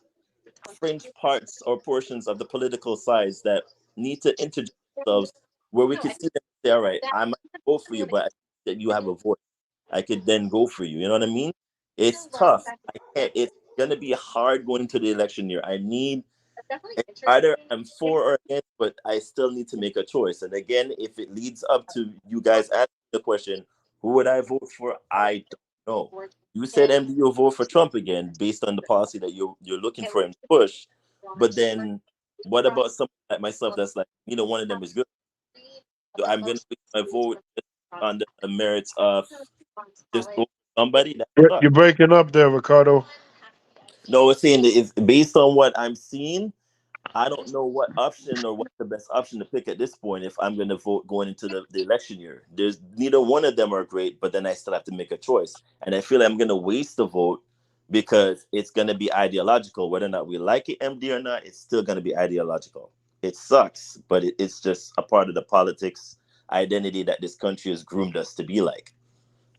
fringe parts or portions of the political sides that need to interject themselves where we can see them say, all right, I might vote for you, but that you have a voice, I could then go for you. You know what I mean? It's tough. It's gonna be hard going into the election year. I need either I'm for or against, but I still need to make a choice. And again, if it leads up to you guys asking the question, who would I vote for? I don't know. You said MD you'll vote for Trump again based on the policy that you're looking for him to push. But then what about someone like myself that's like, one of them is good? So I'm gonna put my vote on the merits of just vote for somebody.
You're breaking up there, Ricardo.
No, it's saying that it's based on what I'm seeing. I don't know what option or what's the best option to pick at this point if I'm going to vote going into the election year. There's neither one of them are great, but then I still have to make a choice. And I feel like I'm going to waste the vote because it's going to be ideological. Whether or not we like it, MD, or not, it's still going to be ideological. It sucks, but it's just a part of the politics identity that this country has groomed us to be like.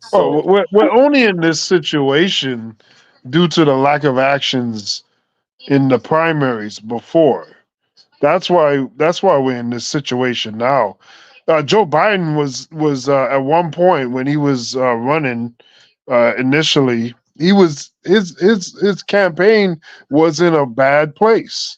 So,
we're only in this situation due to the lack of actions in the primaries before. That's why we're in this situation now. Joe Biden was at one point when he was running initially, he was his campaign was in a bad place.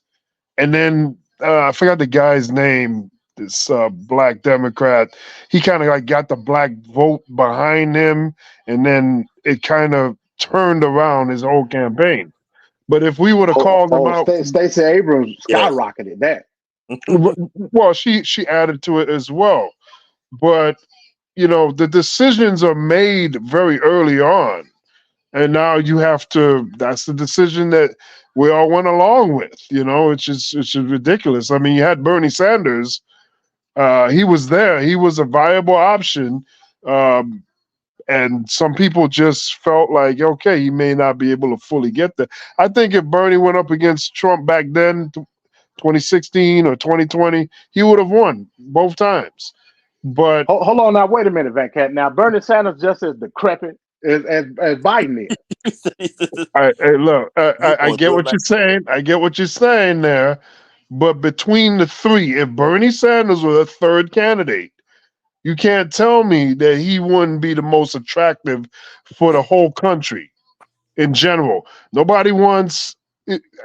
and then I forgot the guy's name. This black Democrat, he kind of like got the black vote behind him, and then it kind of turned around his whole campaign. But if we would have called him out,
Stacey Abrams
Yes.
skyrocketed that.
well, she added to it as well. But you know, the decisions are made very early on, and now you have to. That's the decision that we all went along with. You know, it's just ridiculous. I mean, you had Bernie Sanders. He was there. He was a viable option. Um, and some people just felt like, okay, he may not be able to fully get there. I think if Bernie went up against Trump back then, 2016 or 2020, he would have won both times. But
hold on now, wait a minute, Van Cat. Now Bernie Sanders just as decrepit as Biden is.
Hey, look, I get what you're saying. I get what you're saying there. But between the three, if Bernie Sanders was a third candidate, you can't tell me that he wouldn't be the most attractive for the whole country in general. Nobody wants.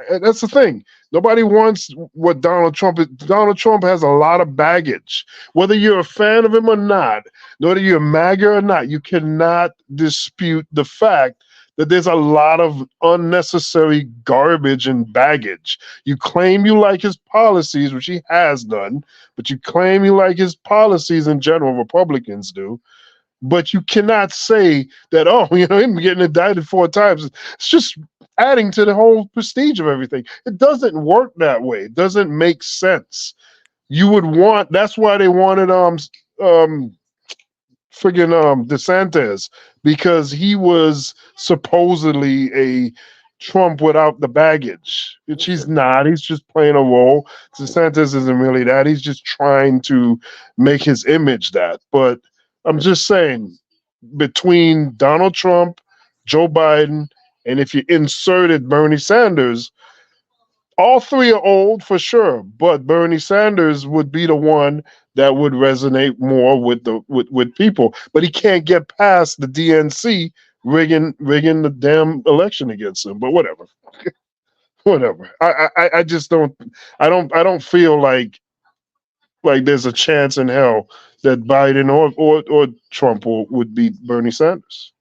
That's the thing. Nobody wants what Donald Trump is. Donald Trump has a lot of baggage. Whether you're a fan of him or not, whether you're a MAGA or not, you cannot dispute the fact that there's a lot of unnecessary garbage and baggage. You claim you like his policies, which he has done, but you claim you like his policies in general, Republicans do. But you cannot say that, oh, you know, him getting indicted 4 times. It's just adding to the whole prestige of everything. It doesn't work that way. It doesn't make sense. You would want, that's why they wanted DeSantis, because he was supposedly a Trump without the baggage, which he's not. He's just playing a role. DeSantis isn't really that. He's just trying to make his image that. But I'm just saying, between Donald Trump, Joe Biden, and if you inserted Bernie Sanders, all three are old for sure, but Bernie Sanders would be the one that would resonate more with with people. But he can't get past the DNC rigging the damn election against him. But whatever, whatever. I just don't. I don't feel like there's a chance in hell that Biden or Trump would beat Bernie Sanders.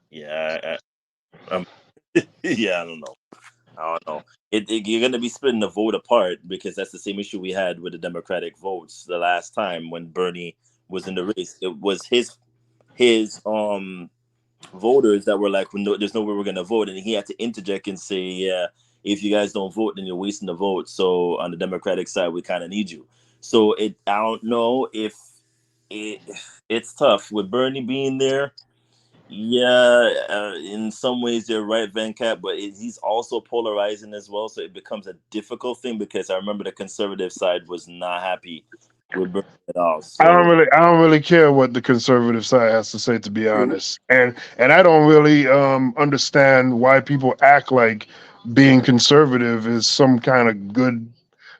Yeah, yeah, I don't know. I don't know. You're going to be splitting the vote apart because that's the same issue we had with the Democratic votes the last time when Bernie was in the race. It was his voters that were like, well, no, there's no way we're going to vote, and he had to interject and say, yeah, if you guys don't vote, then you're wasting the vote. So on the Democratic side, we kind of need you. So I don't know if it's tough with Bernie being there. Yeah, in some ways you're right, Venkat, but he's also polarizing as well, so it becomes a difficult thing because I remember the conservative side was not happy with Bernie at all. So
I don't really care what the conservative side has to say, to be honest, and I don't really understand why people act like being conservative is some kind of good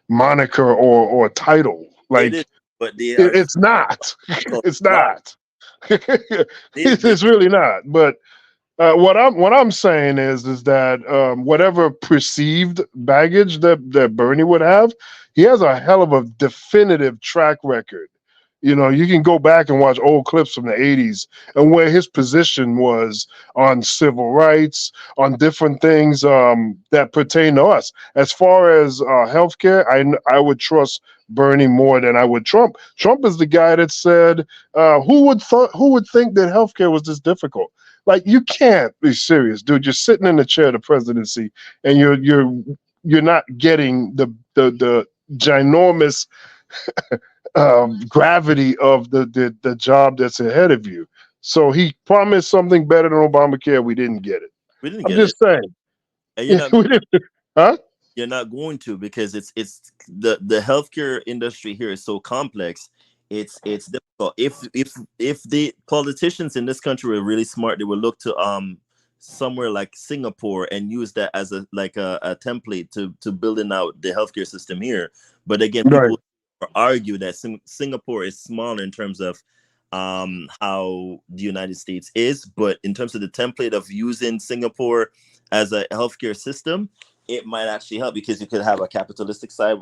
moniker or title. Like
it is, but they are.
it's not. It's not.
They-
It's really not. But what I'm saying is that whatever perceived baggage that Bernie would have, he has a hell of a definitive track record. You know, you can go back and watch old clips from the 80s and where his position was on civil rights, on different things that pertain to us. As far as healthcare, I would trust Bernie more than I would Trump. Trump is the guy that said, who would think that healthcare was this difficult? Like, you can't be serious, dude. You're sitting in the chair of the presidency and you're not getting the ginormous gravity of the job that's ahead of you. So he promised something better than Obamacare. We didn't get it.
We didn't
I'm
get
just
it.
saying.
And you're not,
We didn't- huh?
you're not going to, because it's the healthcare industry here is so complex. It's difficult. If the politicians in this country were really smart, they would look to somewhere like Singapore and use that as a template to building out the healthcare system here. But again, people argue that Singapore is smaller in terms of how the United States is. But in terms of the template of using Singapore as a healthcare system, it might actually help, because you could have a capitalistic side,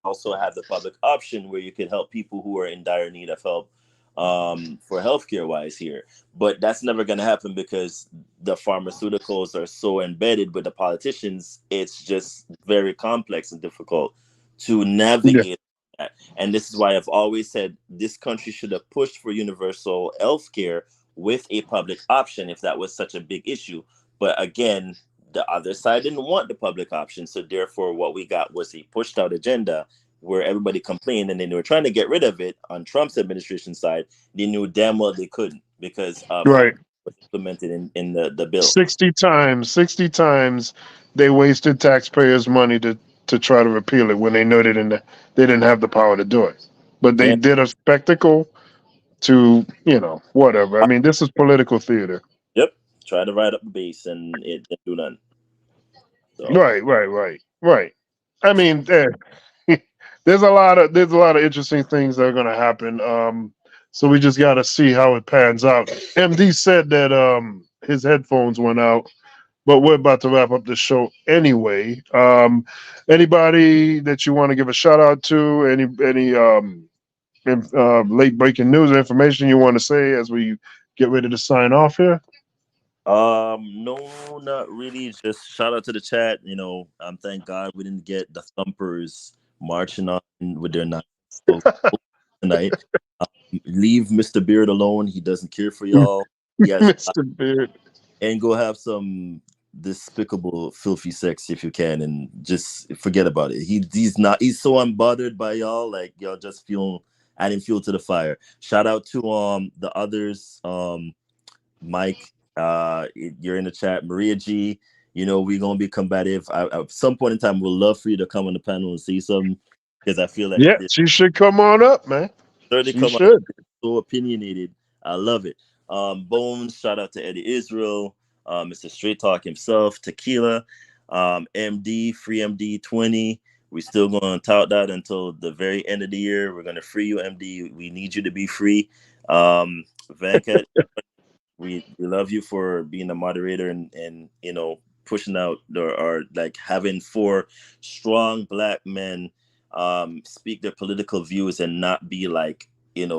also have the public option where you could help people who are in dire need of help for healthcare wise here. But that's never going to happen because the pharmaceuticals are so embedded with the politicians. It's just very complex and difficult to navigate. Yeah. And this is why I've always said this country should have pushed for universal healthcare with a public option if that was such a big issue. But again, the other side didn't want the public option. So therefore, what we got was a pushed out agenda where everybody complained, and then they were trying to get rid of it on Trump's administration side. They knew damn well they couldn't because
Right.
it was implemented in the bill.
60 times they wasted taxpayers' money to try to repeal it when they know they didn't have the power to do it. But they did a spectacle to, whatever. I mean, this is political theater.
Yep. Try to ride up the base, and it didn't do nothing. So.
Right. I mean, there's a lot of interesting things that are going to happen. So we just got to see how it pans out. MD said that his headphones went out, but we're about to wrap up the show anyway. Anybody that you want to give a shout out to? Any late breaking news or information you want to say as we get ready to sign off here?
No, not really. Just shout out to the chat. Thank God we didn't get the thumpers marching on with their knives tonight. Leave Mr. Beard alone. He doesn't care for y'all.
Mr. Beard.
And go have some despicable, filthy sex if you can, and just forget about it. He's so unbothered by y'all. Like, y'all just adding fuel to the fire. Shout out to the others. Mike, you're in the chat. Maria G, we're gonna be combative. At some point in time, we'll love for you to come on the panel and see something, because I feel like
she should come on up, man.
Certainly come on. So opinionated. I love it. Bones, shout out to Eddie Israel, Mr. Straight Talk himself, Tequila, MD, Free MD 20. We're still going to tout that until the very end of the year. We're going to free you, MD. We need you to be free. Venkat, we love you for being a moderator and pushing out or like having 4 strong Black men speak their political views and not be like,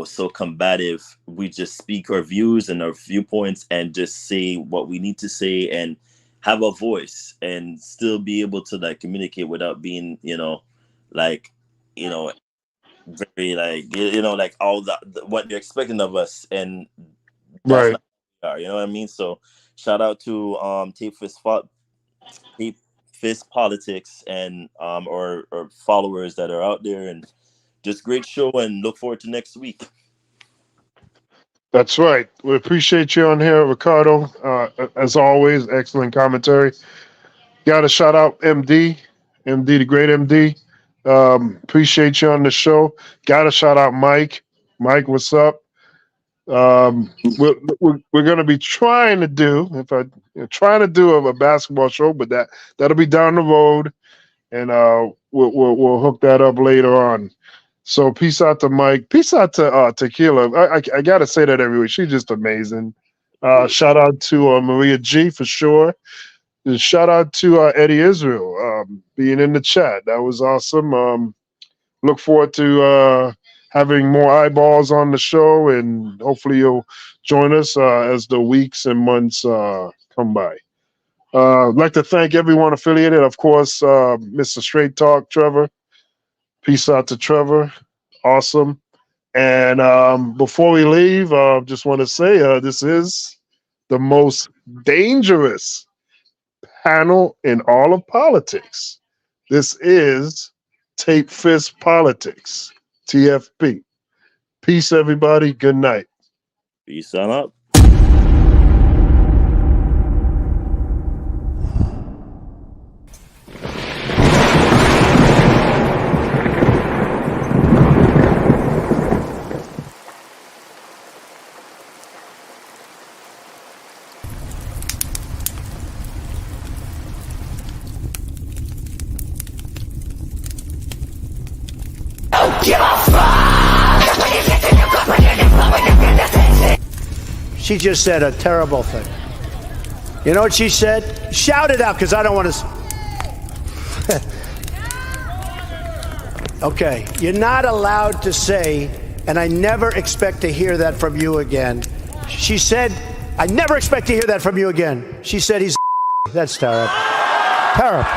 so combative. We just speak our views and our viewpoints and just say what we need to say and have a voice and still be able to like communicate without being, very like, like all what they're expecting of us. And that's not what we are, you know what I mean? So shout out to Tape Fist Politics and or followers that are out there, and just great show, and look forward to next week.
That's right. We appreciate you on here, Ricardo. As always, excellent commentary. Got to shout out MD, the great MD. Appreciate you on the show. Got to shout out Mike. Mike, what's up? We're going to be trying to do a basketball show, but that'll be down the road, and we'll hook that up later on. So peace out to Mike. Peace out to Tequila. I got to say that every week. She's just amazing. Shout out to Maria G for sure. And shout out to Eddie Israel being in the chat. That was awesome. Look forward to having more eyeballs on the show, and hopefully you'll join us as the weeks and months come by. I'd like to thank everyone affiliated. Of course, Mr. Straight Talk, Trevor. Peace out to Trevor. Awesome. And before we leave, just want to say this is the most dangerous panel in all of politics. This is Tape Fist Politics, TFP. Peace, everybody. Good night.
Peace on up.
Give a fuck! When you get to your company,
She just said a terrible thing. You know what she said? Shout it out, because I don't want to. Okay, you're not allowed to say, and I never expect to hear that from you again. She said, I never expect to hear that from you again. She said he's. That's terrible. Terrible.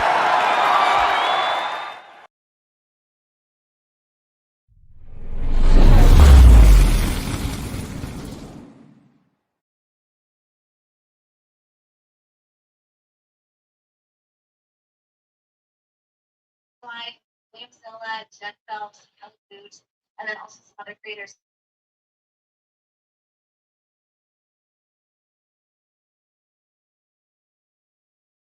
William Zilla, Jen Phelps, Kelly Boots, and then also some other creators.